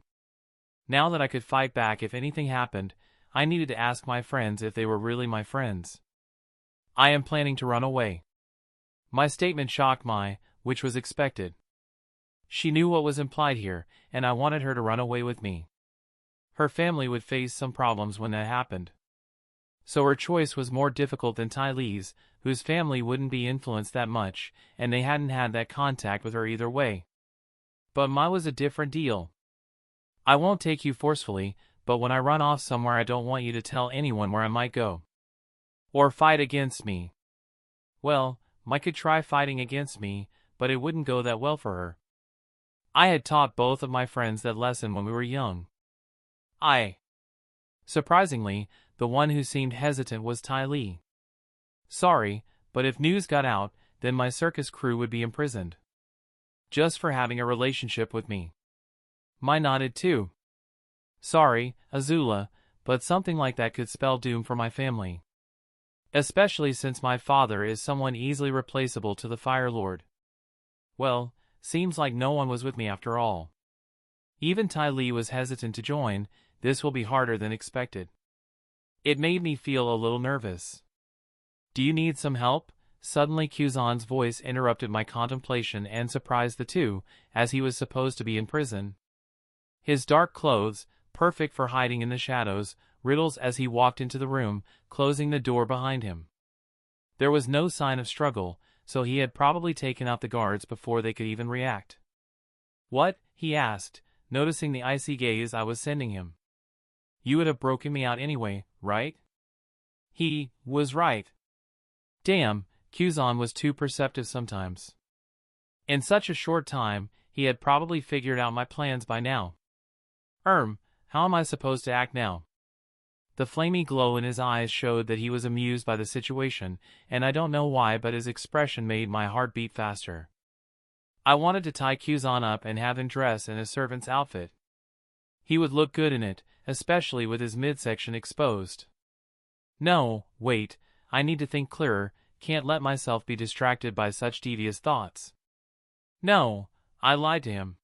Now that I could fight back if anything happened, I needed to ask my friends if they were really my friends. I am planning to run away. My statement shocked Mai, which was expected. She knew what was implied here, and I wanted her to run away with me. Her family would face some problems when that happened. So her choice was more difficult than Ty Lee's, whose family wouldn't be influenced that much, and they hadn't had that contact with her either way. But Mai was a different deal. I won't take you forcefully, but when I run off somewhere I don't want you to tell anyone where I might go. Or fight against me. Well, Mai could try fighting against me, but it wouldn't go that well for her. I had taught both of my friends that lesson when we were young. Surprisingly, the one who seemed hesitant was Ty Lee. Sorry, but if news got out, then my circus crew would be imprisoned. Just for having a relationship with me. Mai nodded too. Sorry, Azula, but something like that could spell doom for my family. Especially since my father is someone easily replaceable to the Fire Lord. Well, seems like no one was with me after all. Even Ty Lee was hesitant to join. This will be harder than expected. It made me feel a little nervous. Do you need some help? Suddenly Kuzan's voice interrupted my contemplation and surprised the two, as he was supposed to be in prison. His dark clothes, perfect for hiding in the shadows, riddles as he walked into the room, closing the door behind him. There was no sign of struggle, so he had probably taken out the guards before they could even react. What? He asked, noticing the icy gaze I was sending him. You would have broken me out anyway, right? He was right. Damn, Kuzan was too perceptive sometimes. In such a short time, he had probably figured out my plans by now. How am I supposed to act now? The flamey glow in his eyes showed that he was amused by the situation, and I don't know why, but his expression made my heart beat faster. I wanted to tie Kuzan up and have him dress in a servant's outfit. He would look good in it, especially with his midsection exposed. No, wait, I need to think clearer, can't let myself be distracted by such devious thoughts. No, I lied to him.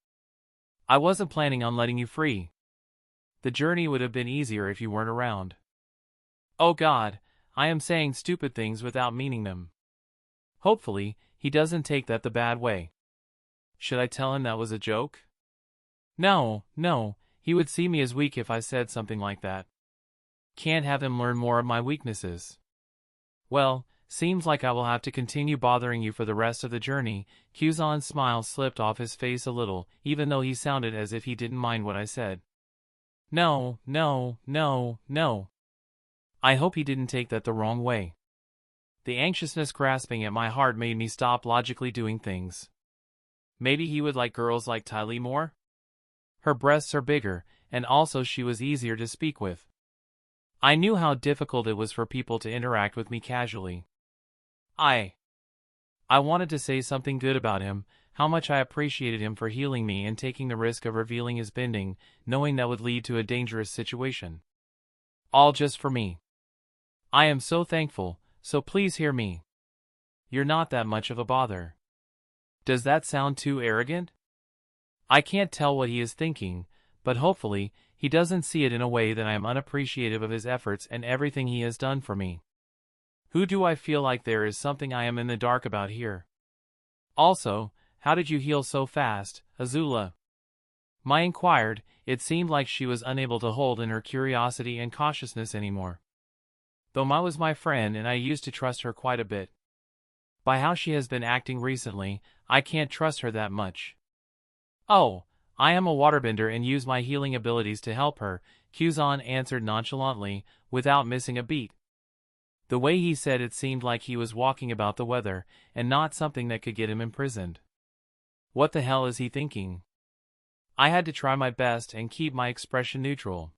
I wasn't planning on letting you free. The journey would have been easier if you weren't around. Oh God, I am saying stupid things without meaning them. Hopefully, he doesn't take that the bad way. Should I tell him that was a joke? No, he would see me as weak if I said something like that. Can't have him learn more of my weaknesses. Well, seems like I will have to continue bothering you for the rest of the journey. Kuzan's smile slipped off his face a little, even though he sounded as if he didn't mind what I said. No. I hope he didn't take that the wrong way. The anxiousness grasping at my heart made me stop logically doing things. Maybe he would like girls like Ty Lee more? Her breasts are bigger, and also she was easier to speak with. I knew how difficult it was for people to interact with me casually. I wanted to say something good about him, how much I appreciated him for healing me and taking the risk of revealing his bending, knowing that would lead to a dangerous situation. All just for me. I am so thankful, so please hear me. You're not that much of a bother. Does that sound too arrogant? I can't tell what he is thinking, but hopefully, he doesn't see it in a way that I am unappreciative of his efforts and everything he has done for me. Who do I feel like there is something I am in the dark about here? Also, how did you heal so fast, Azula? Mai inquired. It seemed like she was unable to hold in her curiosity and cautiousness anymore. Though Mai was my friend and I used to trust her quite a bit. By how she has been acting recently, I can't trust her that much. Oh, I am a waterbender and use my healing abilities to help her, Kuzan answered nonchalantly, without missing a beat. The way he said it seemed like he was walking about the weather, and not something that could get him imprisoned. What the hell is he thinking? I had to try my best and keep my expression neutral.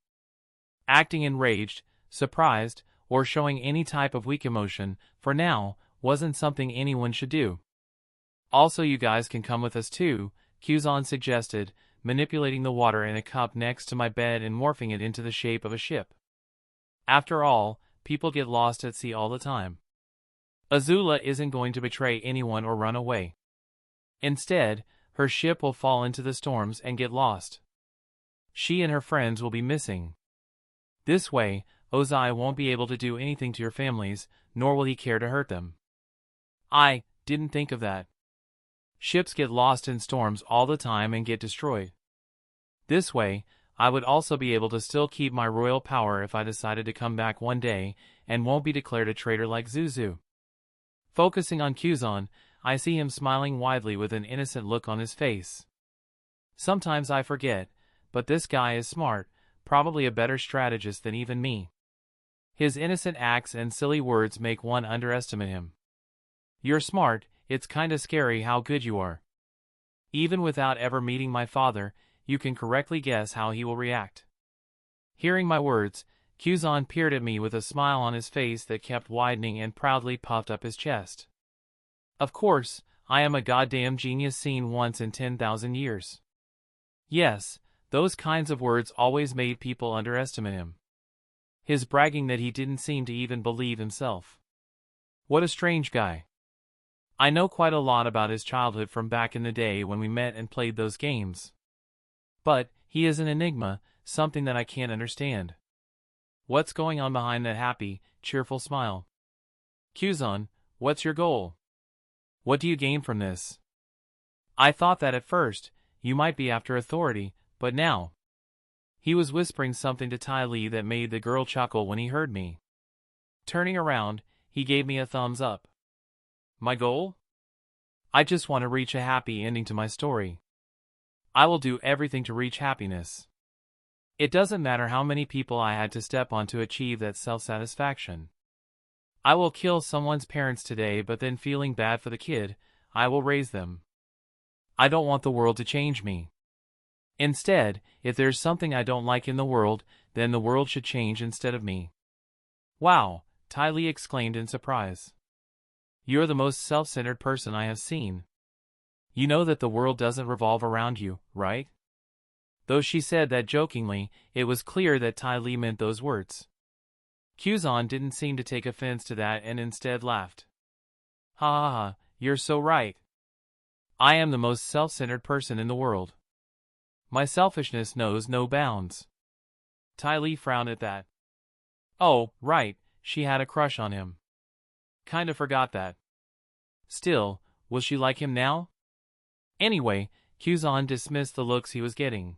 Acting enraged, surprised, or showing any type of weak emotion, for now, wasn't something anyone should do. Also, you guys can come with us too, Kuzan suggested, manipulating the water in a cup next to my bed and morphing it into the shape of a ship. After all, people get lost at sea all the time. Azula isn't going to betray anyone or run away. Instead, her ship will fall into the storms and get lost. She and her friends will be missing. This way, Ozai won't be able to do anything to your families, nor will he care to hurt them. I didn't think of that. Ships get lost in storms all the time and get destroyed. This way, I would also be able to still keep my royal power if I decided to come back one day, and won't be declared a traitor like Zuzu. Focusing on Kuzan, I see him smiling widely with an innocent look on his face. Sometimes I forget, but this guy is smart, probably a better strategist than even me. His innocent acts and silly words make one underestimate him. You're smart, it's kinda scary how good you are. Even without ever meeting my father, you can correctly guess how he will react. Hearing my words, Kuzan peered at me with a smile on his face that kept widening and proudly puffed up his chest. Of course, I am a goddamn genius seen once in 10,000 years. Yes, those kinds of words always made people underestimate him. His bragging that he didn't seem to even believe himself. What a strange guy. I know quite a lot about his childhood from back in the day when we met and played those games. But, he is an enigma, something that I can't understand. What's going on behind that happy, cheerful smile? Kuzan, what's your goal? What do you gain from this? I thought that at first, you might be after authority, but now. He was whispering something to Ty Lee that made the girl chuckle when he heard me. Turning around, he gave me a thumbs up. My goal? I just want to reach a happy ending to my story. I will do everything to reach happiness. It doesn't matter how many people I had to step on to achieve that self-satisfaction. I will kill someone's parents today, but then feeling bad for the kid, I will raise them. I don't want the world to change me. Instead, if there's something I don't like in the world, then the world should change instead of me. Wow, Ty Lee exclaimed in surprise. You're the most self-centered person I have seen. You know that the world doesn't revolve around you, right? Though she said that jokingly, it was clear that Ty Lee meant those words. Kuzan didn't seem to take offense to that and instead laughed. Ha ha ha, you're so right. I am the most self-centered person in the world. My selfishness knows no bounds. Ty Lee frowned at that. Oh, right, she had a crush on him. Kinda forgot that. Still, will she like him now? Anyway, Kuzan dismissed the looks he was getting.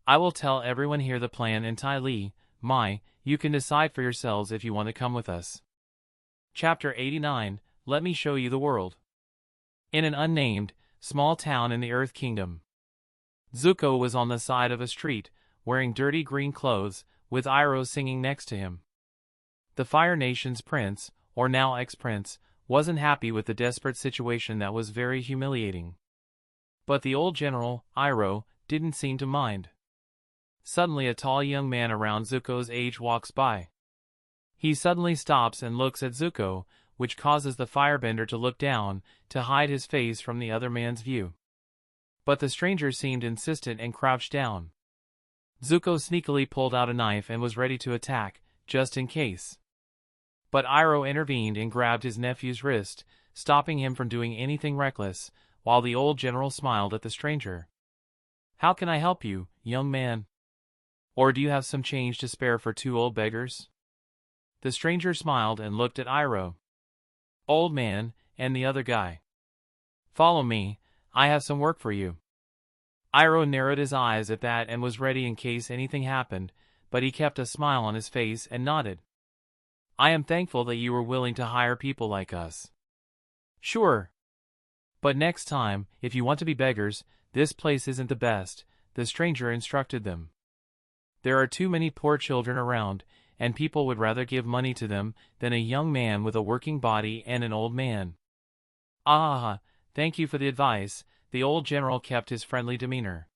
I will tell everyone here the plan, and Ty Lee, Mai, you can decide for yourselves if you want to come with us. Chapter 89, Let me show you the world. In an unnamed, small town in the Earth Kingdom. Zuko was on the side of a street, wearing dirty green clothes, with Iroh singing next to him. The Fire Nation's prince, or now ex-prince, wasn't happy with the desperate situation that was very humiliating. But the old general, Iroh, didn't seem to mind. Suddenly a tall young man around Zuko's age walks by. He suddenly stops and looks at Zuko, which causes the firebender to look down, to hide his face from the other man's view. But the stranger seemed insistent and crouched down. Zuko sneakily pulled out a knife and was ready to attack, just in case. But Iroh intervened and grabbed his nephew's wrist, stopping him from doing anything reckless, while the old general smiled at the stranger. "How can I help you, young man? Or do you have some change to spare for 2 old beggars?" The stranger smiled and looked at Iroh. "Old man, and the other guy. Follow me, I have some work for you." Iroh narrowed his eyes at that and was ready in case anything happened, but he kept a smile on his face and nodded. "I am thankful that you were willing to hire people like us." "Sure. But next time, if you want to be beggars, this place isn't the best," the stranger instructed them. "There are too many poor children around, and people would rather give money to them than a young man with a working body and an old man." "Ah, thank you for the advice." The old general kept his friendly demeanor.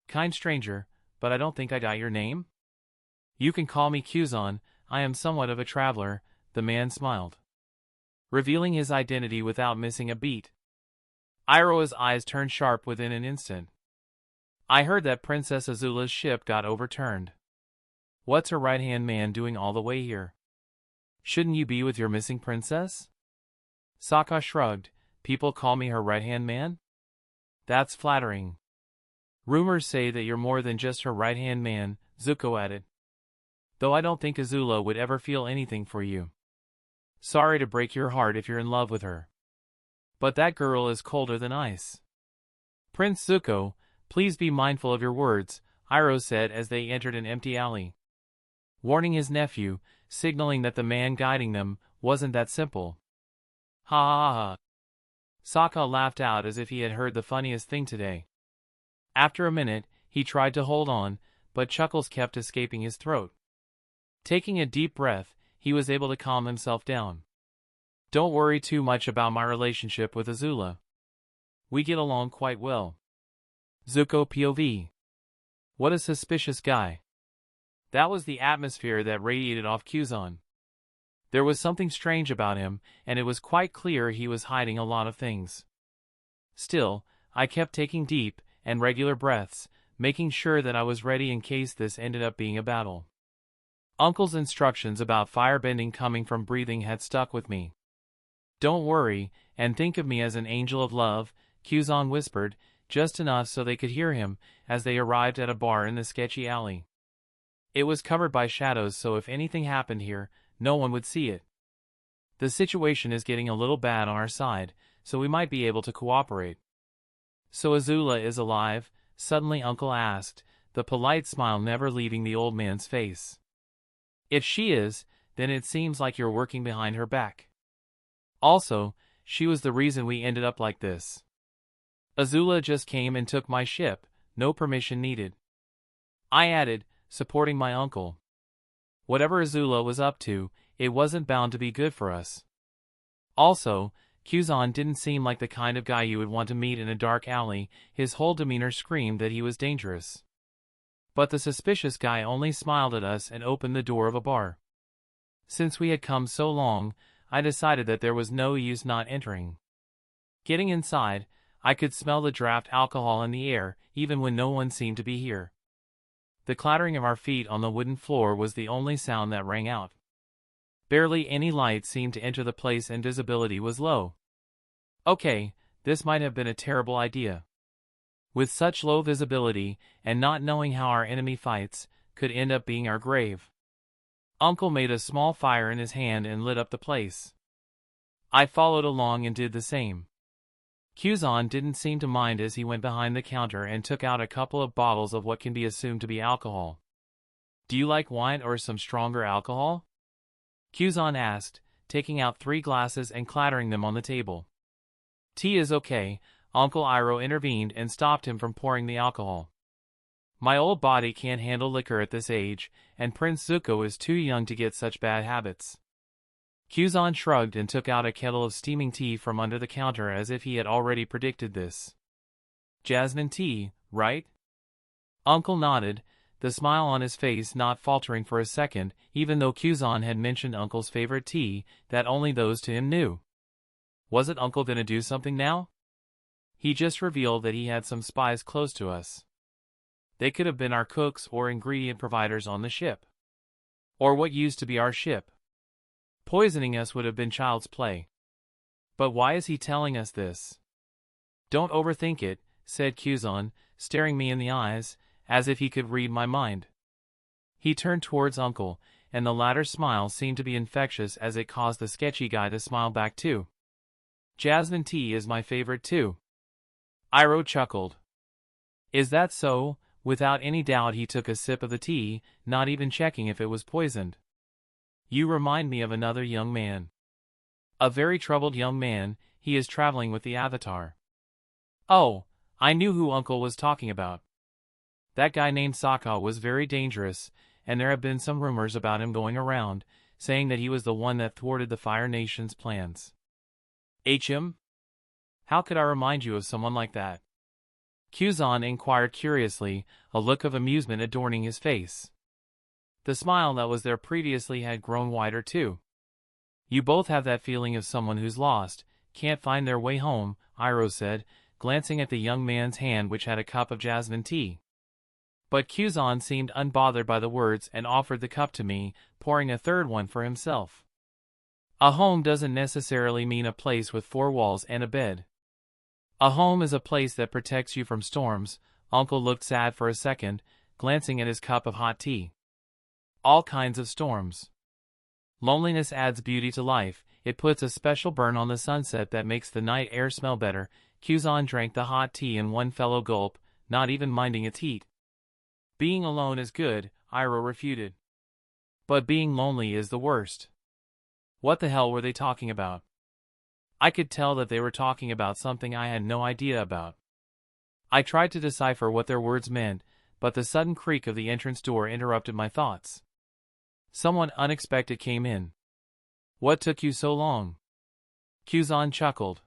"Kind stranger, but I don't think I got your name?" "You can call me Kuzan, I am somewhat of a traveler," the man smiled, revealing his identity without missing a beat. Iroh's eyes turned sharp within an instant. "I heard that Princess Azula's ship got overturned. What's her right-hand man doing all the way here? Shouldn't you be with your missing princess?" Sokka shrugged. "People call me her right-hand man? That's flattering. Rumors say that you're more than just her right-hand man," Zuko added. "Though I don't think Azula would ever feel anything for you. Sorry to break your heart if you're in love with her. But that girl is colder than ice." "Prince Zuko, please be mindful of your words," Iroh said as they entered an empty alley, warning his nephew, signaling that the man guiding them wasn't that simple. "Ha ha ha." Sokka laughed out as if he had heard the funniest thing today. After a minute, he tried to hold on, but chuckles kept escaping his throat. Taking a deep breath, he was able to calm himself down. "Don't worry too much about my relationship with Azula. We get along quite well." Zuko POV. What a suspicious guy. That was the atmosphere that radiated off Kuzan. There was something strange about him, and it was quite clear he was hiding a lot of things. Still, I kept taking deep and regular breaths, making sure that I was ready in case this ended up being a battle. Uncle's instructions about firebending coming from breathing had stuck with me. "Don't worry, and think of me as an angel of love," Kuzan whispered, just enough so they could hear him, as they arrived at a bar in the sketchy alley. It was covered by shadows, so if anything happened here, no one would see it. "The situation is getting a little bad on our side, so we might be able to cooperate." "So Azula is alive?" suddenly Uncle asked, the polite smile never leaving the old man's face. "If she is, then it seems like you're working behind her back. Also, she was the reason we ended up like this. Azula just came and took my ship, no permission needed," I added, supporting my uncle. Whatever Azula was up to, it wasn't bound to be good for us. Also, Kuzan didn't seem like the kind of guy you would want to meet in a dark alley. His whole demeanor screamed that he was dangerous. But the suspicious guy only smiled at us and opened the door of a bar. Since we had come so long, I decided that there was no use not entering. Getting inside, I could smell the draft alcohol in the air, even when no one seemed to be here. The clattering of our feet on the wooden floor was the only sound that rang out. Barely any light seemed to enter the place and visibility was low. Okay, this might have been a terrible idea. With such low visibility, and not knowing how our enemy fights, could end up being our grave. Uncle made a small fire in his hand and lit up the place. I followed along and did the same. Kuzan didn't seem to mind as he went behind the counter and took out a couple of bottles of what can be assumed to be alcohol. "Do you like wine or some stronger alcohol?" Kuzan asked, taking out 3 glasses and clattering them on the table. "Tea is okay," Uncle Iroh intervened and stopped him from pouring the alcohol. "My old body can't handle liquor at this age, and Prince Zuko is too young to get such bad habits." Kuzan shrugged and took out a kettle of steaming tea from under the counter as if he had already predicted this. "Jasmine tea, right?" Uncle nodded, the smile on his face not faltering for a second, even though Kuzan had mentioned Uncle's favorite tea that only those to him knew. Wasn't Uncle gonna do something now? He just revealed that he had some spies close to us. They could have been our cooks or ingredient providers on the ship. Or what used to be our ship. Poisoning us would have been child's play. But why is he telling us this? Don't overthink it, said Kuzan, staring me in the eyes, as if he could read my mind. He turned towards Uncle, and the latter's smile seemed to be infectious as it caused the sketchy guy to smile back too. Jasmine tea is my favorite too. Iroh chuckled. Is that so? Without any doubt he took a sip of the tea, not even checking if it was poisoned. You remind me of another young man. A very troubled young man, he is traveling with the Avatar. Oh, I knew who Uncle was talking about. That guy named Soka was very dangerous, and there have been some rumors about him going around, saying that he was the one that thwarted the Fire Nation's plans. HM? How could I remind you of someone like that? Kuzan inquired curiously, a look of amusement adorning his face. The smile that was there previously had grown wider too. You both have that feeling of someone who's lost, can't find their way home, Iroh said, glancing at the young man's hand which had a cup of jasmine tea. But Kuzan seemed unbothered by the words and offered the cup to me, pouring a third one for himself. A home doesn't necessarily mean a place with four walls and a bed. A home is a place that protects you from storms. Uncle looked sad for a second, glancing at his cup of hot tea. All kinds of storms. Loneliness adds beauty to life, it puts a special burn on the sunset that makes the night air smell better. Kuzan drank the hot tea in one fellow gulp, not even minding its heat. Being alone is good, Iroh refuted. But being lonely is the worst. What the hell were they talking about? I could tell that they were talking about something I had no idea about. I tried to decipher what their words meant, but the sudden creak of the entrance door interrupted my thoughts. Someone unexpected came in. What took you so long? Kuzan chuckled.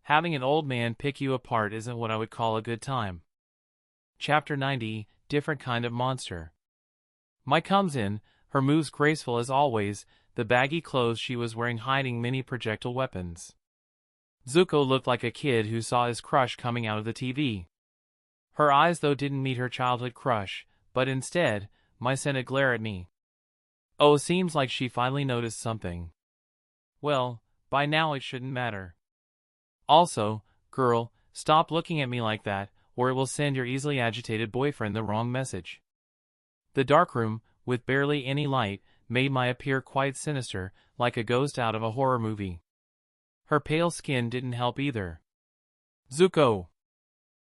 Having an old man pick you apart isn't what I would call a good time. Chapter 90, Different Kind of Monster. Mai comes in, her moves graceful as always, the baggy clothes she was wearing hiding many projectile weapons. Zuko looked like a kid who saw his crush coming out of the TV. Her eyes though didn't meet her childhood crush, but instead, Mai sent a glare at me. Oh, seems like she finally noticed something. Well, by now it shouldn't matter. Also, girl, stop looking at me like that, or it will send your easily agitated boyfriend the wrong message. The darkroom, with barely any light, made Mai appear quite sinister, like a ghost out of a horror movie. Her pale skin didn't help either. Zuko!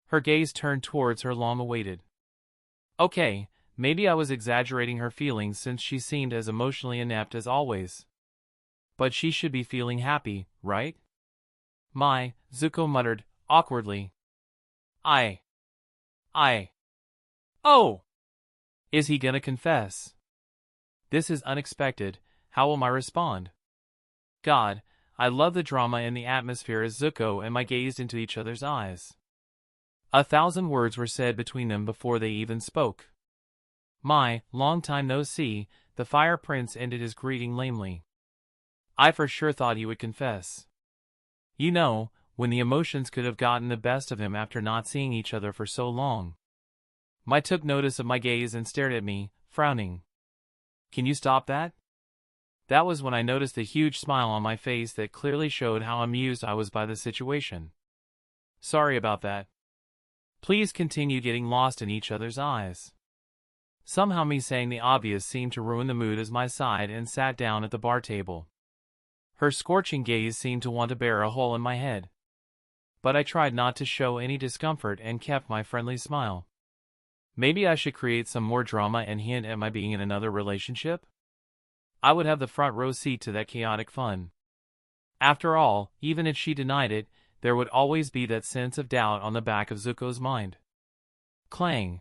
Her gaze turned towards her long-awaited. Okay, maybe I was exaggerating her feelings since she seemed as emotionally inept as always. But she should be feeling happy, right? Mai, Zuko muttered, awkwardly. Oh! Is he gonna confess? This is unexpected, how will Mai respond? God, I love the drama and the atmosphere as Zuko and Mai gazed into each other's eyes. 1,000 words were said between them before they even spoke. Mai, long time no see, the Fire Prince ended his greeting lamely. I for sure thought he would confess. You know, when the emotions could have gotten the best of him after not seeing each other for so long. Mai took notice of my gaze and stared at me, frowning. Can you stop that? That was when I noticed the huge smile on my face that clearly showed how amused I was by the situation. Sorry about that. Please continue getting lost in each other's eyes. Somehow me saying the obvious seemed to ruin the mood as Mai sighed and sat down at the bar table. Her scorching gaze seemed to want to bear a hole in my head. But I tried not to show any discomfort and kept my friendly smile. Maybe I should create some more drama and hint at my being in another relationship? I would have the front row seat to that chaotic fun. After all, even if she denied it, there would always be that sense of doubt on the back of Zuko's mind. Clang.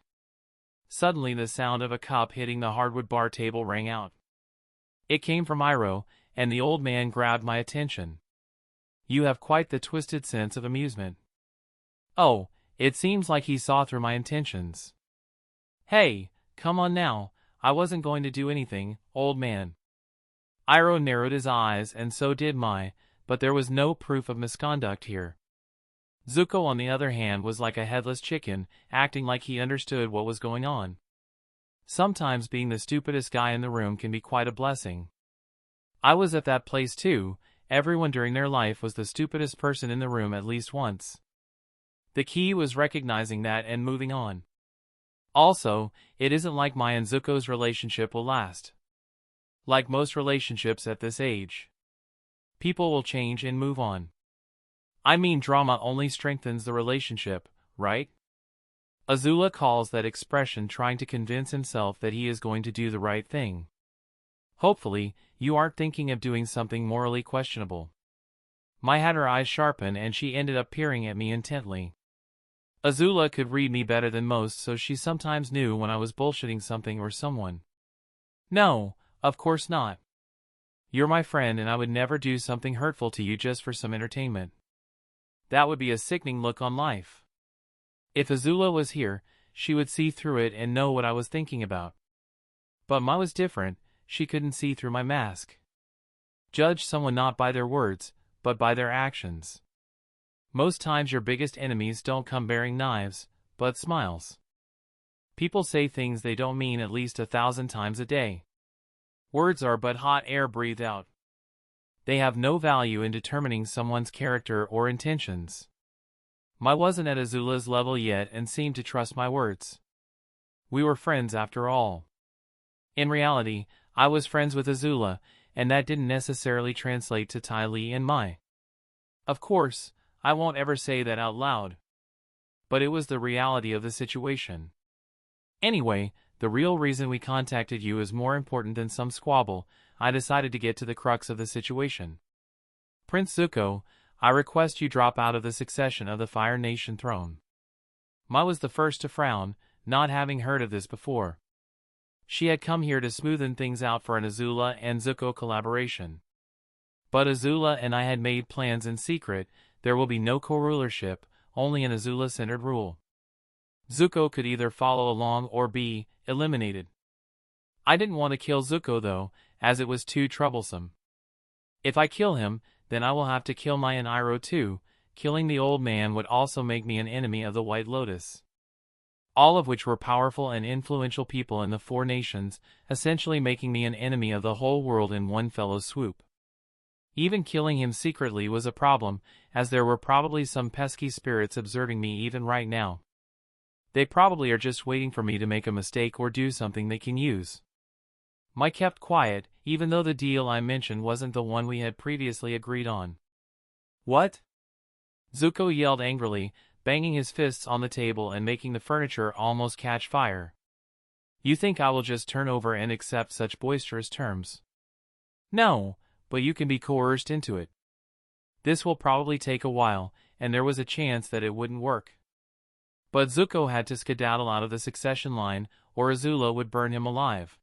Suddenly the sound of a cup hitting the hardwood bar table rang out. It came from Iroh, and the old man grabbed my attention. You have quite the twisted sense of amusement. Oh, it seems like he saw through my intentions. Hey, come on now, I wasn't going to do anything, old man. Iroh narrowed his eyes and so did Mai, but there was no proof of misconduct here. Zuko on the other hand was like a headless chicken, acting like he understood what was going on. Sometimes being the stupidest guy in the room can be quite a blessing. I was at that place too, everyone during their life was the stupidest person in the room at least once. The key was recognizing that and moving on. Also, it isn't like my and Zuko's relationship will last. Like most relationships at this age, people will change and move on. I mean, drama only strengthens the relationship, right? Azula calls that expression trying to convince himself that he is going to do the right thing. Hopefully, you aren't thinking of doing something morally questionable. My had her eyes sharpen and she ended up peering at me intently. Azula could read me better than most, so she sometimes knew when I was bullshitting something or someone. No, of course not. You're my friend and I would never do something hurtful to you just for some entertainment. That would be a sickening look on life. If Azula was here, she would see through it and know what I was thinking about. But mine was different, she couldn't see through my mask. Judge someone not by their words, but by their actions. Most times your biggest enemies don't come bearing knives, but smiles. People say things they don't mean at least 1,000 times a day. Words are but hot air breathed out. They have no value in determining someone's character or intentions. I wasn't at Azula's level yet and seemed to trust my words. We were friends after all. In reality, I was friends with Azula, and that didn't necessarily translate to Ty Lee and Mai. Of course, I won't ever say that out loud. But it was the reality of the situation. Anyway, the real reason we contacted you is more important than some squabble. I decided to get to the crux of the situation. Prince Zuko, I request you drop out of the succession of the Fire Nation throne. Mai was the first to frown, not having heard of this before. She had come here to smoothen things out for an Azula and Zuko collaboration. But Azula and I had made plans in secret. There will be no co-rulership, only an Azula-centered rule. Zuko could either follow along or be eliminated. I didn't want to kill Zuko though, as it was too troublesome. If I kill him, then I will have to kill Mai and Iroh too. Killing the old man would also make me an enemy of the White Lotus. All of which were powerful and influential people in the Four Nations, essentially making me an enemy of the whole world in one fell swoop. Even killing him secretly was a problem, as there were probably some pesky spirits observing me even right now. They probably are just waiting for me to make a mistake or do something they can use. Mai kept quiet, even though the deal I mentioned wasn't the one we had previously agreed on. What? Zuko yelled angrily, banging his fists on the table and making the furniture almost catch fire. You think I will just turn over and accept such boisterous terms? No, but you can be coerced into it. This will probably take a while, and there was a chance that it wouldn't work. But Zuko had to skedaddle out of the succession line, or Azula would burn him alive.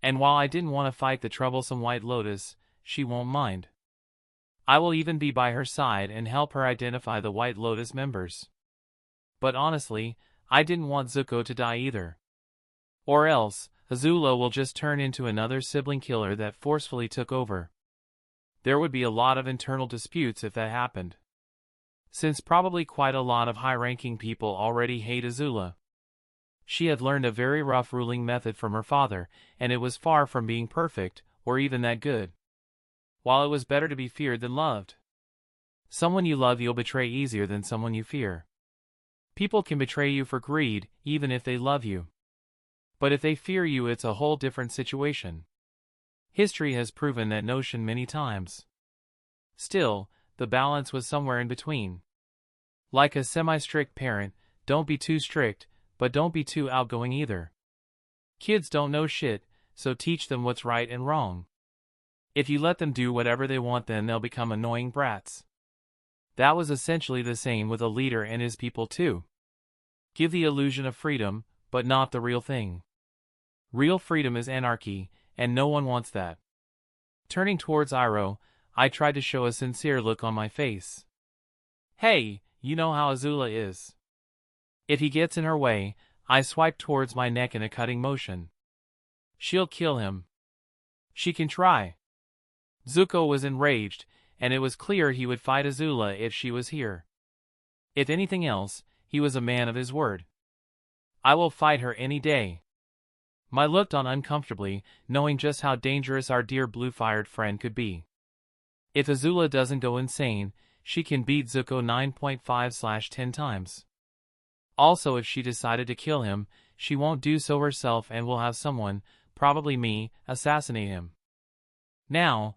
And while I didn't want to fight the troublesome White Lotus, she won't mind. I will even be by her side and help her identify the White Lotus members. But honestly, I didn't want Zuko to die either. Or else, Azula will just turn into another sibling killer that forcefully took over. There would be a lot of internal disputes if that happened. Since probably quite a lot of high-ranking people already hate Azula. She had learned a very rough ruling method from her father, and it was far from being perfect, or even that good. While it was better to be feared than loved. Someone you love you'll betray easier than someone you fear. People can betray you for greed, even if they love you. But if they fear you, it's a whole different situation. History has proven that notion many times. Still, the balance was somewhere in between. Like a semi-strict parent, don't be too strict, but don't be too outgoing either. Kids don't know shit, so teach them what's right and wrong. If you let them do whatever they want, then they'll become annoying brats. That was essentially the same with a leader and his people too. Give the illusion of freedom, but not the real thing. Real freedom is anarchy, and no one wants that. Turning towards Iroh, I tried to show a sincere look on my face. Hey, you know how Azula is. If he gets in her way, I swiped towards my neck in a cutting motion. She'll kill him. She can try. Zuko was enraged, and it was clear he would fight Azula if she was here. If anything else, he was a man of his word. I will fight her any day. Mai looked on uncomfortably, knowing just how dangerous our dear blue-fired friend could be. If Azula doesn't go insane, she can beat Zuko 9.5/10 times. Also, if she decided to kill him, she won't do so herself and will have someone, probably me, assassinate him. Now,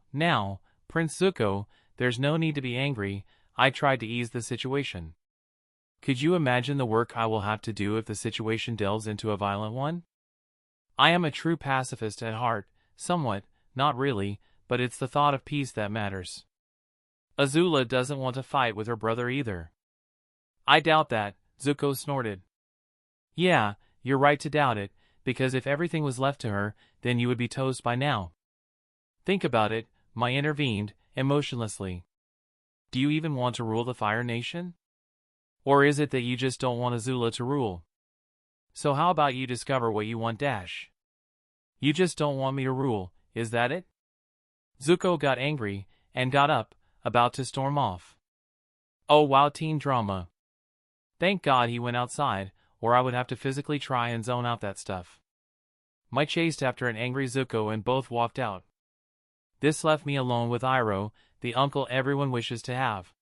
Prince Zuko, there's no need to be angry. I tried to ease the situation. Could you imagine the work I will have to do if the situation delves into a violent one? I am a true pacifist at heart, somewhat, not really, but it's the thought of peace that matters. Azula doesn't want to fight with her brother either. I doubt that, Zuko snorted. Yeah, you're right to doubt it, because if everything was left to her, then you would be toast by now. Think about it, Mai intervened, emotionlessly. Do you even want to rule the Fire Nation? Or is it that you just don't want Azula to rule? So how about you discover what you want dash? You just don't want me to rule, is that it? Zuko got angry, and got up, about to storm off. Oh wow, teen drama. Thank God he went outside, or I would have to physically try and zone out that stuff. Mai chased after an angry Zuko and both walked out. This left me alone with Iroh, the uncle everyone wishes to have.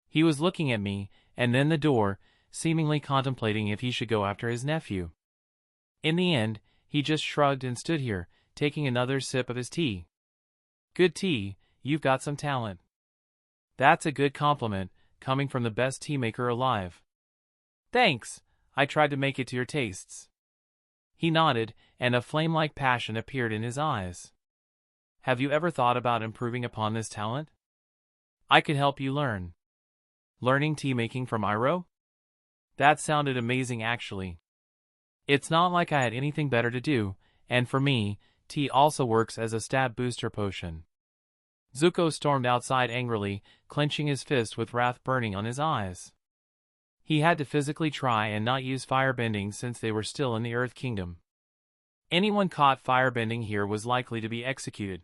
He was looking at me, and then the door, seemingly contemplating if he should go after his nephew. In the end, he just shrugged and stood here, taking another sip of his tea. Good tea, you've got some talent. That's a good compliment, coming from the best tea maker alive. Thanks, I tried to make it to your tastes. He nodded, and a flame-like passion appeared in his eyes. Have you ever thought about improving upon this talent? I could help you learn. Learning tea making from Iroh? That sounded amazing actually. It's not like I had anything better to do, and for me, tea also works as a stat booster potion. Zuko stormed outside angrily, clenching his fist with wrath burning on his eyes. He had to physically try and not use firebending since they were still in the Earth Kingdom. Anyone caught firebending here was likely to be executed.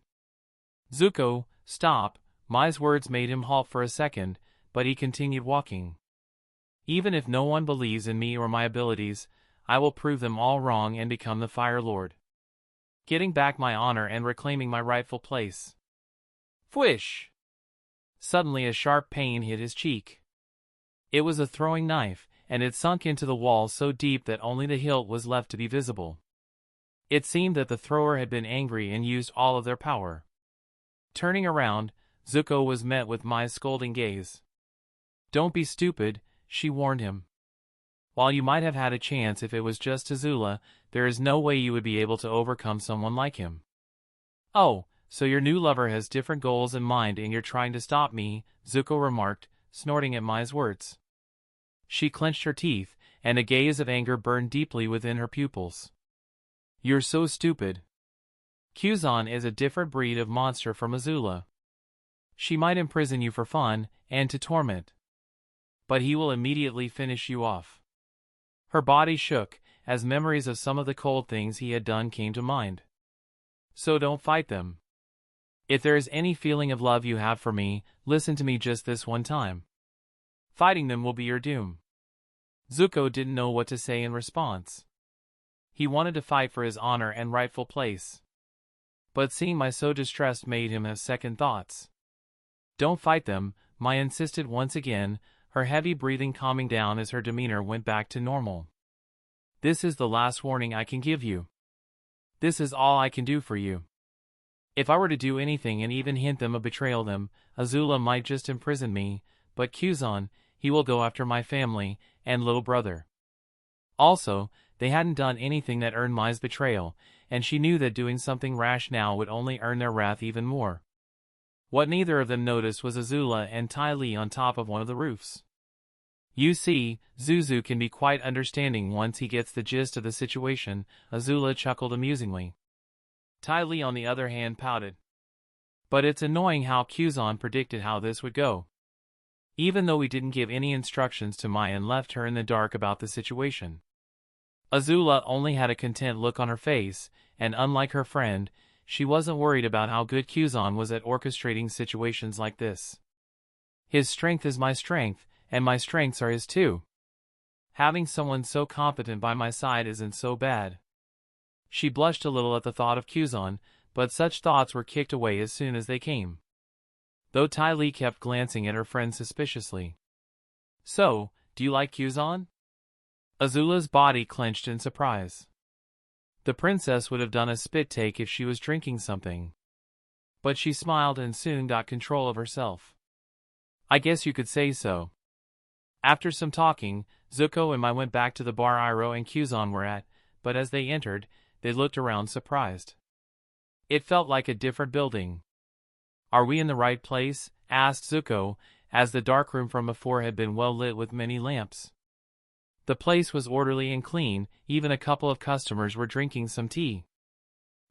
Zuko, stop, Mai's words made him halt for a second, but he continued walking. Even if no one believes in me or my abilities, I will prove them all wrong and become the Fire Lord. Getting back my honor and reclaiming my rightful place. Fwish! Suddenly a sharp pain hit his cheek. It was a throwing knife, and it sunk into the wall so deep that only the hilt was left to be visible. It seemed that the thrower had been angry and used all of their power. Turning around, Zuko was met with Mai's scolding gaze. Don't be stupid, she warned him. While you might have had a chance if it was just Azula, there is no way you would be able to overcome someone like him. Oh, so your new lover has different goals in mind and you're trying to stop me, Zuko remarked, snorting at Mai's words. She clenched her teeth, and a gaze of anger burned deeply within her pupils. You're so stupid. Kuzan is a different breed of monster from Azula. She might imprison you for fun, and to torment. But he will immediately finish you off. Her body shook, as memories of some of the cold things he had done came to mind. So don't fight them. If there is any feeling of love you have for me, listen to me just this one time. Fighting them will be your doom. Zuko didn't know what to say in response. He wanted to fight for his honor and rightful place. But seeing Mai so distressed made him have second thoughts. Don't fight them, Mai insisted once again, her heavy breathing calming down as her demeanor went back to normal. This is the last warning I can give you. This is all I can do for you. If I were to do anything and even hint them of betrayal them, Azula might just imprison me, but Kuzan, he will go after my family, and little brother. Also, they hadn't done anything that earned Mai's betrayal, and she knew that doing something rash now would only earn their wrath even more. What neither of them noticed was Azula and Ty Lee on top of one of the roofs. You see, Zuzu can be quite understanding once he gets the gist of the situation, Azula chuckled amusingly. Ty Lee on the other hand pouted. But it's annoying how Kuzan predicted how this would go. Even though we didn't give any instructions to Mai and left her in the dark about the situation. Azula only had a content look on her face, and unlike her friend, she wasn't worried about how good Kuzan was at orchestrating situations like this. His strength is my strength, and my strengths are his too. Having someone so competent by my side isn't so bad. She blushed a little at the thought of Kuzan, but such thoughts were kicked away as soon as they came. though Ty Lee kept glancing at her friend suspiciously. So, do you like Kuzan? Azula's body clenched in surprise. The princess would have done a spit take if she was drinking something. But she smiled and soon got control of herself. I guess you could say so. After some talking, Zuko and I went back to the bar Iroh and Kuzan were at, but as they entered, they looked around surprised. It felt like a different building. Are we in the right place? Asked Zuko, as the darkroom from before had been well lit with many lamps. The place was orderly and clean, even a couple of customers were drinking some tea.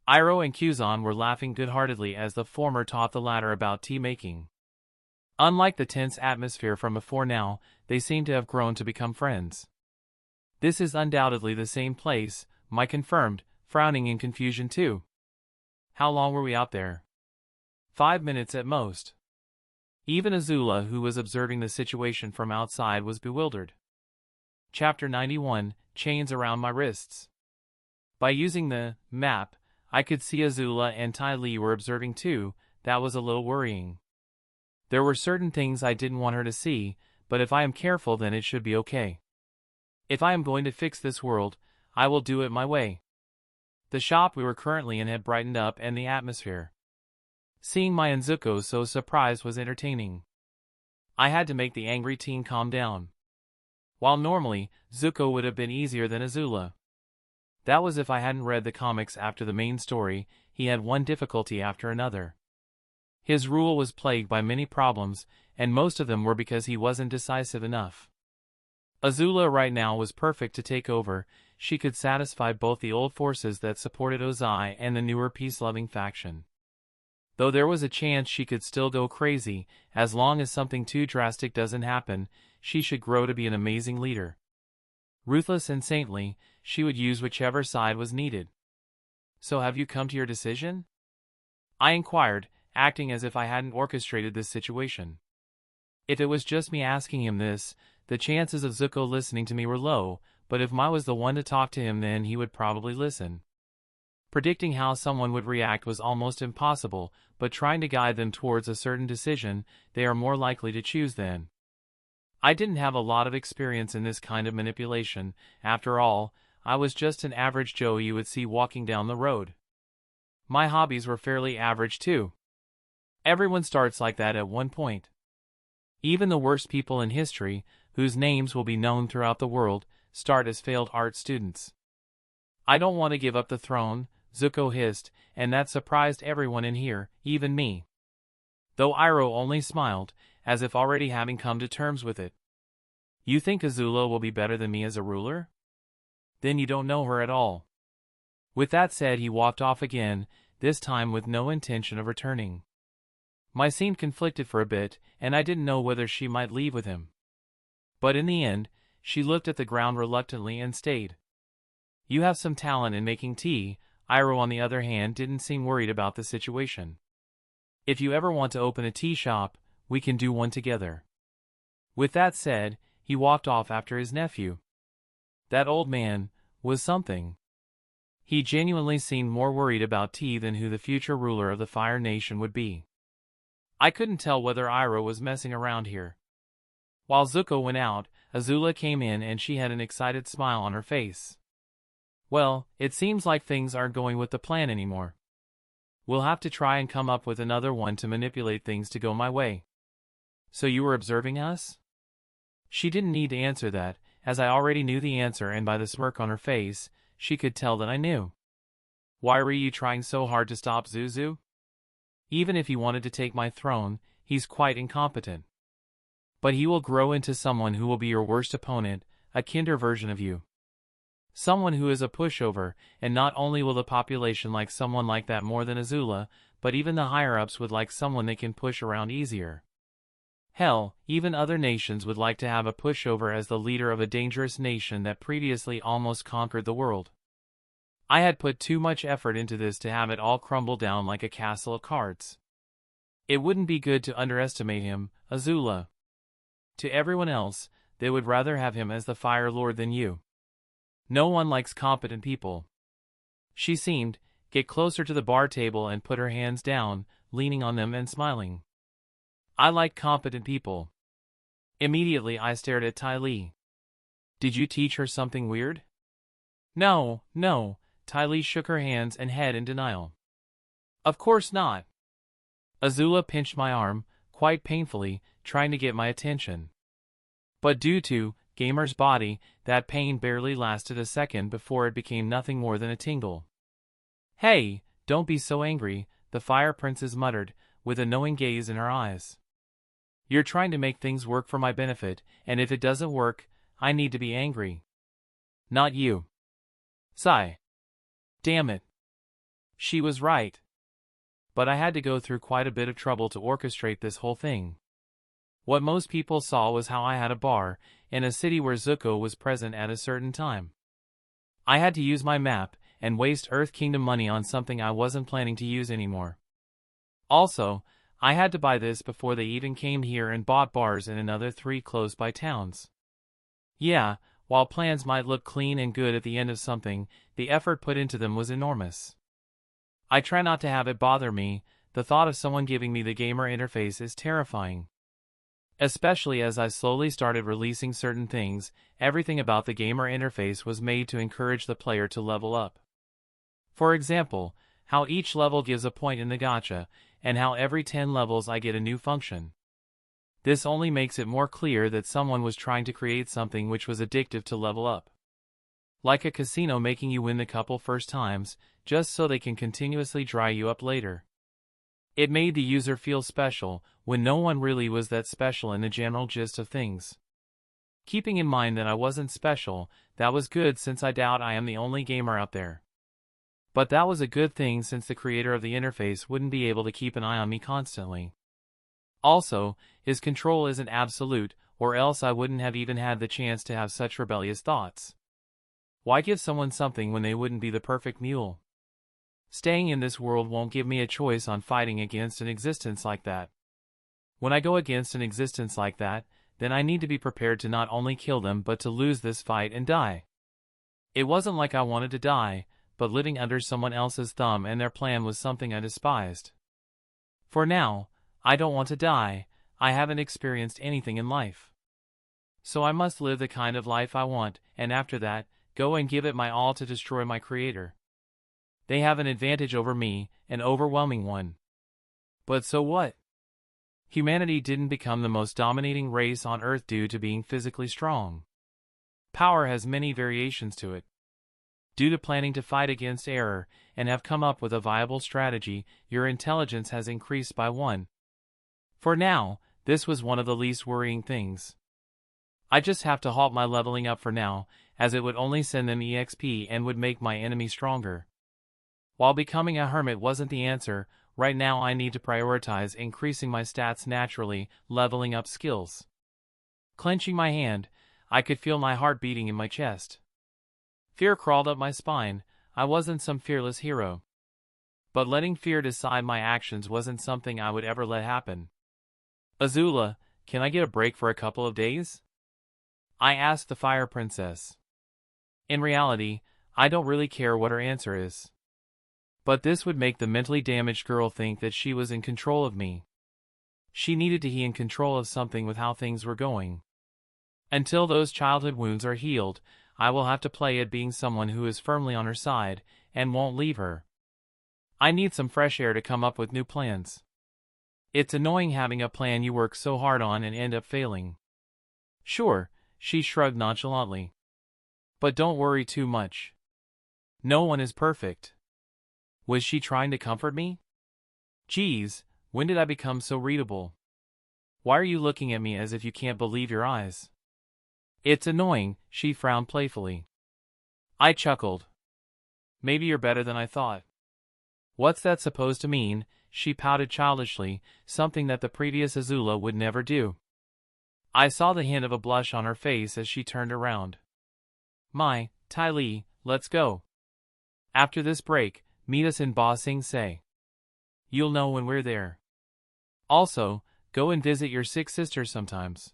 Iroh and Kuzan were laughing good-heartedly as the former taught the latter about tea making. Unlike the tense atmosphere from before now, they seemed to have grown to become friends. This is undoubtedly the same place, Mike confirmed, frowning in confusion too. How long were we out there? 5 minutes at most. Even Azula, who was observing the situation from outside, was bewildered. Chapter 91, Chains Around My Wrists. By using the map, I could see Azula and Ty Lee were observing too. That was a little worrying. There were certain things I didn't want her to see, but if I am careful then it should be okay. If I am going to fix this world, I will do it my way. The shop we were currently in had brightened up and the atmosphere. Seeing Mai and Zuko so surprised was entertaining. I had to make the angry teen calm down. While normally, Zuko would have been easier than Azula. That was if I hadn't read the comics after the main story. He had one difficulty after another. His rule was plagued by many problems, and most of them were because he wasn't decisive enough. Azula right now was perfect to take over. She could satisfy both the old forces that supported Ozai and the newer peace-loving faction. Though there was a chance she could still go crazy, as long as something too drastic doesn't happen, she should grow to be an amazing leader. Ruthless and saintly, she would use whichever side was needed. So have you come to your decision? I inquired, acting as if I hadn't orchestrated this situation. If it was just me asking him this, the chances of Zuko listening to me were low, but if Mai was the one to talk to him then he would probably listen. Predicting how someone would react was almost impossible, but trying to guide them towards a certain decision, they are more likely to choose then. I didn't have a lot of experience in this kind of manipulation. After all, I was just an average Joe you would see walking down the road. My hobbies were fairly average too. Everyone starts like that at one point. Even the worst people in history, whose names will be known throughout the world, start as failed art students. I don't want to give up the throne, Zuko hissed, and that surprised everyone in here, even me. Though Iroh only smiled, as if already having come to terms with it. You think Azula will be better than me as a ruler? Then you don't know her at all. With that said, he walked off again, this time with no intention of returning. Mai seemed conflicted for a bit, and I didn't know whether she might leave with him. But in the end, she looked at the ground reluctantly and stayed. You have some talent in making tea. Iroh, on the other hand, didn't seem worried about the situation. If you ever want to open a tea shop, we can do one together. With that said, he walked off after his nephew. That old man was something. He genuinely seemed more worried about tea than who the future ruler of the Fire Nation would be. I couldn't tell whether Iroh was messing around here. While Zuko went out, Azula came in and she had an excited smile on her face. Well, it seems like things aren't going with the plan anymore. We'll have to try and come up with another one to manipulate things to go my way. So you were observing us? She didn't need to answer that, as I already knew the answer, and by the smirk on her face, she could tell that I knew. Why were you trying so hard to stop Zuzu? Even if he wanted to take my throne, he's quite incompetent. But he will grow into someone who will be your worst opponent, a kinder version of you. Someone who is a pushover, and not only will the population like someone like that more than Azula, but even the higher-ups would like someone they can push around easier. Hell, even other nations would like to have a pushover as the leader of a dangerous nation that previously almost conquered the world. I had put too much effort into this to have it all crumble down like a castle of cards. It wouldn't be good to underestimate him, Azula. To everyone else, they would rather have him as the Fire Lord than you. No one likes competent people. She seemed, get closer to the bar table and put her hands down, leaning on them and smiling. I like competent people. Immediately I stared at Ty Lee. Did you teach her something weird? No, no, Ty Lee shook her hands and head in denial. Of course not. Azula pinched my arm, quite painfully, trying to get my attention. But due to Gamer's body, that pain barely lasted a second before it became nothing more than a tingle. Hey, don't be so angry, the Fire Princess muttered, with a knowing gaze in her eyes. You're trying to make things work for my benefit, and if it doesn't work, I need to be angry. Not you. Sigh. Damn it. She was right. But I had to go through quite a bit of trouble to orchestrate this whole thing. What most people saw was how I had a bar in a city where Zuko was present at a certain time. I had to use my map and waste Earth Kingdom money on something I wasn't planning to use anymore. Also, I had to buy this before they even came here and bought bars in another 3 close-by towns. Yeah, while plans might look clean and good at the end of something, the effort put into them was enormous. I try not to have it bother me, the thought of someone giving me the gamer interface is terrifying. Especially as I slowly started releasing certain things, everything about the gamer interface was made to encourage the player to level up. For example, how each level gives a point in the gacha, and how every 10 levels I get a new function. This only makes it more clear that someone was trying to create something which was addictive to level up. Like a casino making you win the couple first times, just so they can continuously dry you up later. It made the user feel special, when no one really was that special in the general gist of things. Keeping in mind that I wasn't special, that was good since I doubt I am the only gamer out there. But that was a good thing since the creator of the interface wouldn't be able to keep an eye on me constantly. Also, his control isn't absolute, or else I wouldn't have even had the chance to have such rebellious thoughts. Why give someone something when they wouldn't be the perfect mule? Staying in this world won't give me a choice on fighting against an existence like that. When I go against an existence like that, then I need to be prepared to not only kill them but to lose this fight and die. It wasn't like I wanted to die, but living under someone else's thumb and their plan was something I despised. For now, I don't want to die. I haven't experienced anything in life. So I must live the kind of life I want, and after that, go and give it my all to destroy my creator. They have an advantage over me, an overwhelming one. But so what? Humanity didn't become the most dominating race on Earth due to being physically strong. Power has many variations to it. Due to planning to fight against error, and have come up with a viable strategy, your intelligence has increased by 1. For now, this was one of the least worrying things. I just have to halt my leveling up for now, as it would only send them EXP and would make my enemy stronger. While becoming a hermit wasn't the answer, right now I need to prioritize increasing my stats naturally, leveling up skills. Clenching my hand, I could feel my heart beating in my chest. Fear crawled up my spine. I wasn't some fearless hero. But letting fear decide my actions wasn't something I would ever let happen. Azula, can I get a break for a couple of days? I asked the Fire Princess. In reality, I don't really care what her answer is. But this would make the mentally damaged girl think that she was in control of me. She needed to be in control of something with how things were going. Until those childhood wounds are healed, I will have to play at being someone who is firmly on her side, and won't leave her. I need some fresh air to come up with new plans. It's annoying having a plan you work so hard on and end up failing. Sure, she shrugged nonchalantly. But don't worry too much. No one is perfect. Was she trying to comfort me? Geez, when did I become so readable? Why are you looking at me as if you can't believe your eyes? It's annoying, she frowned playfully. I chuckled. Maybe you're better than I thought. What's that supposed to mean? She pouted childishly, something that the previous Azula would never do. I saw the hint of a blush on her face as she turned around. My, Ty Lee, let's go. After this break, meet us in Ba Sing Se. You'll know when we're there. Also, go and visit your sick sister sometimes.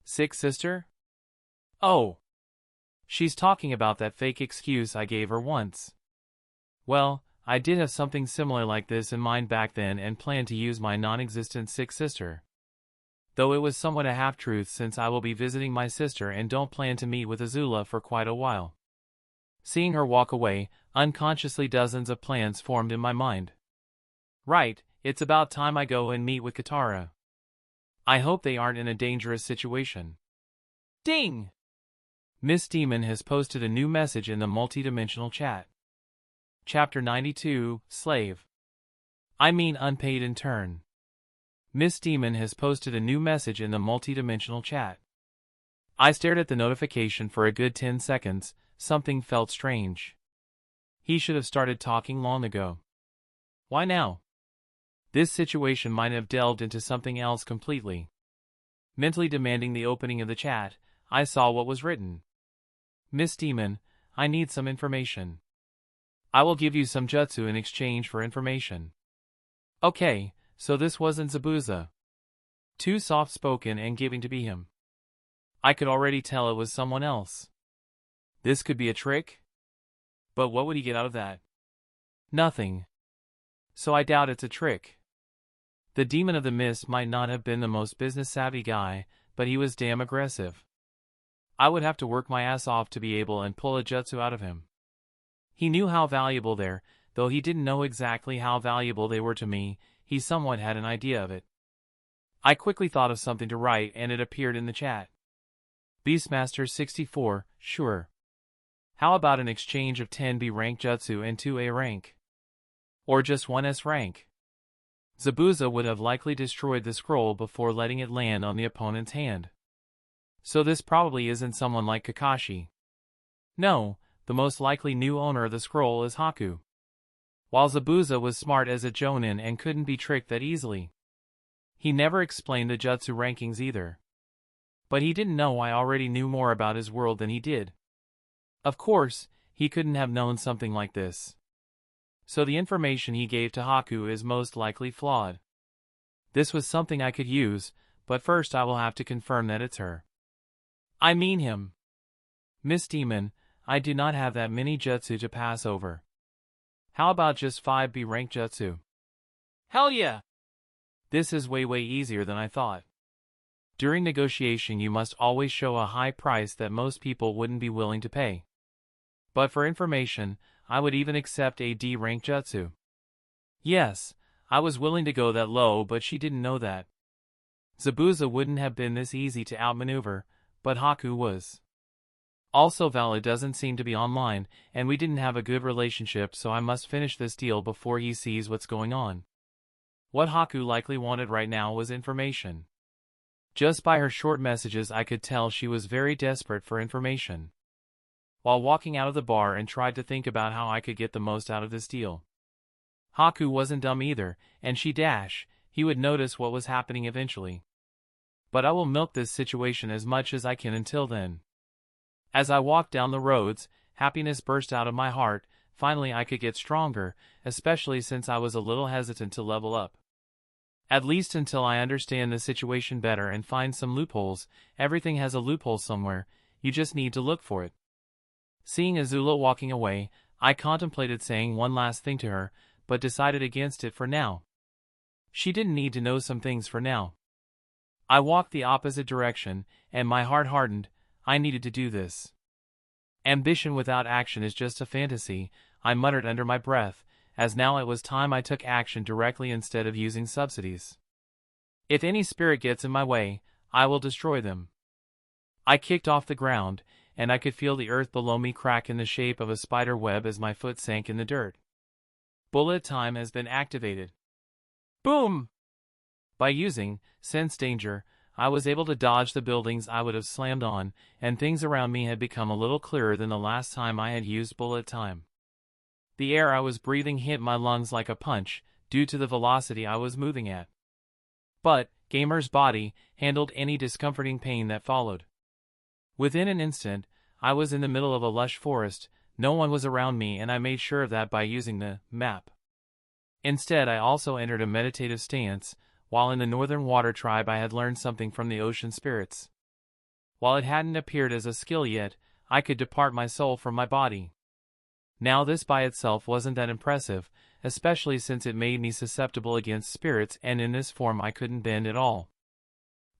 Sick sister? Oh. She's talking about that fake excuse I gave her once. Well, I did have something similar like this in mind back then and planned to use my non-existent sick sister. though it was somewhat a half-truth since I will be visiting my sister and don't plan to meet with Azula for quite a while. Seeing her walk away, unconsciously dozens of plans formed in my mind. Right, it's about time I go and meet with Katara. I hope they aren't in a dangerous situation. Ding! Miss Demon has posted a new message in the multi-dimensional chat. Chapter 92, Slave. I mean unpaid intern. Miss Demon has posted a new message in the multi-dimensional chat. I stared at the notification for a good 10 seconds, something felt strange. He should have started talking long ago. Why now? This situation might have delved into something else completely. Mentally demanding the opening of the chat, I saw what was written. Miss Demon, I need some information. I will give you some jutsu in exchange for information. Okay, so this wasn't Zabuza. Too soft-spoken and giving to be him. I could already tell it was someone else. This could be a trick? But what would he get out of that? Nothing. So I doubt it's a trick. The Demon of the Mist might not have been the most business-savvy guy, but he was damn aggressive. I would have to work my ass off to be able and pull a jutsu out of him. He knew how valuable they're, though he didn't know exactly how valuable they were to me, he somewhat had an idea of it. I quickly thought of something to write and it appeared in the chat. Beastmaster 64, sure. How about an exchange of 10 B rank jutsu and 2 A rank? Or just 1 S rank? Zabuza would have likely destroyed the scroll before letting it land on the opponent's hand. So this probably isn't someone like Kakashi. No, the most likely new owner of the scroll is Haku. While Zabuza was smart as a jonin and couldn't be tricked that easily. He never explained the jutsu rankings either. But he didn't know I already knew more about his world than he did. Of course, he couldn't have known something like this. So the information he gave to Haku is most likely flawed. This was something I could use, but first I will have to confirm that it's her. I mean him. Miss Demon, I do not have that many jutsu to pass over. How about just 5 B rank jutsu? Hell yeah! This is way easier than I thought. During negotiation you must always show a high price that most people wouldn't be willing to pay. But for information, I would even accept a D rank jutsu. Yes, I was willing to go that low, but she didn't know that. Zabuza wouldn't have been this easy to outmaneuver, but Haku was. Also Vala doesn't seem to be online, and we didn't have a good relationship, so I must finish this deal before he sees what's going on. What Haku likely wanted right now was information. Just by her short messages I could tell she was very desperate for information. While walking out of the bar and tried to think about how I could get the most out of this deal. Haku wasn't dumb either, and he would notice what was happening eventually. But I will milk this situation as much as I can until then. As I walked down the roads, happiness burst out of my heart. Finally I could get stronger, especially since I was a little hesitant to level up. At least until I understand the situation better and find some loopholes. Everything has a loophole somewhere, you just need to look for it. Seeing Azula walking away, I contemplated saying one last thing to her, but decided against it for now. She didn't need to know some things for now. I walked the opposite direction, and my heart hardened. I needed to do this. Ambition without action is just a fantasy, I muttered under my breath, as now it was time I took action directly instead of using subsidies. If any spirit gets in my way, I will destroy them. I kicked off the ground, and I could feel the earth below me crack in the shape of a spider web as my foot sank in the dirt. Bullet time has been activated. Boom! By using Sense Danger, I was able to dodge the buildings I would have slammed on, and things around me had become a little clearer than the last time I had used bullet time. The air I was breathing hit my lungs like a punch, due to the velocity I was moving at. But Gamer's body handled any discomforting pain that followed. Within an instant, I was in the middle of a lush forest, no one was around me, and I made sure of that by using the map. Instead, I also entered a meditative stance. While in the Northern Water Tribe I had learned something from the ocean spirits. While it hadn't appeared as a skill yet, I could depart my soul from my body. Now this by itself wasn't that impressive, especially since it made me susceptible against spirits, and in this form I couldn't bend at all.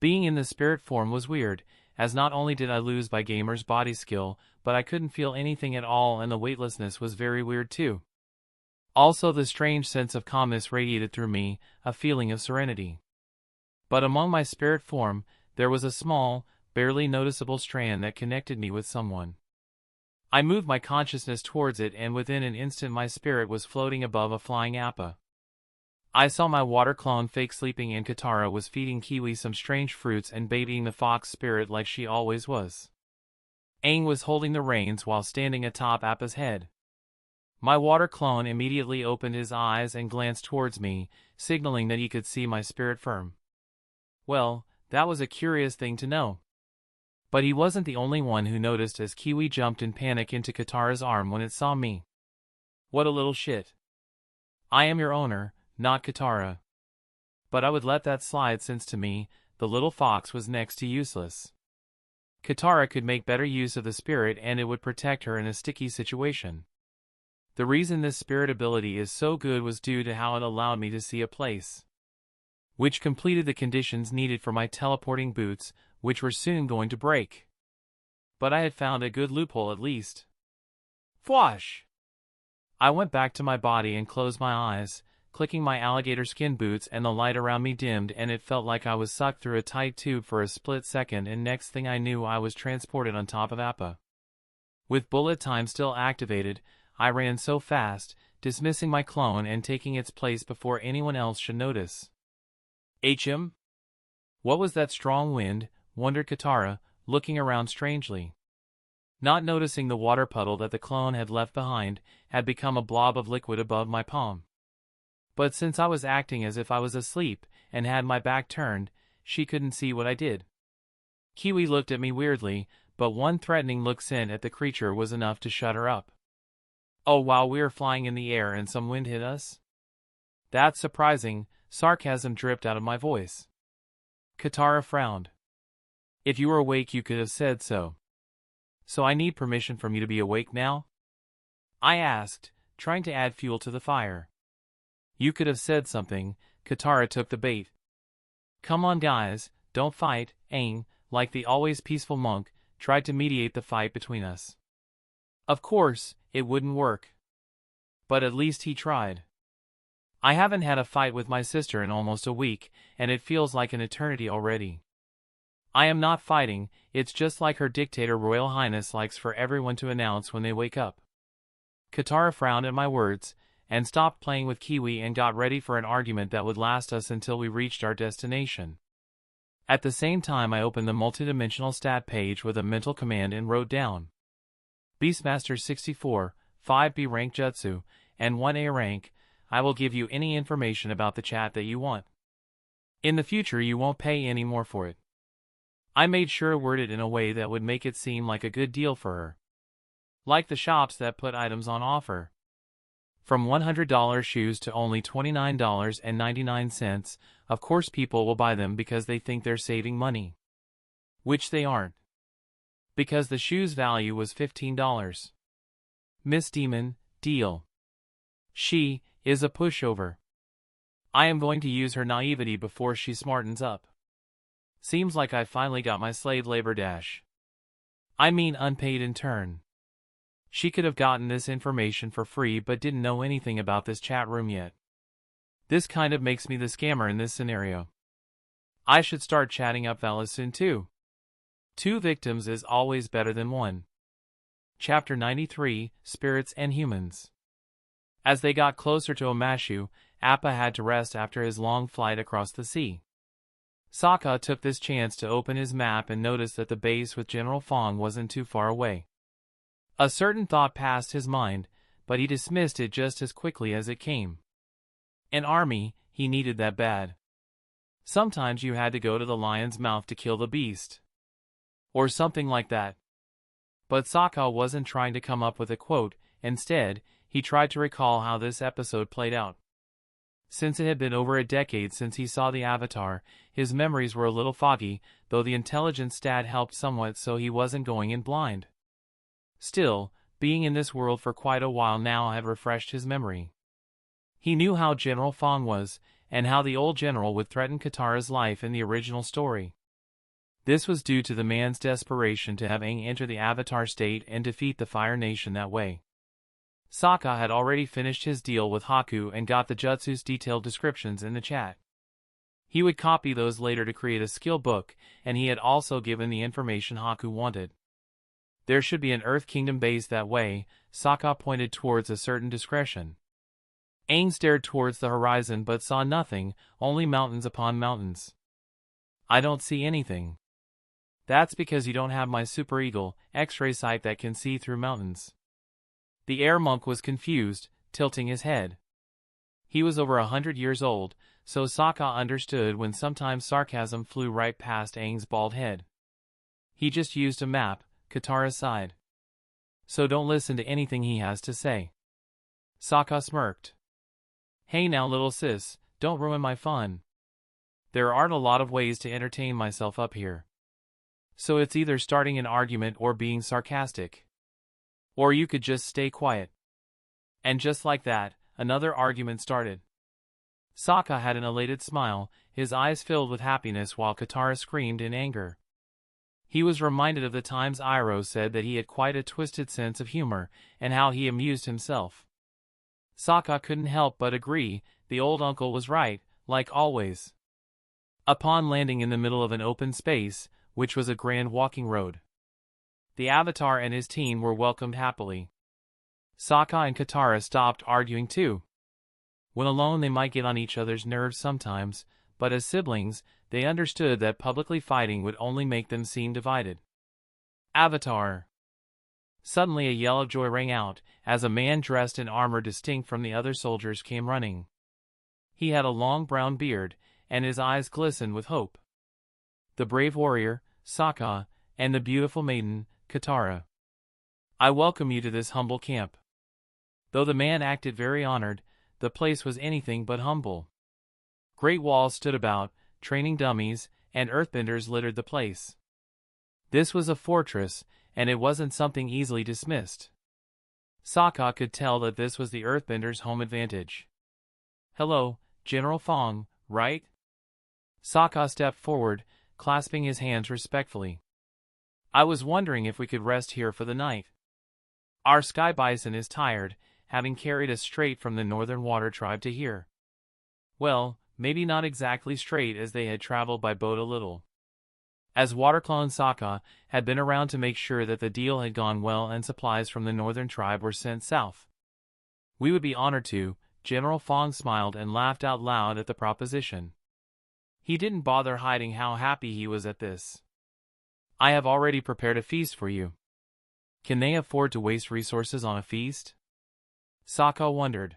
Being in the spirit form was weird, as not only did I lose my gamer's body skill, but I couldn't feel anything at all, and the weightlessness was very weird too. Also, the strange sense of calmness radiated through me, a feeling of serenity. But among my spirit form, there was a small, barely noticeable strand that connected me with someone. I moved my consciousness towards it, and within an instant my spirit was floating above a flying appa. I saw my water clone fake sleeping, and Katara was feeding Kiwi some strange fruits and babying the fox spirit like she always was. Aang was holding the reins while standing atop Appa's head. My water clone immediately opened his eyes and glanced towards me, signaling that he could see my spirit form. Well, that was a curious thing to know. But he wasn't the only one who noticed, as Kiwi jumped in panic into Katara's arm when it saw me. What a little shit. I am your owner, not Katara. But I would let that slide, since to me, the little fox was next to useless. Katara could make better use of the spirit, and it would protect her in a sticky situation. The reason this spirit ability is so good was due to how it allowed me to see a place, which completed the conditions needed for my teleporting boots, which were soon going to break. But I had found a good loophole at least. Fwash! I went back to my body and closed my eyes, clicking my alligator skin boots, and the light around me dimmed, and it felt like I was sucked through a tight tube for a split second, and next thing I knew I was transported on top of Appa. With bullet time still activated, I ran so fast, dismissing my clone and taking its place before anyone else should notice. HM? What was that strong wind? Wondered Katara, looking around strangely. Not noticing the water puddle that the clone had left behind had become a blob of liquid above my palm. But since I was acting as if I was asleep and had my back turned, she couldn't see what I did. Kiwi looked at me weirdly, but one threatening look sent at the creature was enough to shut her up. Oh, while we were flying in the air and some wind hit us? That's surprising. Sarcasm dripped out of my voice. Katara frowned. If you were awake, you could have said so. So I need permission from you to be awake now? I asked, trying to add fuel to the fire. You could have said something. Katara took the bait. Come on guys, don't fight. Aang, like the always peaceful monk, tried to mediate the fight between us. Of course, it wouldn't work. But at least he tried. I haven't had a fight with my sister in almost a week, and it feels like an eternity already. I am not fighting, it's just like her dictator Royal Highness likes for everyone to announce when they wake up. Katara frowned at my words, and stopped playing with Kiwi and got ready for an argument that would last us until we reached our destination. At the same time, I opened the multidimensional stat page with a mental command and wrote down Beastmaster 64, 5B rank Jutsu, and 1A rank. I will give you any information about the chat that you want. In the future you won't pay any more for it. I made sure to word it in a way that would make it seem like a good deal for her. Like the shops that put items on offer. From $100 shoes to only $29.99, of course people will buy them because they think they're saving money. Which they aren't. Because the shoe's value was $15. Miss Demon, deal. She is a pushover. I am going to use her naivety before she smartens up. Seems like I finally got my slave labor dash. I mean unpaid intern. She could have gotten this information for free but didn't know anything about this chat room yet. This kind of makes me the scammer in this scenario. I should start chatting up Valis soon too. 2 victims is always better than 1. Chapter 93, Spirits and Humans. As they got closer to Omashu, Appa had to rest after his long flight across the sea. Soka took this chance to open his map and noticed that the base with General Fong wasn't too far away. A certain thought passed his mind, but he dismissed it just as quickly as it came. An army, he needed that bad. Sometimes you had to go to the lion's mouth to kill the beast. Or something like that. But Soka wasn't trying to come up with a quote, instead, he tried to recall how this episode played out. Since it had been over a decade since he saw the Avatar, his memories were a little foggy, though the intelligence stat helped somewhat so he wasn't going in blind. Still, being in this world for quite a while now had refreshed his memory. He knew how General Fong was, and how the old general would threaten Katara's life in the original story. This was due to the man's desperation to have Aang enter the Avatar state and defeat the Fire Nation that way. Sokka had already finished his deal with Haku and got the jutsu's detailed descriptions in the chat. He would copy those later to create a skill book, and he had also given the information Haku wanted. There should be an Earth Kingdom base that way. Sokka pointed towards a certain discretion. Aang stared towards the horizon but saw nothing, only mountains upon mountains. I don't see anything. That's because you don't have my Super Eagle X-ray sight that can see through mountains. The air monk was confused, tilting his head. He was over 100 years old, so Sokka understood when sometimes sarcasm flew right past Aang's bald head. He just used a map, Katara sighed. So don't listen to anything he has to say. Sokka smirked. Hey now little sis, don't ruin my fun. There aren't a lot of ways to entertain myself up here. So it's either starting an argument or being sarcastic. Or you could just stay quiet. And just like that, another argument started. Sokka had an elated smile, his eyes filled with happiness while Katara screamed in anger. He was reminded of the times Iroh said that he had quite a twisted sense of humor, and how he amused himself. Sokka couldn't help but agree, the old uncle was right, like always. Upon landing in the middle of an open space, which was a grand walking road, the Avatar and his team were welcomed happily. Sokka and Katara stopped arguing too. When alone they might get on each other's nerves sometimes, but as siblings, they understood that publicly fighting would only make them seem divided. Avatar! Suddenly a yell of joy rang out, as a man dressed in armor distinct from the other soldiers came running. He had a long brown beard, and his eyes glistened with hope. The brave warrior, Sokka, and the beautiful maiden, Katara. I welcome you to this humble camp. Though the man acted very honored, the place was anything but humble. Great walls stood about, training dummies, and earthbenders littered the place. This was a fortress, and it wasn't something easily dismissed. Sokka could tell that this was the earthbender's home advantage. Hello, General Fong, right? Sokka stepped forward, clasping his hands respectfully. I was wondering if we could rest here for the night. Our sky bison is tired, having carried us straight from the northern water tribe to here. Well, maybe not exactly straight as they had traveled by boat a little. As Waterclone Sokka had been around to make sure that the deal had gone well and supplies from the northern tribe were sent south. We would be honored to. General Fong smiled and laughed out loud at the proposition. He didn't bother hiding how happy he was at this. I have already prepared a feast for you. Can they afford to waste resources on a feast? Sokka wondered.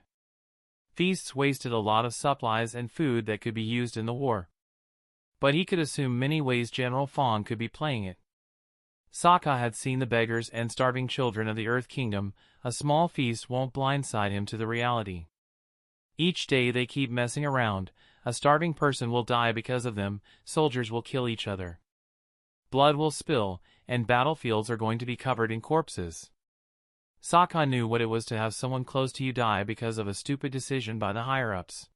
Feasts wasted a lot of supplies and food that could be used in the war. But he could assume many ways General Fong could be playing it. Sokka had seen the beggars and starving children of the Earth Kingdom. A small feast won't blindside him to the reality. Each day they keep messing around, a starving person will die because of them, soldiers will kill each other. Blood will spill, and battlefields are going to be covered in corpses. Sokka knew what it was to have someone close to you die because of a stupid decision by the higher-ups.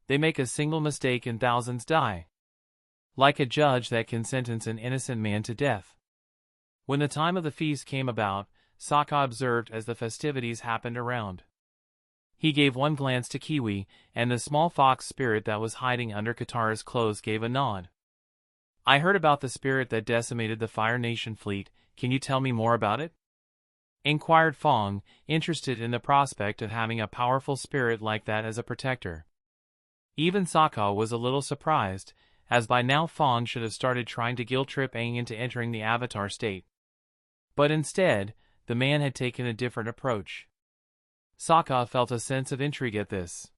They make a single mistake and thousands die. Like a judge that can sentence an innocent man to death. When the time of the feast came about, Sokka observed as the festivities happened around. He gave one glance to Kiwi, and the small fox spirit that was hiding under Katara's clothes gave a nod. I heard about the spirit that decimated the Fire Nation fleet. Can you tell me more about it? Inquired Fong, interested in the prospect of having a powerful spirit like that as a protector. Even Sokka was a little surprised, as by now Fong should have started trying to guilt-trip Aang into entering the Avatar state. But instead, the man had taken a different approach. Sokka felt a sense of intrigue at this.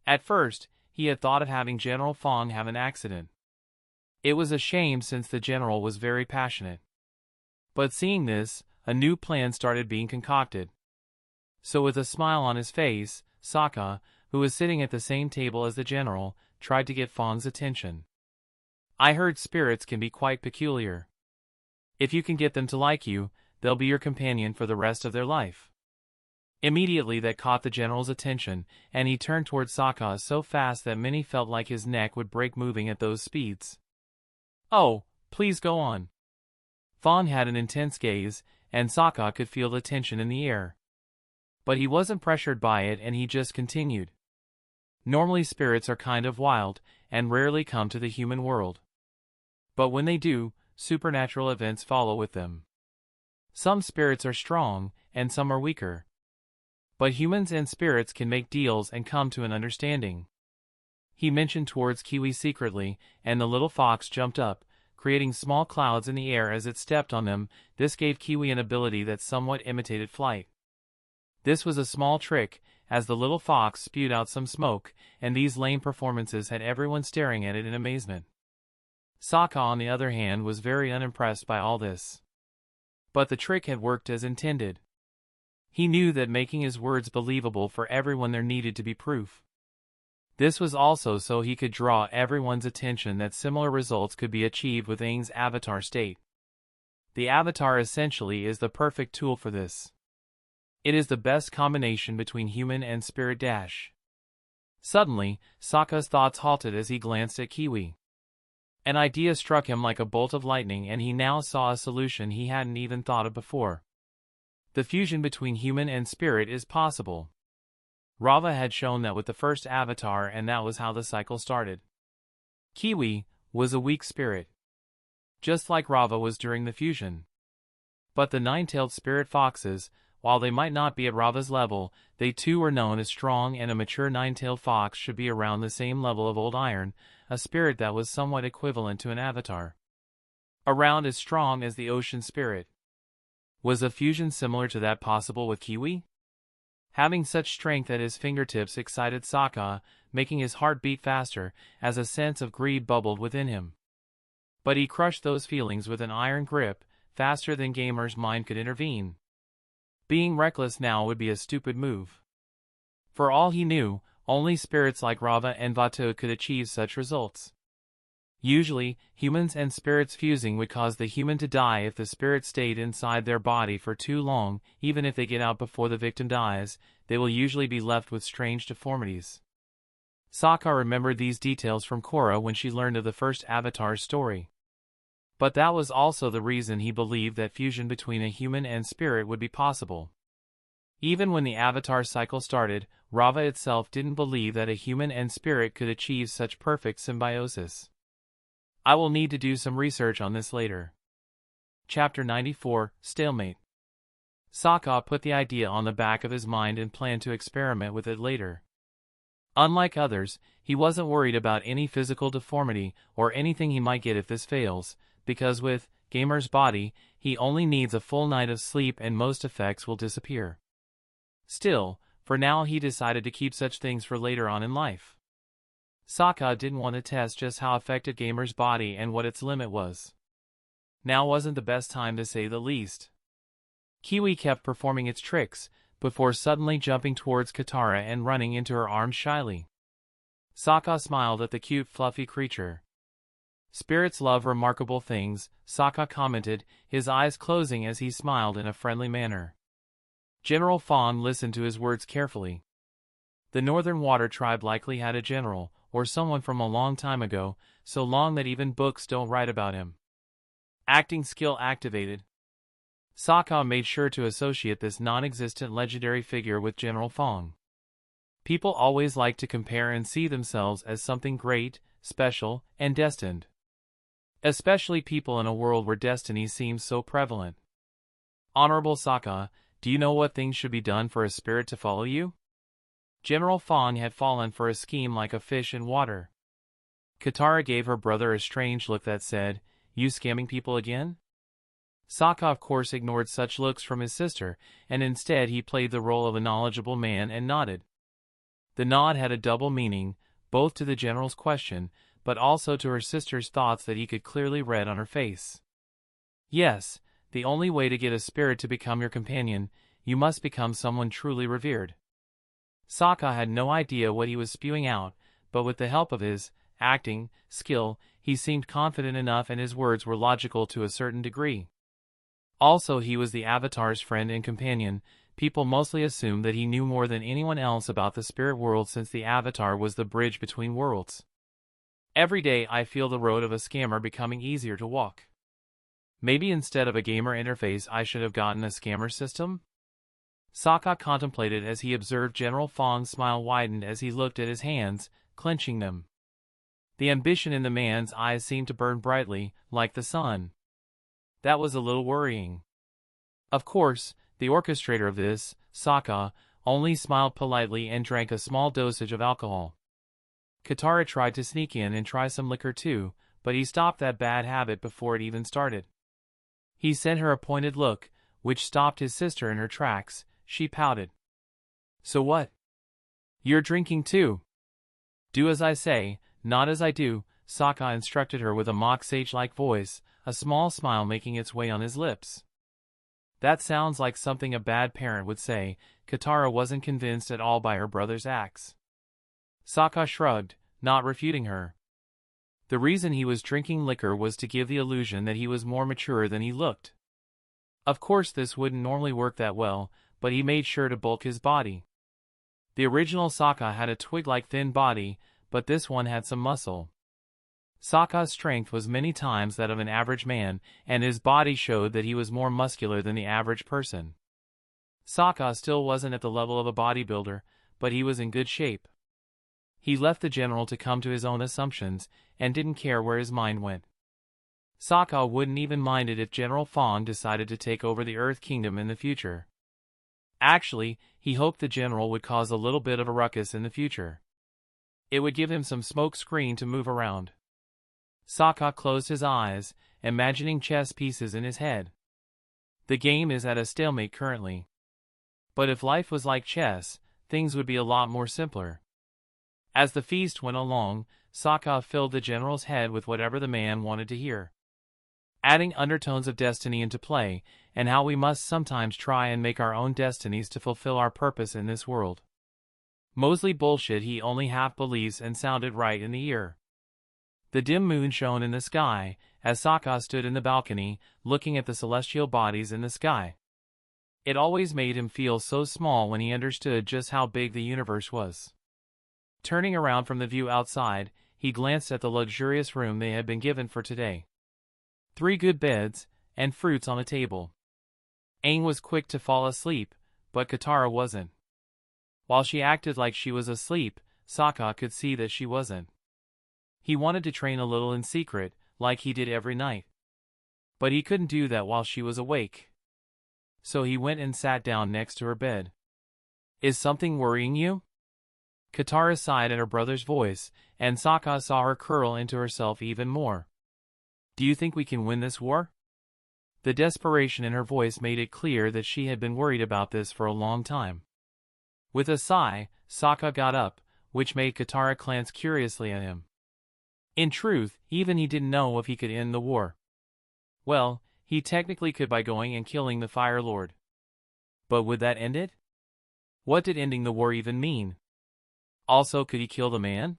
At first, he had thought of having General Fong have an accident. It was a shame since the general was very passionate. But seeing this, a new plan started being concocted. So with a smile on his face, Sokka, who was sitting at the same table as the general, tried to get Fong's attention. I heard spirits can be quite peculiar. If you can get them to like you, they'll be your companion for the rest of their life. Immediately that caught the general's attention, and he turned toward Sokka so fast that many felt like his neck would break moving at those speeds. Oh, Please go on. Fawn had an intense gaze, and Soka could feel the tension in the air. But he wasn't pressured by it and he just continued. Normally spirits are kind of wild, and rarely come to the human world. But when they do, supernatural events follow with them. Some spirits are strong, and some are weaker. But humans and spirits can make deals and come to an understanding. He motioned towards Kiwi secretly, and the little fox jumped up, creating small clouds in the air as it stepped on them. This gave Kiwi an ability that somewhat imitated flight. This was a small trick, as the little fox spewed out some smoke, and these lame performances had everyone staring at it in amazement. Soka, on the other hand, was very unimpressed by all this. But the trick had worked as intended. He knew that making his words believable for everyone there needed to be proof. This was also so he could draw everyone's attention that similar results could be achieved with Aang's avatar state. The avatar essentially is the perfect tool for this. It is the best combination between human and spirit dash. Suddenly, Sokka's thoughts halted as he glanced at Kiwi. An idea struck him like a bolt of lightning, and he now saw a solution he hadn't even thought of before. The fusion between human and spirit is possible. Rava had shown that with the first avatar, and that was how the cycle started. Kiwi was a weak spirit, just like Rava was during the fusion. But the nine-tailed spirit foxes, while they might not be at Rava's level, they too were known as strong, and a mature nine-tailed fox should be around the same level of old iron, a spirit that was somewhat equivalent to an avatar. Around as strong as the ocean spirit. Was a fusion similar to that possible with Kiwi? Having such strength at his fingertips excited Sokka, making his heart beat faster, as a sense of greed bubbled within him. But he crushed those feelings with an iron grip, faster than Gamer's mind could intervene. Being reckless now would be a stupid move. For all he knew, only spirits like Rava and Vaatu could achieve such results. Usually, humans and spirits fusing would cause the human to die if the spirit stayed inside their body for too long. Even if they get out before the victim dies, they will usually be left with strange deformities. Sokka remembered these details from Korra when she learned of the first Avatar's story. But that was also the reason he believed that fusion between a human and spirit would be possible. Even when the Avatar cycle started, Rava itself didn't believe that a human and spirit could achieve such perfect symbiosis. I will need to do some research on this later. Chapter 94, Stalemate. Sokka put the idea on the back of his mind and planned to experiment with it later. Unlike others, he wasn't worried about any physical deformity or anything he might get if this fails, because with Gamer's body, he only needs a full night of sleep and most effects will disappear. Still, for now he decided to keep such things for later on in life. Sokka didn't want to test just how affected Gamer's body and what its limit was. Now wasn't the best time, to say the least. Kiwi kept performing its tricks, before suddenly jumping towards Katara and running into her arms shyly. Sokka smiled at the cute fluffy creature. Spirits love remarkable things, Sokka commented, his eyes closing as he smiled in a friendly manner. General Fawn listened to his words carefully. The Northern Water Tribe likely had a general, or someone from a long time ago, so long that even books don't write about him. Acting skill activated. Sokka made sure to associate this non-existent legendary figure with General Fong. People always like to compare and see themselves as something great, special, and destined. Especially people in a world where destiny seems so prevalent. Honorable Sokka, do you know what things should be done for a spirit to follow you? General Fong had fallen for a scheme like a fish in water. Katara gave her brother a strange look that said, "You scamming people again?" Sokka of course ignored such looks from his sister, and instead he played the role of a knowledgeable man and nodded. The nod had a double meaning, both to the general's question, but also to her sister's thoughts that he could clearly read on her face. Yes, the only way to get a spirit to become your companion, you must become someone truly revered. Sokka had no idea what he was spewing out, but with the help of his acting skill, he seemed confident enough and his words were logical to a certain degree. Also, he was the Avatar's friend and companion. People mostly assumed that he knew more than anyone else about the spirit world since the Avatar was the bridge between worlds. Every day I feel the road of a scammer becoming easier to walk. Maybe instead of a gamer interface I should have gotten a scammer system? Soka contemplated as he observed General Fong's smile widened as he looked at his hands, clenching them. The ambition in the man's eyes seemed to burn brightly, like the sun. That was a little worrying. Of course, the orchestrator of this, Soka, only smiled politely and drank a small dosage of alcohol. Katara tried to sneak in and try some liquor too, but he stopped that bad habit before it even started. He sent her a pointed look, which stopped his sister in her tracks. She pouted. So what? You're drinking too? Do as I say, not as I do, Soka instructed her with a mock sage-like voice, a small smile making its way on his lips. That sounds like something a bad parent would say. Katara wasn't convinced at all by her brother's acts. Soka shrugged, not refuting her. The reason he was drinking liquor was to give the illusion that he was more mature than he looked. Of course this wouldn't normally work that well, but he made sure to bulk his body. The original Soka had a twig-like thin body, but this one had some muscle. Sokka's strength was many times that of an average man, and his body showed that he was more muscular than the average person. Soka still wasn't at the level of a bodybuilder, but he was in good shape. He left the general to come to his own assumptions, and didn't care where his mind went. Soka wouldn't even mind it if General Fong decided to take over the Earth Kingdom in the future. Actually, he hoped the general would cause a little bit of a ruckus in the future. It would give him some smoke screen to move around. Soka closed his eyes, imagining chess pieces in his head. The game is at a stalemate currently. But if life was like chess, things would be a lot more simpler. As the feast went along, Soka filled the general's head with whatever the man wanted to hear, adding undertones of destiny into play, and how we must sometimes try and make our own destinies to fulfill our purpose in this world. Mostly bullshit he only half believes and sounded right in the ear. The dim moon shone in the sky, as Soka stood in the balcony, looking at the celestial bodies in the sky. It always made him feel so small when he understood just how big the universe was. Turning around from the view outside, he glanced at the luxurious room they had been given for today. 3 good beds, and fruits on a table. Aang was quick to fall asleep, but Katara wasn't. While she acted like she was asleep, Soka could see that she wasn't. He wanted to train a little in secret, like he did every night. But he couldn't do that while she was awake. So he went and sat down next to her bed. Is something worrying you? Katara sighed at her brother's voice, and Soka saw her curl into herself even more. Do you think we can win this war? The desperation in her voice made it clear that she had been worried about this for a long time. With a sigh, Soka got up, which made Katara glance curiously at him. In truth, even he didn't know if he could end the war. Well, he technically could by going and killing the Fire Lord. But would that end it? What did ending the war even mean? Also, could he kill the man?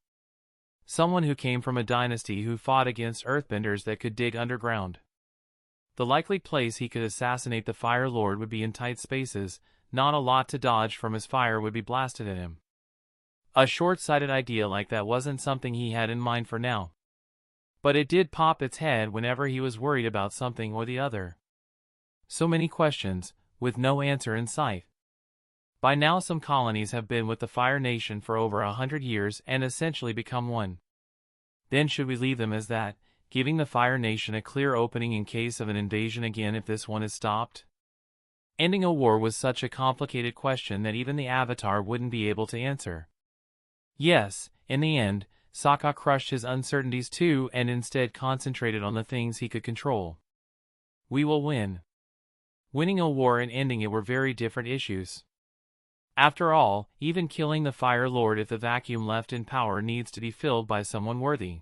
Someone who came from a dynasty who fought against earthbenders that could dig underground. The likely place he could assassinate the Fire Lord would be in tight spaces, not a lot to dodge from as fire would be blasted at him. A short-sighted idea like that wasn't something he had in mind for now. But it did pop its head whenever he was worried about something or the other. So many questions, with no answer in sight. By now some colonies have been with the Fire Nation for over 100 years and essentially become one. Then should we leave them as that, giving the Fire Nation a clear opening in case of an invasion again if this one is stopped? Ending a war was such a complicated question that even the Avatar wouldn't be able to answer. Yes, in the end, Soka crushed his uncertainties too and instead concentrated on the things he could control. We will win. Winning a war and ending it were very different issues. After all, even killing the Fire Lord if the vacuum left in power needs to be filled by someone worthy.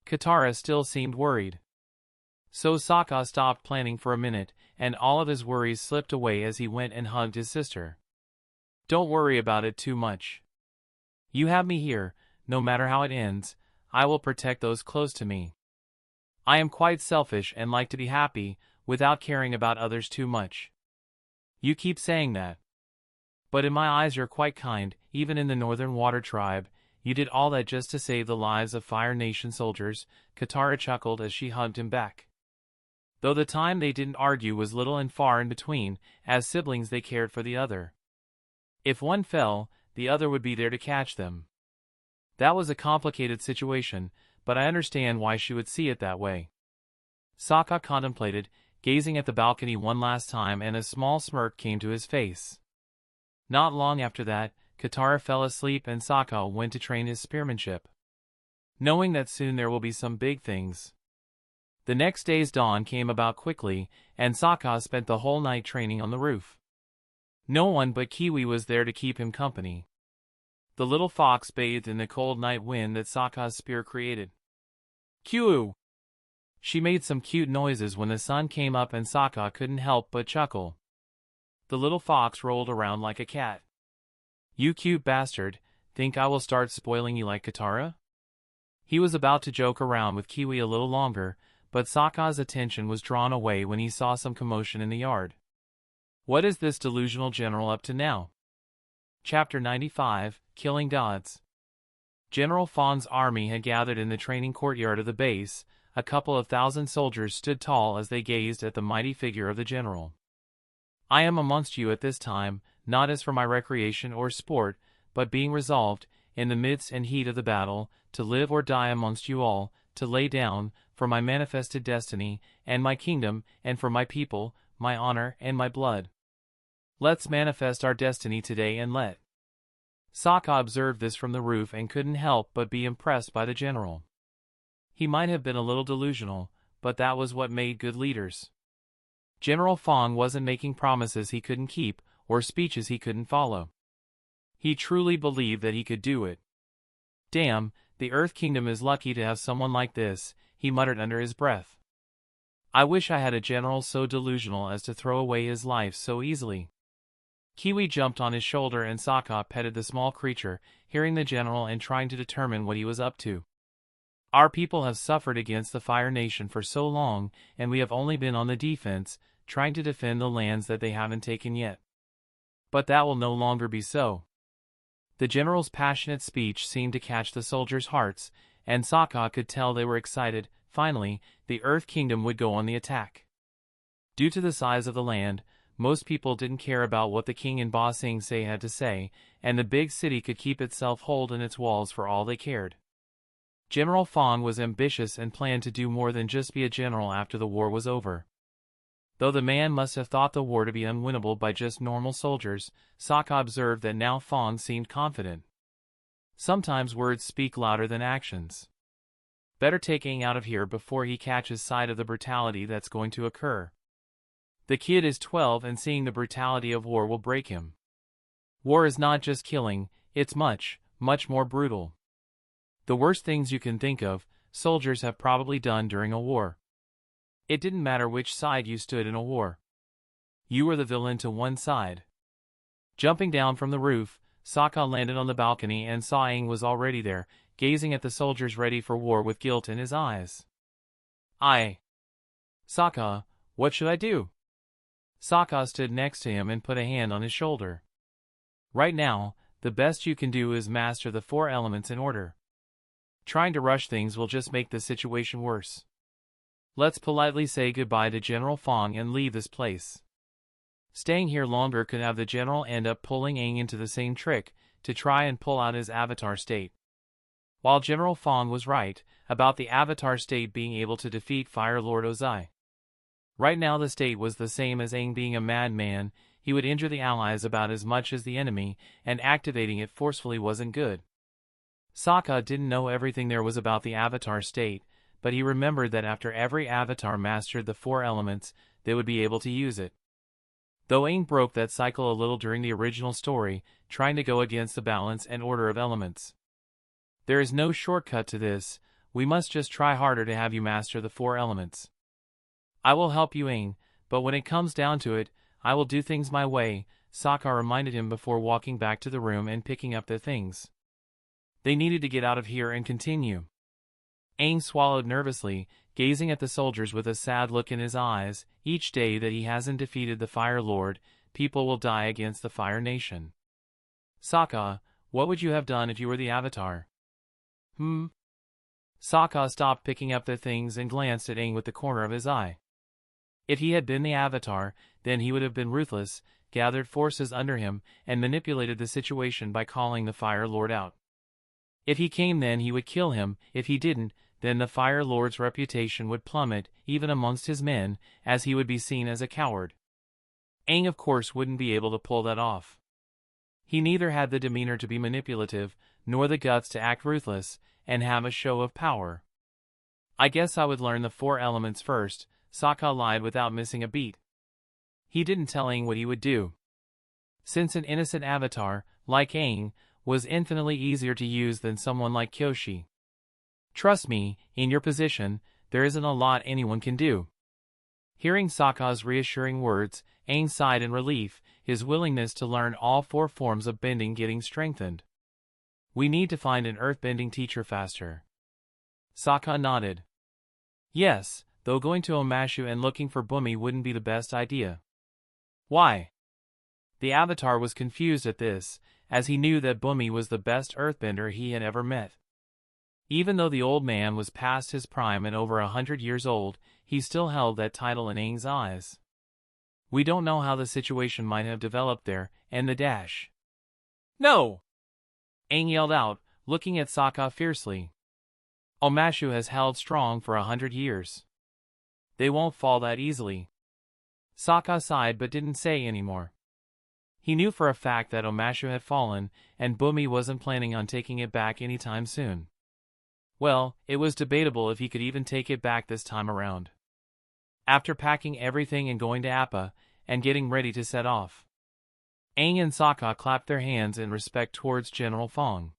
Katara still seemed worried. So Soka stopped planning for a minute, and all of his worries slipped away as he went and hugged his sister. Don't worry about it too much. You have me here, no matter how it ends, I will protect those close to me. I am quite selfish and like to be happy, without caring about others too much. You keep saying that. But in my eyes you're quite kind, even in the Northern Water Tribe, You did all that just to save the lives of Fire Nation soldiers, Katara chuckled as she hugged him back. Though the time they didn't argue was little and far in between, as siblings they cared for the other. If one fell, the other would be there to catch them. That was a complicated situation, but I understand why she would see it that way. Soka contemplated, gazing at the balcony one last time, and a small smirk came to his face. Not long after that, Katara fell asleep and Soka went to train his spearmanship, knowing that soon there will be some big things. The next day's dawn came about quickly, and Soka spent the whole night training on the roof. No one but Kiwi was there to keep him company. The little fox bathed in the cold night wind that Sokka's spear created. Cue! She made some cute noises when the sun came up and Sokka couldn't help but chuckle. The little fox rolled around like a cat. You cute bastard, think I will start spoiling you like Katara? He was about to joke around with Kiwi a little longer, but Sokka's attention was drawn away when he saw some commotion in the yard. What is this delusional general up to now? Chapter 95, Killing Gods. General Fawn's army had gathered in the training courtyard of the base. A couple of thousand soldiers stood tall as they gazed at the mighty figure of the general. I am amongst you at this time, not as for my recreation or sport, but being resolved, in the midst and heat of the battle, to live or die amongst you all, to lay down, for my manifested destiny, and my kingdom, and for my people, my honor and my blood. Let's manifest our destiny today and let. Sokka observed this from the roof and couldn't help but be impressed by the general. He might have been a little delusional, but that was what made good leaders. General Fawn wasn't making promises he couldn't keep, or speeches he couldn't follow. He truly believed that he could do it. Damn, the Earth Kingdom is lucky to have someone like this, he muttered under his breath. I wish I had a general so delusional as to throw away his life so easily. Kiwi jumped on his shoulder and Sokka petted the small creature, hearing the general and trying to determine what he was up to. Our people have suffered against the Fire Nation for so long, and we have only been on the defense, trying to defend the lands that they haven't taken yet. But that will no longer be so. The general's passionate speech seemed to catch the soldiers' hearts, and Sokka could tell they were excited. Finally, the Earth Kingdom would go on the attack. Due to the size of the land, most people didn't care about what the king and Ba Sing Se had to say, and the big city could keep itself whole in its walls for all they cared. General Fawn was ambitious and planned to do more than just be a general after the war was over. Though the man must have thought the war to be unwinnable by just normal soldiers, Sokka observed that now Fawn seemed confident. Sometimes words speak louder than actions. Better take Aang out of here before he catches sight of the brutality that's going to occur. The kid is 12 and seeing the brutality of war will break him. War is not just killing, it's much, much more brutal. The worst things you can think of, soldiers have probably done during a war. It didn't matter which side you stood in a war. You were the villain to one side. Jumping down from the roof, Sokka landed on the balcony and saw Aang was already there, gazing at the soldiers ready for war with guilt in his eyes. Sokka, what should I do? Sokka stood next to him and put a hand on his shoulder. Right now, the best you can do is master the 4 elements in order. Trying to rush things will just make the situation worse. Let's politely say goodbye to General Fong and leave this place. Staying here longer could have the general end up pulling Aang into the same trick, to try and pull out his avatar state. While General Fong was right about the avatar state being able to defeat Fire Lord Ozai. Right now the state was the same as Aang being a madman. He would injure the allies about as much as the enemy, and activating it forcefully wasn't good. Sokka didn't know everything there was about the avatar state, but he remembered that after every avatar mastered the 4 elements, they would be able to use it. Though Aang broke that cycle a little during the original story, trying to go against the balance and order of elements. There is no shortcut to this, we must just try harder to have you master the 4 elements. I will help you, Aang, but when it comes down to it, I will do things my way, Sokka reminded him before walking back to the room and picking up their things. They needed to get out of here and continue. Aang swallowed nervously, gazing at the soldiers with a sad look in his eyes. Each day that he hasn't defeated the Fire Lord, people will die against the Fire Nation. Sokka, what would you have done if you were the Avatar? Soka stopped picking up the things and glanced at Aang with the corner of his eye. If he had been the Avatar, then he would have been ruthless, gathered forces under him, and manipulated the situation by calling the Fire Lord out. If he came, then he would kill him. If he didn't, then the Fire Lord's reputation would plummet, even amongst his men, as he would be seen as a coward. Aang, of course, wouldn't be able to pull that off. He neither had the demeanor to be manipulative, nor the guts to act ruthless, and have a show of power. I guess I would learn the 4 elements first, Soka lied without missing a beat. He didn't tell Aang what he would do. Since an innocent Avatar, like Aang, was infinitely easier to use than someone like Kyoshi. Trust me, in your position, there isn't a lot anyone can do. Hearing Sokka's reassuring words, Aang sighed in relief, his willingness to learn all 4 forms of bending getting strengthened. We need to find an earthbending teacher faster. Sokka nodded. Yes, though going to Omashu and looking for Bumi wouldn't be the best idea. Why? The Avatar was confused at this, as he knew that Bumi was the best earthbender he had ever met. Even though the old man was past his prime and over 100 years old, he still held that title in Aang's eyes. We don't know how the situation might have developed there, and the dash. No! Aang yelled out, looking at Sokka fiercely. Omashu has held strong for 100 years. They won't fall that easily. Sokka sighed but didn't say any more. He knew for a fact that Omashu had fallen, and Bumi wasn't planning on taking it back anytime soon. Well, it was debatable if he could even take it back this time around. After packing everything and going to Appa, and getting ready to set off, Aang and Sokka clapped their hands in respect towards General Fong.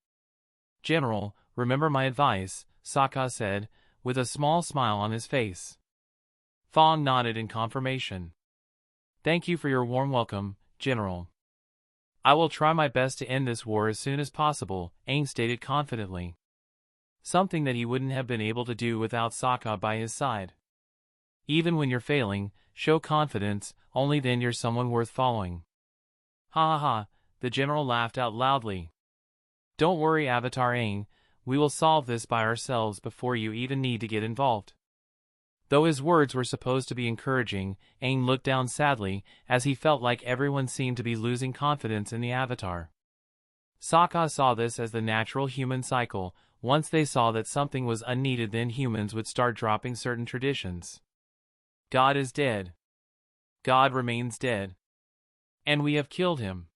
General, remember my advice, Sokka said, with a small smile on his face. Fong nodded in confirmation. Thank you for your warm welcome, General. I will try my best to end this war as soon as possible, Aang stated confidently. Something that he wouldn't have been able to do without Sokka by his side. Even when you're failing, show confidence, only then you're someone worth following. Ha ha ha, the general laughed out loudly. Don't worry, Avatar Aang, we will solve this by ourselves before you even need to get involved. Though his words were supposed to be encouraging, Aang looked down sadly, as he felt like everyone seemed to be losing confidence in the Avatar. Sokka saw this as the natural human cycle. Once they saw that something was unneeded, then humans would start dropping certain traditions. God is dead. God remains dead. And we have killed him.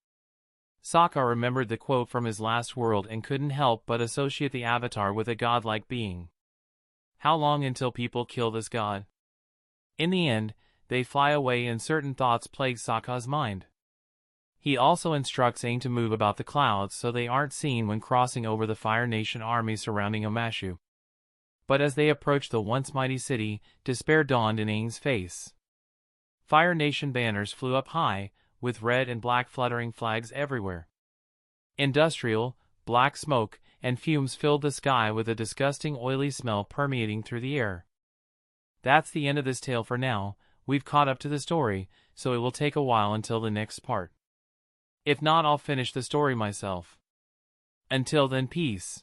Sokka remembered the quote from his last world and couldn't help but associate the Avatar with a godlike being. How long until people kill this god? In the end, they fly away and certain thoughts plague Sokka's mind. He also instructs Aang to move about the clouds so they aren't seen when crossing over the Fire Nation army surrounding Omashu. But as they approached the once mighty city, despair dawned in Aang's face. Fire Nation banners flew up high, with red and black fluttering flags everywhere. Industrial, black smoke, and fumes filled the sky with a disgusting oily smell permeating through the air. That's the end of this tale for now. We've caught up to the story, so it will take a while until the next part. If not, I'll finish the story myself. Until then, peace.